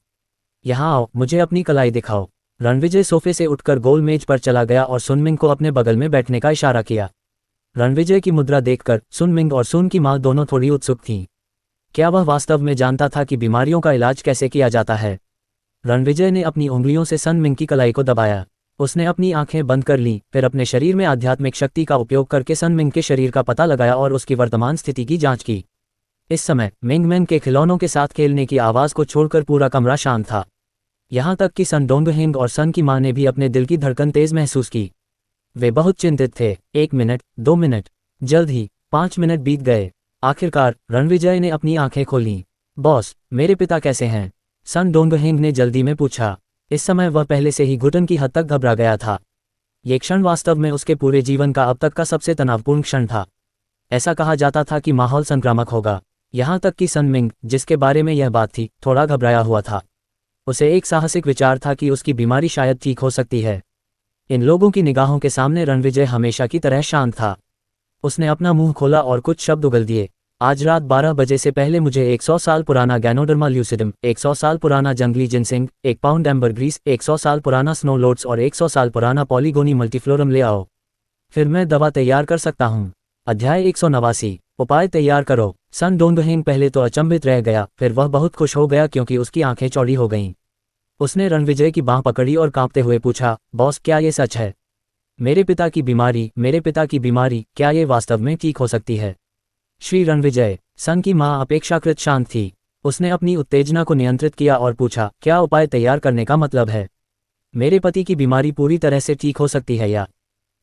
यहाँ आओ, मुझे अपनी कलाई दिखाओ। रणविजय सोफे से उठकर गोल मेज पर चला गया और सन मिंग को अपने बगल में बैठने का इशारा किया। रणविजय की मुद्रा देखकर सुन मिंग और सुन की मां दोनों थोड़ी उत्सुक थीं। क्या वह वास्तव में जानता था कि बीमारियों का इलाज कैसे किया जाता है? रणविजय ने अपनी उंगलियों से सन मिंग की कलाई को दबाया। उसने अपनी आंखें बंद कर लीं, फिर अपने शरीर में आध्यात्मिक शक्ति का उपयोग करके सन मिंग के शरीर का पता लगाया और उसकी वर्तमान स्थिति की जांच की। इस समय मिंग मैन के खिलौनों के साथ खेलने की आवाज़ को छोड़कर पूरा कमरा शांत था। यहाँ तक कि सन डोंगहेंग और सन की मां ने भी अपने दिल की धड़कन तेज महसूस की। वे बहुत चिंतित थे। 1 मिनट, 2 मिनट, जल्द ही 5 मिनट बीत गए। आखिरकार रणविजय ने अपनी आंखें खोलीं। बॉस, मेरे पिता कैसे हैं? सन डोंगहेंग ने जल्दी में पूछा। इस समय वह पहले से ही घुटन की हद तक घबरा गया था। ये क्षण वास्तव में उसके पूरे जीवन का अब तक का सबसे तनावपूर्ण क्षण था। ऐसा कहा जाता था कि माहौल संक्रामक होगा। यहाँ तक कि सन मिंग, जिसके बारे में यह बात थी, थोड़ा घबराया हुआ था। उसे एक साहसिक विचार था कि उसकी बीमारी शायद ठीक हो सकती है। इन लोगों की निगाहों के सामने रणविजय हमेशा की तरह शांत था। उसने अपना मुंह खोला और कुछ शब्द उगल दिए। आज रात 12 बजे से पहले मुझे 100 साल पुराना गैनोडर्मा ल्यूसिडम, 100 साल पुराना जंगली जिनसिंग, 1 पाउंड एम्बरग्रीस, 100 साल पुराना स्नो लोड्स और 100 साल पुराना पॉलीगोनी मल्टीफ्लोरम ले आओ। फिर मैं दवा तैयार कर सकता हूँ। अध्याय 189, उपाय तैयार करो। सन डोंगहेंग पहले तो अचंभित रह गया, फिर वह बहुत खुश हो गया क्योंकि उसकी आंखें चौड़ी हो गईं। उसने रणविजय की बांह पकड़ी और कांपते हुए पूछा, बॉस, क्या ये सच है? मेरे पिता की बीमारी, क्या ये वास्तव में ठीक हो सकती है? श्री रणविजय। सन की मां अपेक्षाकृत शांत थी। उसने अपनी उत्तेजना को नियंत्रित किया और पूछा, क्या उपाय तैयार करने का मतलब है? मेरे पति की बीमारी पूरी तरह से ठीक हो सकती है या?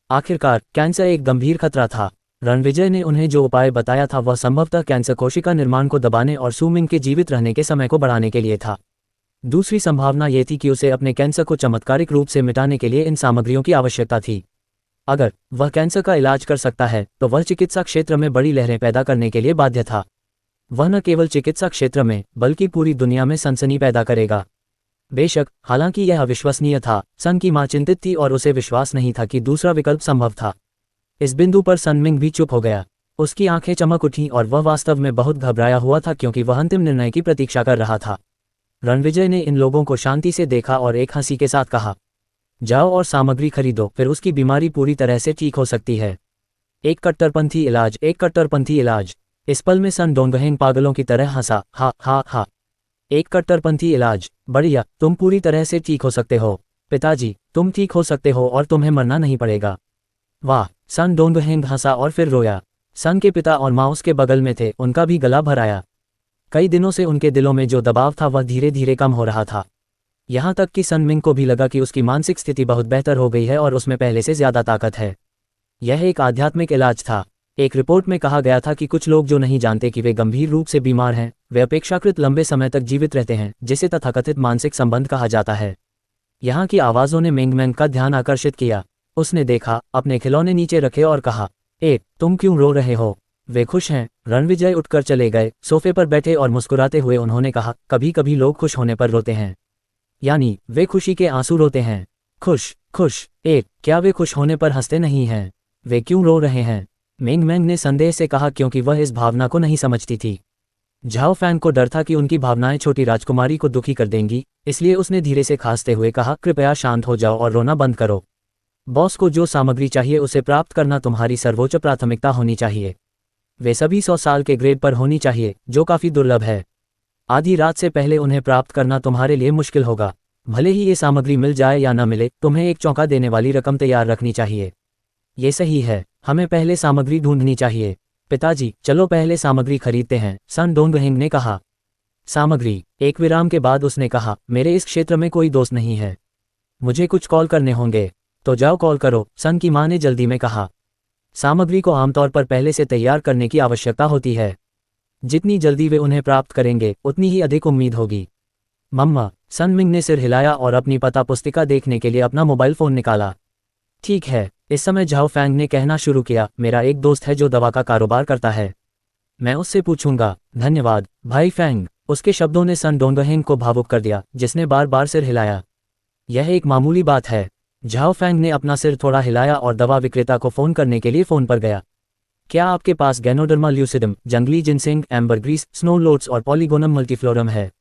आखिरकार कैंसर एक गंभीर खतरा था। रणविजय ने उन्हें जो उपाय बताया था वह संभवतः कैंसर कोशिका निर्माण को दबाने और सू मिंग के जीवित रहने के समय को बढ़ाने के लिए था। दूसरी संभावना यह थी कि उसे अपने कैंसर को चमत्कारिक रूप से मिटाने के लिए इन सामग्रियों की आवश्यकता थी। अगर वह कैंसर का इलाज कर सकता है तो वह चिकित्सा क्षेत्र में बड़ी लहरें पैदा करने के लिए बाध्य था। वह न केवल चिकित्सा क्षेत्र में बल्कि पूरी दुनिया में सनसनी पैदा करेगा। बेशक, हालांकि यह अविश्वसनीय था, सन की मां चिंतित थी और उसे विश्वास नहीं था कि दूसरा विकल्प संभव था। इस बिंदु पर सन मिंग भी चुप हो गया। उसकी आंखें चमक उठीं और वह वास्तव में बहुत घबराया हुआ था क्योंकि वह अंतिम निर्णय की प्रतीक्षा कर रहा था। रणविजय ने इन लोगों को शांति से देखा और एक हंसी के साथ कहा, जाओ और सामग्री खरीदो, फिर उसकी बीमारी पूरी तरह से ठीक हो सकती है। एक कट्टरपंथी इलाज। इस पल में सन डोंगहेंग पागलों की तरह हंसा, हा हा हा। एक कट्टरपंथी इलाज, बढ़िया, तुम पूरी तरह से ठीक हो सकते हो। पिताजी, तुम ठीक हो सकते हो और तुम्हें मरना नहीं पड़ेगा। वाह। सन डोंगहेंग हंसा और फिर रोया। सन के पिता और माँ उसके बगल में थे, उनका भी गला भर आया। कई दिनों से उनके दिलों में जो दबाव था वह धीरे धीरे कम हो रहा था। यहाँ तक कि सन मिंग को भी लगा कि उसकी मानसिक स्थिति बहुत बेहतर हो गई है और उसमें पहले से ज्यादा ताकत है। यह एक आध्यात्मिक इलाज था। एक रिपोर्ट में कहा गया था कि कुछ लोग जो नहीं जानते कि वे गंभीर रूप से बीमार हैं, वे अपेक्षाकृत लंबे समय तक जीवित रहते हैं, जिसे तथाकथित मानसिक संबंध कहा जाता है। यहाँ की आवाज़ों ने मिंग मैन का ध्यान आकर्षित किया। उसने देखा, अपने खिलौने नीचे रखे और कहा, तुम क्यों रो रहे हो? वे खुश हैं। रणविजय उठकर चले गए। सोफे पर बैठे और मुस्कुराते हुए उन्होंने कहा, कभी कभी लोग खुश होने पर रोते हैं, यानी वे खुशी के आंसू रोते हैं। खुश। क्या वे खुश होने पर हंसते नहीं हैं? वे क्यों रो रहे हैं? मिंग मैन ने संदेह से कहा क्योंकि वह इस भावना को नहीं समझती थी। झाओ फैंग को डर था कि उनकी भावनाएं छोटी राजकुमारी को दुखी कर देंगी, इसलिए उसने धीरे से खांसते हुए कहा, कृपया शांत हो जाओ और रोना बंद करो। बॉस को जो सामग्री चाहिए उसे प्राप्त करना तुम्हारी सर्वोच्च प्राथमिकता होनी चाहिए। वे सभी 100 साल के ग्रेड पर होनी चाहिए, जो काफी दुर्लभ है। आधी रात से पहले उन्हें प्राप्त करना तुम्हारे लिए मुश्किल होगा। भले ही ये सामग्री मिल जाए या न मिले, तुम्हें एक चौंका देने वाली रकम तैयार रखनी चाहिए। ये सही है, हमें पहले सामग्री ढूंढनी चाहिए। पिताजी, चलो पहले सामग्री खरीदते हैं, सन डोंगहेंग ने कहा। सामग्री। एक विराम के बाद उसने कहा, मेरे इस क्षेत्र में कोई दोस्त नहीं है, मुझे कुछ कॉल करने होंगे। तो जाओ कॉल करो, सन की मां ने जल्दी में कहा। सामग्री को आमतौर पर पहले से तैयार करने की आवश्यकता होती है। जितनी जल्दी वे उन्हें प्राप्त करेंगे उतनी ही अधिक उम्मीद होगी। मम्मा। सन मिंग ने सिर हिलाया और अपनी पता पुस्तिका देखने के लिए अपना मोबाइल फोन निकाला। ठीक है। इस समय झाओ फैंग ने कहना शुरू किया, मेरा एक दोस्त है जो दवा का कारोबार करता है, मैं उससे पूछूंगा। धन्यवाद भाई फैंग। उसके शब्दों ने सन डोंगहेंग को भावुक कर दिया, जिसने बार बार सिर हिलाया। यह एक मामूली बात है। झाओ फैंग ने अपना सिर थोड़ा हिलाया और दवा विक्रेता को फोन करने के लिए फोन पर गया। क्या आपके पास गैनोडर्मा ल्यूसिडम, जंगली जिनसिंग, एम्बरग्रीस, स्नो लोड्स और पॉलीगोनम मल्टीफ्लोरम है?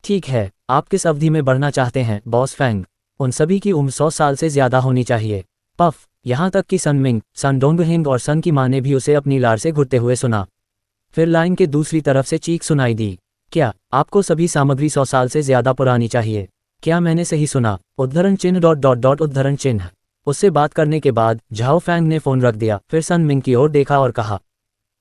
ठीक है। आप किस अवधि में बढ़ना चाहते हैं बॉस फैंग? उन सभी की उम्र 100 साल से ज्यादा होनी चाहिए। पफ। यहाँ तक कि सन मिंग, सन डोंगहिंग और सन की माँ ने भी उसे अपनी लार से घुटते हुए सुना। फिर लाइन के दूसरी तरफ से चीख सुनाई दी, क्या आपको सभी सामग्री 100 साल से ज्यादा पुरानी चाहिए? क्या मैंने सही सुना? उद्धरण चिन्ह ... उद्धरण चिन्ह। उससे बात करने के बाद झाओ फैंग ने फोन रख दिया, फिर सन मिंग की ओर देखा और कहा,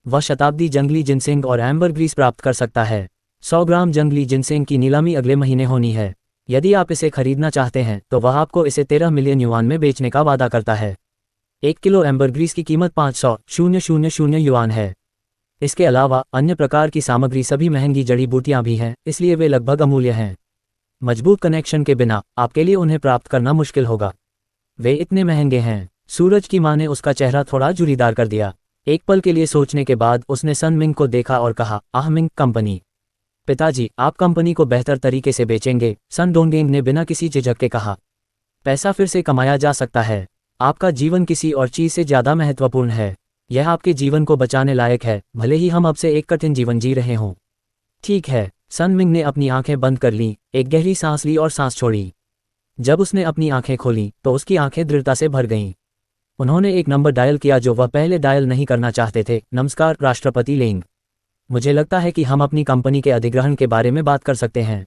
वह शताब्दी जंगली जिनसेंग और एम्बर ग्रीस प्राप्त कर सकता है। 100 ग्राम जंगली जिनसेंग की नीलामी अगले महीने होनी है। यदि आप इसे खरीदना चाहते हैं तो वह आपको इसे 13 मिलियन युआन में बेचने का वादा करता है। 1 किलो एम्बर ग्रीस की कीमत 500,000 युआन है। इसके अलावा अन्य प्रकार की सामग्री सभी महंगी जड़ी बूटियां भी हैं, इसलिए वे लगभग अमूल्य हैं। मजबूत कनेक्शन के बिना आपके लिए उन्हें प्राप्त करना मुश्किल होगा। वे इतने महंगे हैं। सूरज की माँ ने उसका चेहरा थोड़ा जुरीदार कर दिया। एक पल के लिए सोचने के बाद उसने सन मिंग को देखा और कहा, आह मिंग कंपनी। पिताजी, आप कंपनी को बेहतर तरीके से बेचेंगे, सन डोंगेंग ने बिना किसी झिझक के कहा। पैसा फिर से कमाया जा सकता है। आपका जीवन किसी और चीज से ज्यादा महत्वपूर्ण है। यह आपके जीवन को बचाने लायक है, भले ही हम अब से एक कठिन जीवन जी रहे हों। ठीक है। सन मिंग ने अपनी आंखें बंद कर लीं, एक गहरी सांस ली और सांस छोड़ी। जब उसने अपनी आंखें खोलीं तो उसकी आंखें दृढ़ता से भर गईं। उन्होंने एक नंबर डायल किया जो वह पहले डायल नहीं करना चाहते थे। नमस्कार राष्ट्रपति लेंग, मुझे लगता है कि हम अपनी कंपनी के अधिग्रहण के बारे में बात कर सकते हैं।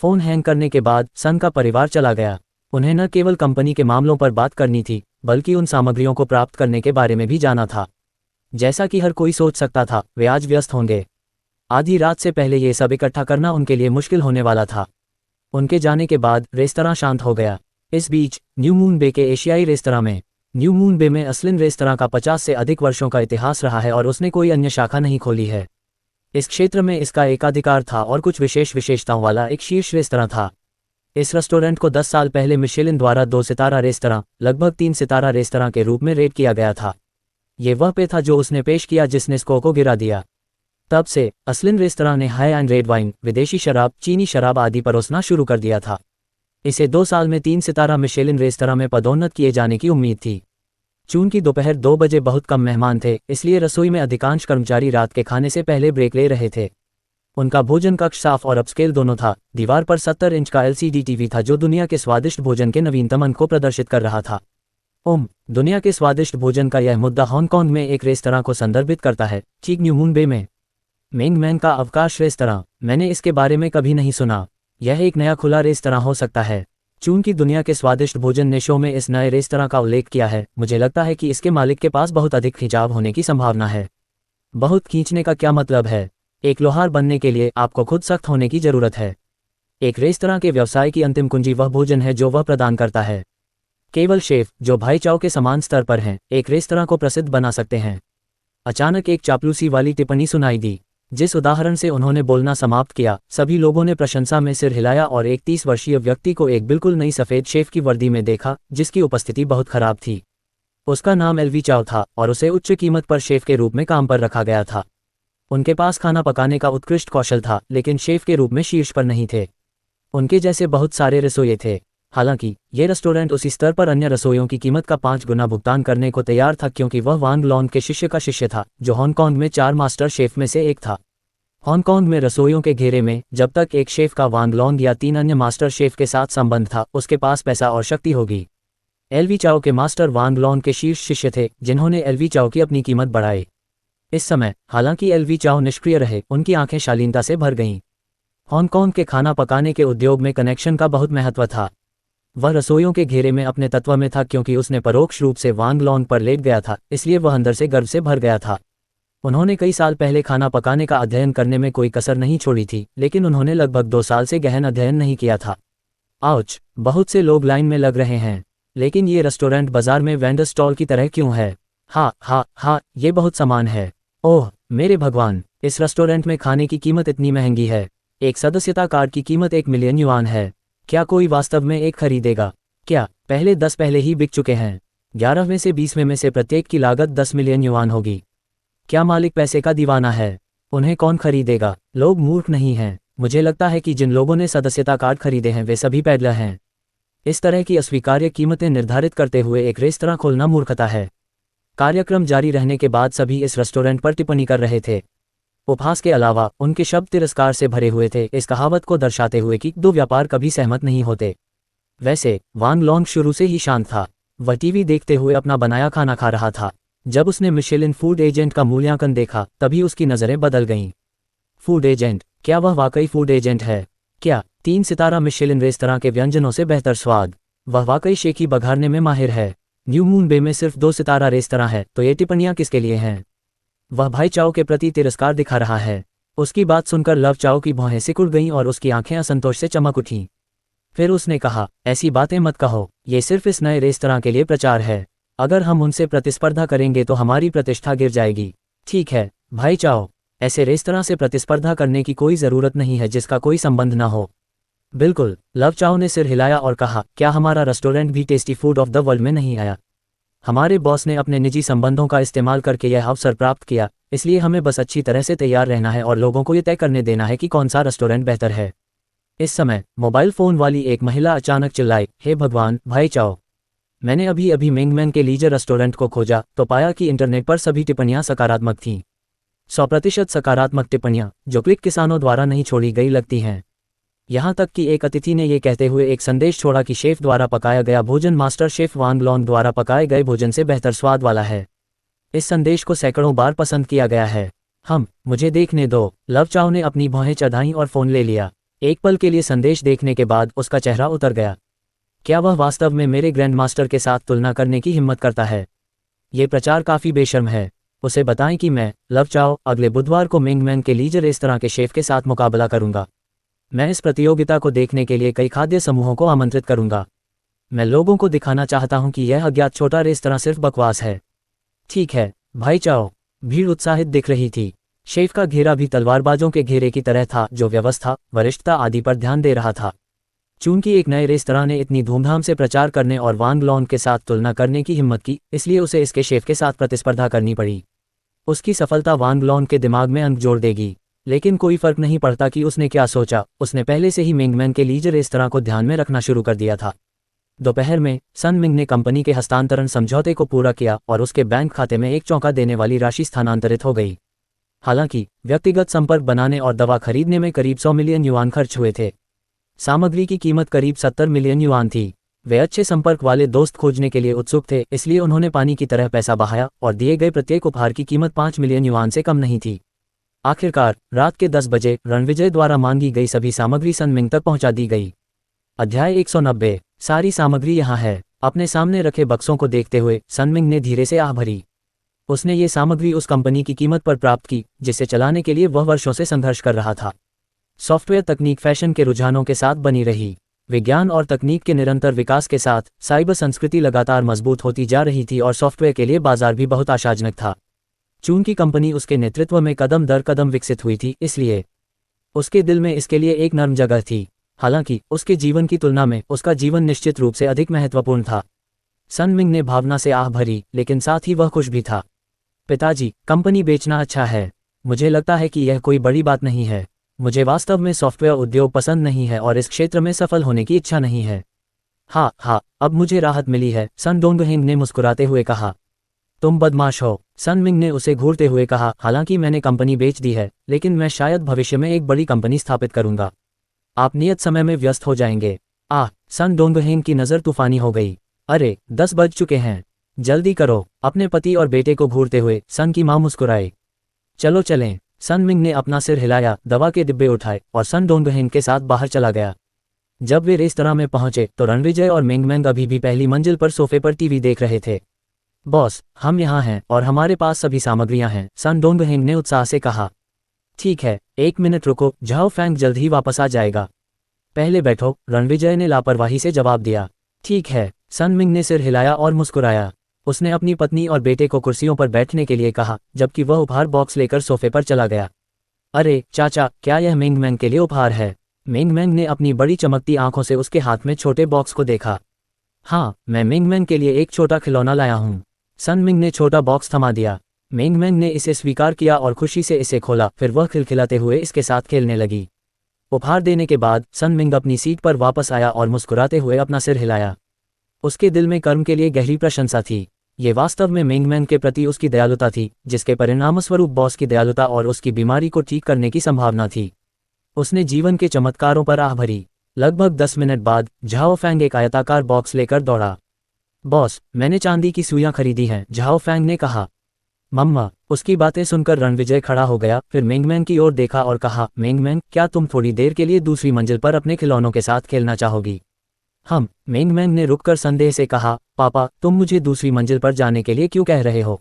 फोन हैंग करने के बाद सन का परिवार चला गया। उन्हें न केवल कंपनी के मामलों पर बात करनी थी, बल्कि उन सामग्रियों को प्राप्त करने के बारे में भी जाना था। जैसा कि हर कोई सोच सकता था, वे आज व्यस्त होंगे। आधी रात से पहले ये सब इकट्ठा करना उनके लिए मुश्किल होने वाला था। उनके जाने के बाद रेस्तरां शांत हो गया। इस बीच न्यू मून बे के एशियाई रेस्तरां में, न्यू मून बे में अस्लिन रेस्तरां का 50 से अधिक वर्षों का इतिहास रहा है और उसने कोई अन्य शाखा नहीं खोली है। इस क्षेत्र में इसका एकाधिकार था और कुछ विशेष विशेषताओं वाला एक शीर्ष रेस्तरां था। इस रेस्टोरेंट को 10 साल पहले मिशेलिन द्वारा 2 सितारा रेस्तरां, लगभग 3 सितारा रेस्तरां के रूप में रेट किया गया था। ये वह पे था जो उसने पेश किया जिसने स्को को गिरा दिया। तब से अस्लिन रेस्तरां ने हाई एंड रेड वाइन, विदेशी शराब, चीनी शराब आदि परोसना शुरू कर दिया था। इसे 2 साल में 3 सितारा मिशेलिन रेस्तरां में पदोन्नत किए जाने की उम्मीद थी। चूंकि दोपहर 2 बजे बहुत कम मेहमान थे, इसलिए रसोई में अधिकांश कर्मचारी रात के खाने से पहले ब्रेक ले रहे थे। उनका भोजन कक्ष साफ और अपस्केल दोनों था। दीवार पर 70 इंच का LCD टीवी था जो दुनिया के स्वादिष्ट भोजन के नवीनतम अंक को प्रदर्शित कर रहा था। दुनिया के स्वादिष्ट भोजन का यह मुद्दा हांगकांग में एक रेस्तरां को संदर्भित करता है, ठीक न्यू मून बे में। मेंग मैन का अवकाश रेस्तरां, मैंने इसके बारे में कभी नहीं सुना। यह एक नया खुला रेस्तरां हो सकता है। चूंकि दुनिया के स्वादिष्ट भोजन ने शो में इस नए रेस्तरां का उल्लेख किया है, मुझे लगता है कि इसके मालिक के पास बहुत अधिक खिंचाव होने की संभावना है। बहुत खींचने का क्या मतलब है? एक लोहार बनने के लिए आपको खुद सख्त होने की जरूरत है। एक रेस्तरां के व्यवसाय की अंतिम कुंजी वह भोजन है जो वह प्रदान करता है। केवल शेफ जो भाई चाओ के समान स्तर पर हैं, एक रेस्तरां को प्रसिद्ध बना सकते हैं। अचानक एक चापलूसी वाली टिप्पणी सुनाई दी। जिस उदाहरण से उन्होंने बोलना समाप्त किया, सभी लोगों ने प्रशंसा में सिर हिलाया और एक 30 वर्षीय व्यक्ति को एक बिल्कुल नई सफ़ेद शेफ की वर्दी में देखा, जिसकी उपस्थिति बहुत खराब थी। उसका नाम एलवी चाओ था और उसे उच्च कीमत पर शेफ के रूप में काम पर रखा गया था। उनके पास खाना पकाने का उत्कृष्ट कौशल था, लेकिन शेफ के रूप में शीर्ष पर नहीं थे। उनके जैसे बहुत सारे रसोइये थे। हालांकि ये रेस्टोरेंट उसी स्तर पर अन्य रसोइयों की कीमत का 5 गुना भुगतान करने को तैयार था, क्योंकि वह वांग लॉन के शिष्य का शिष्य था, जो हांगकांग में 4 मास्टर शेफ में से एक था। हांगकांग में रसोइयों के घेरे में जब तक एक शेफ का वांग लॉन्ग या 3 अन्य मास्टर शेफ के साथ संबंध था, उसके पास पैसा और शक्ति होगी। एलवी चाओ के मास्टर वांग लॉन्ग के शीर्ष शिष्य थे, जिन्होंने एलवी चाओ की अपनी कीमत बढ़ाई। इस समय हालांकि एलवी चाओ निष्क्रिय रहे, उनकी आंखें शालीनता से भर गईं। हांगकांग के खाना पकाने के उद्योग में कनेक्शन का बहुत महत्व था। वह रसोइयों के घेरे में अपने तत्व में था, क्योंकि उसने परोक्ष रूप से वांग लॉन्ग पर लेट गया था, इसलिए वह अंदर से गर्व से भर गया था। उन्होंने कई साल पहले खाना पकाने का अध्ययन करने में कोई कसर नहीं छोड़ी थी, लेकिन उन्होंने लगभग 2 साल से गहन अध्ययन नहीं किया था। आउच, बहुत से लोग लाइन में लग रहे हैं, लेकिन ये रेस्टोरेंट बाजार में वेंडर स्टॉल की तरह क्यों है? हाँ, ये बहुत समान है। ओह मेरे भगवान, इस रेस्टोरेंट में खाने की कीमत इतनी महंगी है। एक सदस्यता कार्ड की कीमत 1 मिलियन युआन है। क्या कोई वास्तव में एक खरीदेगा? क्या पहले 10 पहले ही बिक चुके हैं? 11 में से 20 में से प्रत्येक की लागत 10 मिलियन युआन होगी। क्या मालिक पैसे का दीवाना है? उन्हें कौन खरीदेगा? लोग मूर्ख नहीं हैं। मुझे लगता है कि जिन लोगों ने सदस्यता कार्ड खरीदे हैं वे सभी पैदलर हैं। इस तरह की अस्वीकार्य कीमतें निर्धारित करते हुए एक रेस्तरां खोलना मूर्खता है। कार्यक्रम जारी रहने के बाद सभी इस रेस्टोरेंट पर टिप्पणी कर रहे थे। उपहास के अलावा उनके शब्द तिरस्कार से भरे हुए थे, इस कहावत को दर्शाते हुए कि 2 व्यापार कभी सहमत नहीं होते। वैसे वांग लॉन्ग शुरू से ही शांत था। वह टीवी देखते हुए अपना बनाया खाना खा रहा था। जब उसने मिशेलिन फूड एजेंट का मूल्यांकन देखा तभी उसकी नज़रें बदल गईं। फूड एजेंट, क्या वह वाकई फूड एजेंट है? क्या 3 सितारा मिशेलिन रेस्तरां के व्यंजनों से बेहतर स्वाद? वह वाकई शेकी बघारने में माहिर है। न्यू मून बे में सिर्फ 2 सितारा रेस्तरां है, तो ये टिप्पणियां किसके लिए हैं? वह भाई चाओ के प्रति तिरस्कार दिखा रहा है। उसकी बात सुनकर लव चाओ की भौहें सिकुड़ गईं और उसकी आंखें असंतोष से चमक उठीं। फिर उसने कहा, ऐसी बातें मत कहो, ये सिर्फ इस नए रेस्तरां के लिए प्रचार है। अगर हम उनसे प्रतिस्पर्धा करेंगे तो हमारी प्रतिष्ठा गिर जाएगी। ठीक है भाई चाओ, ऐसे रेस्तरां से प्रतिस्पर्धा करने की कोई ज़रूरत नहीं है जिसका कोई संबंध न हो। बिल्कुल, लव चाओ ने सिर हिलाया और कहा, क्या हमारा रेस्टोरेंट भी tasty food of the world में नहीं आया? हमारे बॉस ने अपने निजी संबंधों का इस्तेमाल करके यह अवसर प्राप्त किया, इसलिए हमें बस अच्छी तरह से तैयार रहना है और लोगों को ये तय करने देना है कि कौन सा रेस्टोरेंट बेहतर है। इस समय मोबाइल फ़ोन वाली एक महिला अचानक चिल्लाई, हे भगवान भाई चाओ, मैंने अभी अभी मिंगमैन के लीजर रेस्टोरेंट को खोजा तो पाया कि इंटरनेट पर सभी टिप्पणियां सकारात्मक थीं। 100% सकारात्मक टिप्पणियां जो क्लिक किसानों द्वारा नहीं छोड़ी गई लगती हैं। यहाँ तक कि एक अतिथि ने यह कहते हुए एक संदेश छोड़ा कि शेफ द्वारा पकाया गया भोजन मास्टर शेफ वांग लॉन्ग द्वारा पकाए गए भोजन से बेहतर स्वाद वाला है। इस संदेश को सैकड़ों बार पसंद किया गया है। मुझे देखने दो। लव चाओ ने अपनी भौहें चढ़ाईं और फ़ोन ले लिया। एक पल के लिए संदेश देखने के बाद उसका चेहरा उतर गया। क्या वह वास्तव में मेरे ग्रैंड मास्टर के साथ तुलना करने की हिम्मत करता है? ये प्रचार काफ़ी बेशर्म है। उसे बताएं कि मैं, लव चाओ, अगले बुधवार को मिंगमैन के लीजर रेस्तरां के शेफ के साथ मुकाबला करूंगा। मैं इस प्रतियोगिता को देखने के लिए कई खाद्य समूहों को आमंत्रित करूंगा। मैं लोगों को दिखाना चाहता हूं कि यह अज्ञात छोटा रेस्तरां सिर्फ बकवास है। ठीक है भाई चाओ। भीड़ उत्साहित दिख रही थी। शेफ का घेरा भी तलवारबाजों के घेरे की तरह था जो व्यवस्था, वरिष्ठता आदि पर ध्यान दे रहा था। चूंकि एक नए रेस्तरां ने इतनी धूमधाम से प्रचार करने और वांग लॉन्ग के साथ तुलना करने की हिम्मत की, इसलिए उसे इसके शेफ के साथ प्रतिस्पर्धा करनी पड़ी। उसकी सफलता वांग लॉन्ग के दिमाग में अंक जोड़ देगी, लेकिन कोई फर्क नहीं पड़ता कि उसने क्या सोचा। उसने पहले से ही मिंगमैन के लीजर रेस्तरां को ध्यान में रखना शुरू कर दिया था। दोपहर में सन मिंग ने कंपनी के हस्तांतरण समझौते को पूरा किया और उसके बैंक खाते में एक चौंका देने वाली राशि स्थानांतरित हो गई। हालांकि व्यक्तिगत संपर्क बनाने और दवा खरीदने में करीब 100 मिलियन युआन खर्च हुए थे। सामग्री की कीमत करीब 70 मिलियन युआन थी। वे अच्छे संपर्क वाले दोस्त खोजने के लिए उत्सुक थे, इसलिए उन्होंने पानी की तरह पैसा बहाया और दिए गए प्रत्येक उपहार की कीमत 5 मिलियन युआन से कम नहीं थी। आखिरकार रात के 10 बजे रणविजय द्वारा मांगी गई सभी सामग्री सन मिंग तक पहुंचा दी गई। अध्याय 190। सारी सामग्री यहाँ है। अपने सामने रखे बक्सों को देखते हुए सन मिंग ने धीरे से आह भरी। उसने ये सामग्री उस कंपनी की कीमत पर प्राप्त की जिसे चलाने के लिए वह वर्षों से संघर्ष कर रहा था। सॉफ्टवेयर तकनीक फैशन के रुझानों के साथ बनी रही। विज्ञान और तकनीक के निरंतर विकास के साथ साइबर संस्कृति लगातार मजबूत होती जा रही थी और सॉफ्टवेयर के लिए बाजार भी बहुत आशाजनक था। चूंकि कंपनी उसके नेतृत्व में कदम दर कदम विकसित हुई थी, इसलिए उसके दिल में इसके लिए एक नर्म जगह थी। हालांकि उसके जीवन की तुलना में उसका जीवन निश्चित रूप से अधिक महत्वपूर्ण था। सन मिंग ने भावना से आह भरी, लेकिन साथ ही वह खुश भी था। पिताजी, कंपनी बेचना अच्छा है। मुझे लगता है कि यह कोई बड़ी बात नहीं है। मुझे वास्तव में सॉफ्टवेयर उद्योग पसंद नहीं है और इस क्षेत्र में सफल होने की इच्छा नहीं है। हाँ, अब मुझे राहत मिली है, सन डोंगहेंग ने मुस्कुराते हुए कहा। तुम बदमाश हो, सन मिंग ने उसे घूरते हुए कहा। हालांकि मैंने कंपनी बेच दी है, लेकिन मैं शायद भविष्य में एक बड़ी कंपनी स्थापित करूंगा। आप नियत समय में व्यस्त हो जाएंगे। सन डोंगहेंग की नज़र तूफानी हो गई। अरे 10 बज चुके हैं, जल्दी करो। अपने पति और बेटे को घूरते हुए सन की मां मुस्कुराई। चलो चलें। सन मिंग ने अपना सिर हिलाया, दवा के डिब्बे उठाए और सन डोंगहेंग के साथ बाहर चला गया। जब वे रेस्तरां में पहुंचे तो रणविजय और मिंगमैंग अभी भी पहली मंजिल पर सोफे पर टीवी देख रहे थे। बॉस, हम यहाँ हैं और हमारे पास सभी सामग्रियां हैं, सन डोंगहेंग ने उत्साह से कहा। ठीक है, 1 मिनट रुको, झाओ फैंग जल्द ही वापस आ जाएगा। पहले बैठो, रणविजय ने लापरवाही से जवाब दिया। ठीक है, सन मिंग ने सिर हिलाया और मुस्कुराया। उसने अपनी पत्नी और बेटे को कुर्सियों पर बैठने के लिए कहा, जबकि वह उपहार बॉक्स लेकर सोफे पर चला गया। अरे चाचा, क्या यह मिंगमैंग के लिए उपहार है? मिंगमैंग ने अपनी बड़ी चमकती आंखों से उसके हाथ में छोटे बॉक्स को देखा। हाँ, मैं मिंगमैंग के लिए एक छोटा खिलौना लाया हूँ। सन मिंग ने छोटा बॉक्स थमा दिया। मिंगमैंग ने इसे स्वीकार किया और खुशी से इसे खोला, फिर वह खिलखिलाते हुए इसके साथ खेलने लगी। उपहार देने के बाद सन मिंग अपनी सीट पर वापस आया और मुस्कुराते हुए अपना सिर हिलाया। उसके दिल में कर्म के लिए गहरी प्रशंसा थी। ये वास्तव में मिंगमैंग के प्रति उसकी दयालुता थी, जिसके परिणामस्वरूप बॉस की दयालुता और उसकी बीमारी को ठीक करने की संभावना थी। उसने जीवन के चमत्कारों पर आह भरी। लगभग 10 मिनट बाद झाओ फैंग एक आयताकार बॉक्स लेकर दौड़ा। बॉस, मैंने चांदी की सुइयां खरीदी हैं, झाओ फैंग ने कहा। मम्मा। उसकी बातें सुनकर रणविजय खड़ा हो गया, फिर मेंगमैन की ओर देखा और कहा, मेंगमैन, क्या तुम थोड़ी देर के लिए दूसरी मंजिल पर अपने खिलौनों के साथ खेलना चाहोगी? हम। मेंगमैन ने रुककर संदेह से कहा, पापा, तुम मुझे दूसरी मंजिल पर जाने के लिए क्यों कह रहे हो?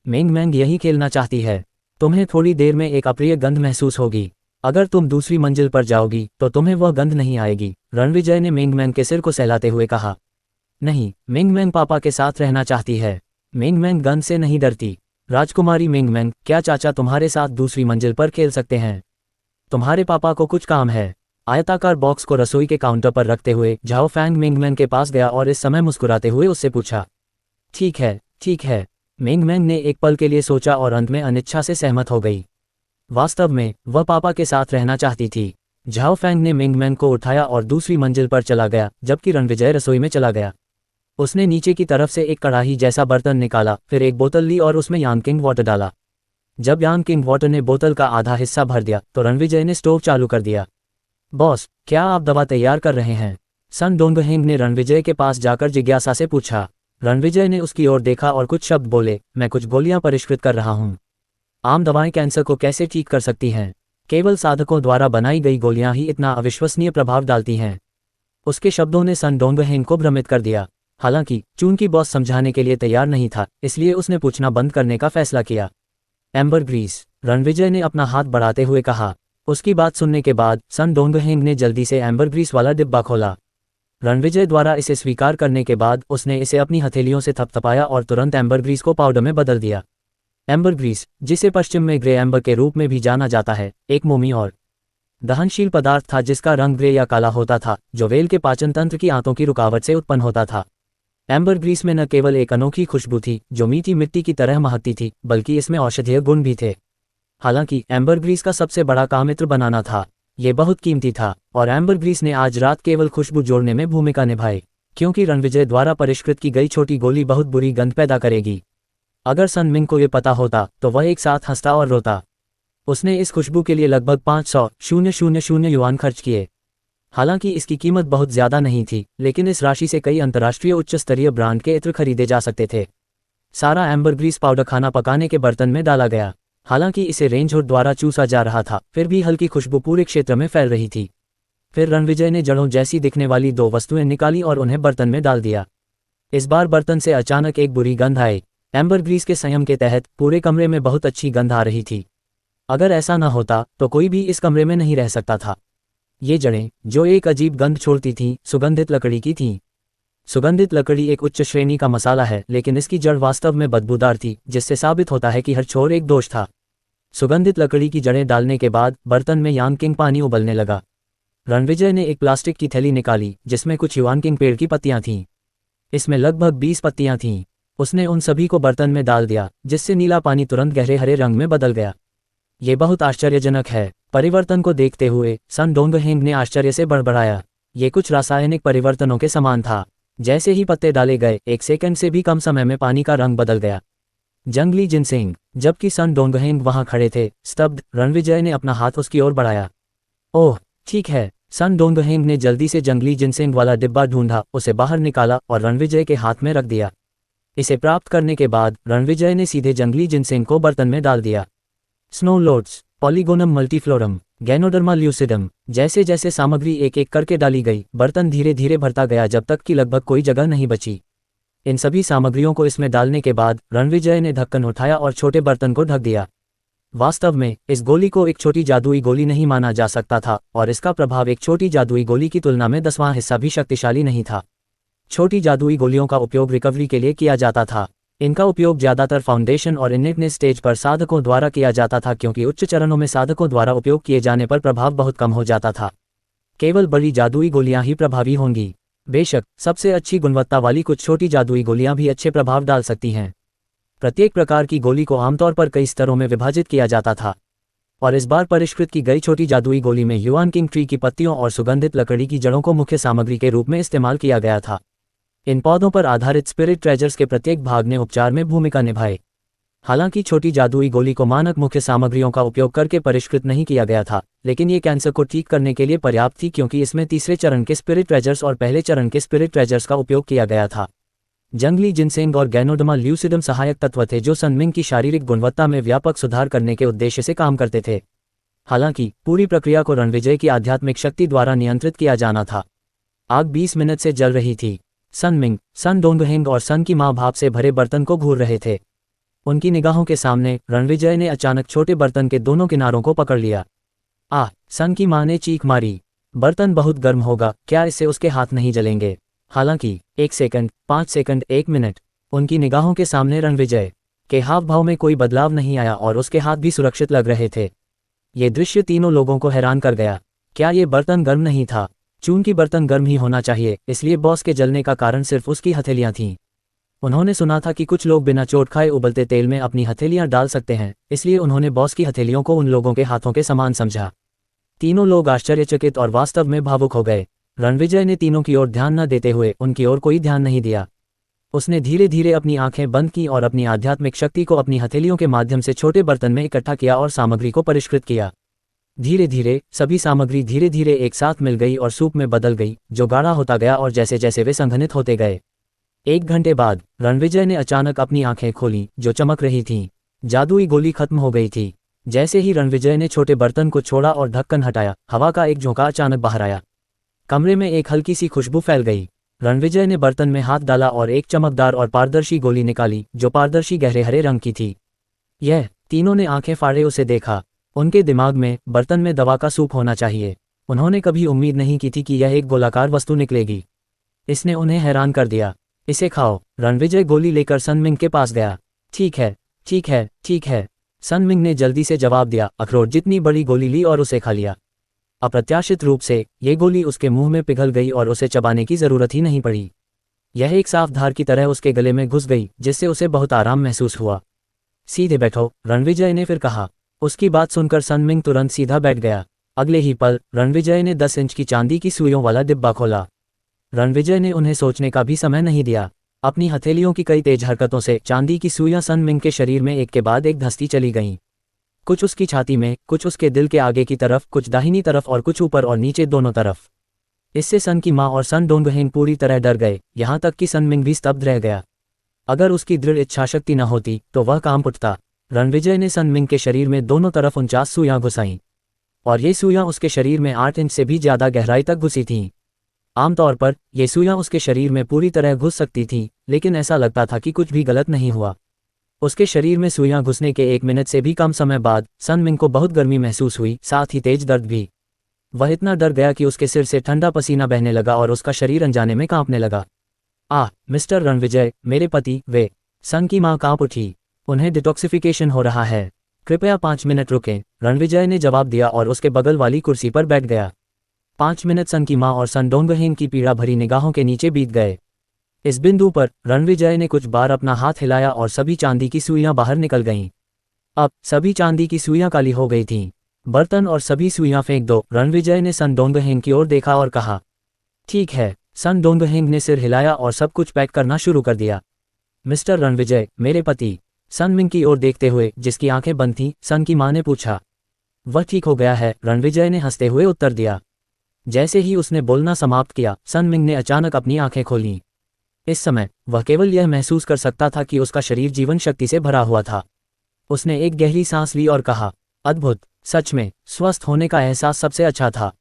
मेंगमैन यही खेलना चाहती है। तुम्हें थोड़ी देर में एक अप्रिय गंध महसूस होगी। अगर तुम दूसरी मंजिल पर जाओगी तो तुम्हें वह गंध नहीं आएगी, रणविजय ने मेंगमैन के सिर को सहलाते हुए कहा। नहीं, मेंगमैन पापा के साथ रहना चाहती है। मेंगमैन गंध से नहीं डरती। राजकुमारी मेंगमैन, क्या चाचा तुम्हारे साथ दूसरी मंजिल पर खेल सकते हैं? तुम्हारे पापा को कुछ काम है। आयताकार बॉक्स को रसोई के काउंटर पर रखते हुए झाओ फैंग मेंगमैन के पास गया और इस समय मुस्कुराते हुए उससे पूछा। ठीक है, ठीक है। मेंगमैन ने एक पल के लिए सोचा और अंत में अनिच्छा से सहमत हो गई। वास्तव में वह पापा के साथ रहना चाहती थी। झाओ फैंग ने मेंगमैन को उठाया और दूसरी मंजिल पर चला गया, जबकि रणविजय रसोई में चला गया। उसने नीचे की तरफ से एक कड़ाही जैसा बर्तन निकाला, फिर एक बोतल ली और उसमें यांकिंग वाटर डाला। जब यांकिंग वाटर ने बोतल का आधा हिस्सा भर दिया तो रणविजय ने स्टोव चालू कर दिया। बॉस, क्या आप दवा तैयार कर रहे हैं? सन डोंगहेंग ने रणविजय के पास जाकर जिज्ञासा से पूछा। रणविजय ने उसकी ओर देखा और कुछ शब्द बोले, मैं कुछ गोलियां परिष्कृत कर रहा हूं। आम दवाएं कैंसर को कैसे ठीक कर सकती हैं? केवल साधकों द्वारा बनाई गई गोलियां ही इतना अविश्वसनीय प्रभाव डालती हैं। उसके शब्दों ने सन डोंगहेंग को भ्रमित कर दिया। हालांकि चूंकि बॉस समझाने के लिए तैयार नहीं था, इसलिए उसने पूछना बंद करने का फैसला किया। एम्बर ग्रीस, रणविजय ने अपना हाथ बढ़ाते हुए कहा। उसकी बात सुनने के बाद सन डोंगहेंग ने जल्दी से एम्बर ग्रीस वाला डिब्बा खोला। रणविजय द्वारा इसे स्वीकार करने के बाद उसने इसे अपनी हथेलियों से थपथपाया और तुरंत एम्बर ग्रीस को पाउडर में बदल दिया। एम्बर ग्रीस, जिसे पश्चिम में ग्रे एम्बर के रूप में भी जाना जाता है, एक मोमी और दहनशील पदार्थ था जिसका रंग ग्रे या काला होता था, जो वेल के पाचन तंत्र की आंतों की रुकावट से उत्पन्न होता था। एम्बर ग्रीस में न केवल एक अनोखी खुशबू थी जो मीठी मिट्टी की तरह महकती थी, बल्कि इसमें औषधीय गुण भी थे। हालांकि एम्बर ग्रीस का सबसे बड़ा काम इत्र बनाना था। ये बहुत कीमती था और एम्बर ग्रीस ने आज रात केवल खुशबू जोड़ने में भूमिका निभाई, क्योंकि रणविजय द्वारा परिष्कृत की गई छोटी गोली बहुत बुरी गंध पैदा करेगी। अगर सन मिंग को ये पता होता तो वह एक साथ हंसता और रोता। उसने इस खुशबू के लिए लगभग 500,000 युआन खर्च किए। हालांकि इसकी कीमत बहुत ज्यादा नहीं थी, लेकिन इस राशि से कई अंतर्राष्ट्रीय उच्च स्तरीय ब्रांड के इत्र खरीदे जा सकते थे। सारा एम्बर ग्रीस पाउडर खाना पकाने के बर्तन में डाला गया। हालांकि इसे रेंज हुड द्वारा चूसा जा रहा था, फिर भी हल्की खुशबू पूरे क्षेत्र में फैल रही थी। फिर रणविजय ने जड़ों जैसी दिखने वाली 2 वस्तुएं निकाली और उन्हें बर्तन में डाल दिया। इस बार बर्तन से अचानक एक बुरी गंध आई। एम्बर ग्रीस के संयम के तहत पूरे कमरे में बहुत अच्छी गंध आ रही थी। अगर ऐसा न होता तो कोई भी इस कमरे में नहीं रह सकता था। ये जड़ें, जो एक अजीब गंध छोड़ती थीं, सुगंधित लकड़ी की थीं। सुगंधित लकड़ी एक उच्च श्रेणी का मसाला है, लेकिन इसकी जड़ वास्तव में बदबूदार थी, जिससे साबित होता है कि हर छोर एक दोष था। सुगंधित लकड़ी की जड़ें डालने के बाद बर्तन में यांकिंग पानी उबलने लगा। रणविजय ने एक प्लास्टिक की थैली निकाली जिसमें कुछ यांकिंग पेड़ की पत्तियां थीं। इसमें लगभग 20 पत्तियां थीं। उसने उन सभी को बर्तन में डाल दिया, जिससे नीला पानी तुरंत गहरे हरे रंग में बदल गया। ये बहुत आश्चर्यजनक है। परिवर्तन को देखते हुए सन डोंगहेंग ने आश्चर्य से बड़बड़ाया। ये कुछ रासायनिक परिवर्तनों के समान था। जैसे ही पत्ते डाले गए, 1 सेकंड से भी कम समय में पानी का रंग बदल गया। जंगली जिनसेंग। जबकि सन डोंगहेंग वहां खड़े थे, स्तब्ध, रणविजय ने अपना हाथ उसकी ओर बढ़ाया। ओह, ठीक है। सन डोंगहेंग ने जल्दी से जंगली जिनसेंग वाला डिब्बा ढूंढा, उसे बाहर निकाला और रणविजय के हाथ में रख दिया। इसे प्राप्त करने के बाद रणविजय ने सीधे जंगली जिनसेंग को बर्तन में डाल दिया। Snow loads, polygonum मल्टीफ्लोरम, ganoderma lucidum. जैसे जैसे सामग्री एक एक करके डाली गई, बर्तन धीरे धीरे भरता गया जब तक कि लगभग कोई जगह नहीं बची। इन सभी सामग्रियों को इसमें डालने के बाद रणविजय ने ढक्कन उठाया और छोटे बर्तन को ढक दिया। वास्तव में इस गोली को एक छोटी जादुई गोली नहीं माना जा सकता था और इसका प्रभाव एक छोटी जादुई गोली की तुलना में 10वां हिस्सा भी शक्तिशाली नहीं था। छोटी जादुई गोलियों का उपयोग रिकवरी के लिए किया जाता था। इनका उपयोग ज्यादातर फाउंडेशन और इनिटनेस स्टेज पर साधकों द्वारा किया जाता था, क्योंकि उच्च चरणों में साधकों द्वारा उपयोग किए जाने पर प्रभाव बहुत कम हो जाता था। केवल बड़ी जादुई गोलियां ही प्रभावी होंगी। बेशक सबसे अच्छी गुणवत्ता वाली कुछ छोटी जादुई गोलियां भी अच्छे प्रभाव डाल सकती हैं। प्रत्येक प्रकार की गोली को आमतौर पर कई स्तरों में विभाजित किया जाता था, और इस बार परिष्कृत की गई छोटी जादुई गोली में युआन किंग ट्री की पत्तियों और सुगंधित लकड़ी की जड़ों को मुख्य सामग्री के रूप में इस्तेमाल किया गया था। इन पौधों पर आधारित स्पिरिट ट्रेजर्स के प्रत्येक भाग ने उपचार में भूमिका निभाई। हालांकि छोटी जादुई गोली को मानक मुख्य सामग्रियों का उपयोग करके परिष्कृत नहीं किया गया था, लेकिन ये कैंसर को ठीक करने के लिए पर्याप्त थी, क्योंकि इसमें तीसरे चरण के स्पिरिट ट्रेजर्स और पहले चरण के स्पिरिट ट्रेजर्स का उपयोग किया गया था। जंगली जिनसेंग और गैनोडर्मा ल्यूसिडम सहायक तत्व थे जो सन मिंग की शारीरिक गुणवत्ता में व्यापक सुधार करने के उद्देश्य से काम करते थे। हालांकि पूरी प्रक्रिया को रणविजय की आध्यात्मिक शक्ति द्वारा नियंत्रित किया जाना था। आग 20 मिनट से जल रही थी। सन मिंग, सन डोंगहेंग और सन की मां भाप से भरे बर्तन को घूर रहे थे। उनकी निगाहों के सामने रणविजय ने अचानक छोटे बर्तन के दोनों किनारों को पकड़ लिया। सन की मां ने चीख मारी, बर्तन बहुत गर्म होगा, क्या इससे उसके हाथ नहीं जलेंगे? हालांकि 1 सेकंड, 5 सेकंड, 1 मिनट, उनकी निगाहों के सामने रणविजय के हाव भाव में कोई बदलाव नहीं आया और उसके हाथ भी सुरक्षित लग रहे थे। ये दृश्य तीनों लोगों को हैरान कर गया। क्या ये बर्तन गर्म नहीं था? चूंकि बर्तन गर्म ही होना चाहिए, इसलिए बॉस के जलने का कारण सिर्फ उसकी हथेलियां थीं। उन्होंने सुना था कि कुछ लोग बिना चोट खाए उबलते तेल में अपनी हथेलियां डाल सकते हैं, इसलिए उन्होंने बॉस की हथेलियों को उन लोगों के हाथों के समान समझा। तीनों लोग आश्चर्यचकित और वास्तव में भावुक हो गए। रणविजय ने तीनों की ओर ध्यान न देते हुए उनकी ओर कोई ध्यान नहीं दिया। उसने धीरे धीरे अपनी आंखें बंद की और अपनी आध्यात्मिक शक्ति को अपनी हथेलियों के माध्यम से छोटे बर्तन में इकट्ठा किया और सामग्री को परिष्कृत किया। धीरे धीरे सभी सामग्री धीरे धीरे एक साथ मिल गई और सूप में बदल गई, जो गाढ़ा होता गया और जैसे जैसे वे संघनित होते गए। 1 घंटे बाद रणविजय ने अचानक अपनी आंखें खोलीं, जो चमक रही थीं। जादुई गोली खत्म हो गई थी। जैसे ही रणविजय ने छोटे बर्तन को छोड़ा और ढक्कन हटाया, हवा का एक झोंका अचानक बाहर आया। कमरे में एक हल्की सी खुशबू फैल गई। रणविजय ने बर्तन में हाथ डाला और एक चमकदार और पारदर्शी गोली निकाली, जो पारदर्शी गहरे हरे रंग की थी। तीनों ने आंखें फाड़े उसे देखा। उनके दिमाग में बर्तन में दवा का सूप होना चाहिए। उन्होंने कभी उम्मीद नहीं की थी कि यह एक गोलाकार वस्तु निकलेगी। इसने उन्हें हैरान कर दिया। इसे खाओ। रणविजय गोली लेकर सन मिंग के पास गया। ठीक है, ठीक है, ठीक है, सन मिंग ने जल्दी से जवाब दिया, अखरोट जितनी बड़ी गोली ली और उसे खा लिया। अप्रत्याशित रूप से ये गोली उसके मुंह में पिघल गई और उसे चबाने की जरूरत ही नहीं पड़ी। यह एक साफ धार की तरह उसके गले में घुस गई, जिससे उसे बहुत आराम महसूस हुआ। सीधे बैठो, रणविजय ने फिर कहा। उसकी बात सुनकर सन मिंग तुरंत सीधा बैठ गया। अगले ही पल रणविजय ने 10 इंच की चांदी की सुइयों वाला डिब्बा खोला। रणविजय ने उन्हें सोचने का भी समय नहीं दिया। अपनी हथेलियों की कई तेज हरकतों से चांदी की सुइयां सन मिंग के शरीर में एक के बाद एक धंसती चली गईं। कुछ उसकी छाती में, कुछ उसके दिल के आगे की तरफ, कुछ दाहिनी तरफ और कुछ ऊपर और नीचे दोनों तरफ। इससे सन की मां और सन डोंगहेंग पूरी तरह डर गए, यहां तक कि सन मिंग भी स्तब्ध रह गया। अगर उसकी दृढ़ इच्छाशक्ति न होती तो वह काम उठता। रणविजय ने सन मिंग के शरीर में दोनों तरफ 49 सुइयां घुसाईं, और ये सुइयां उसके शरीर में 8 इंच से भी ज्यादा गहराई तक घुसी थीं। आमतौर पर ये सुइयां उसके शरीर में पूरी तरह घुस सकती थीं, लेकिन ऐसा लगता था कि कुछ भी गलत नहीं हुआ। उसके शरीर में सुइयां घुसने के 1 मिनट से भी कम समय बाद सन मिंग को बहुत गर्मी महसूस हुई, साथ ही तेज दर्द भी। वह इतना डर गया कि उसके सिर से ठंडा पसीना बहने लगा और उसका शरीर अनजाने में कांपने लगा। मिस्टर रणविजय, मेरे पति, वे। सन की मां कांप उठी। उन्हें डिटॉक्सिफिकेशन हो रहा है। कृपया 5 मिनट रुकें, रणविजय ने जवाब दिया और उसके बगल वाली कुर्सी पर बैठ गया। 5 मिनट सन की मां और सन डोंगहेंग की पीड़ा भरी निगाहों के नीचे बीत गए। इस बिंदु पर रणविजय ने कुछ बार अपना हाथ हिलाया और सभी चांदी की सुइयां बाहर निकल गईं। अब सभी चांदी की सुइयां काली हो गई थीं। बर्तन और सभी सुइयां फेंक दो, रणविजय ने सन डोंगहेंग की ओर देखा और कहा। ठीक है। सन डोंगहेंग ने सिर हिलाया और सब कुछ पैक करना शुरू कर दिया। मिस्टर रणविजय, मेरे पति, सन मिंग की ओर देखते हुए, जिसकी आंखें बंद थीं, सन की मां ने पूछा। वह ठीक हो गया है, रणविजय ने हंसते हुए उत्तर दिया। जैसे ही उसने बोलना समाप्त किया, सन मिंग ने अचानक अपनी आंखें खोलीं। इस समय वह केवल यह महसूस कर सकता था कि उसका शरीर जीवन शक्ति से भरा हुआ था। उसने एक गहरी सांस ली और कहा, अद्भुत, सच में, स्वस्थ होने का एहसास सबसे अच्छा था।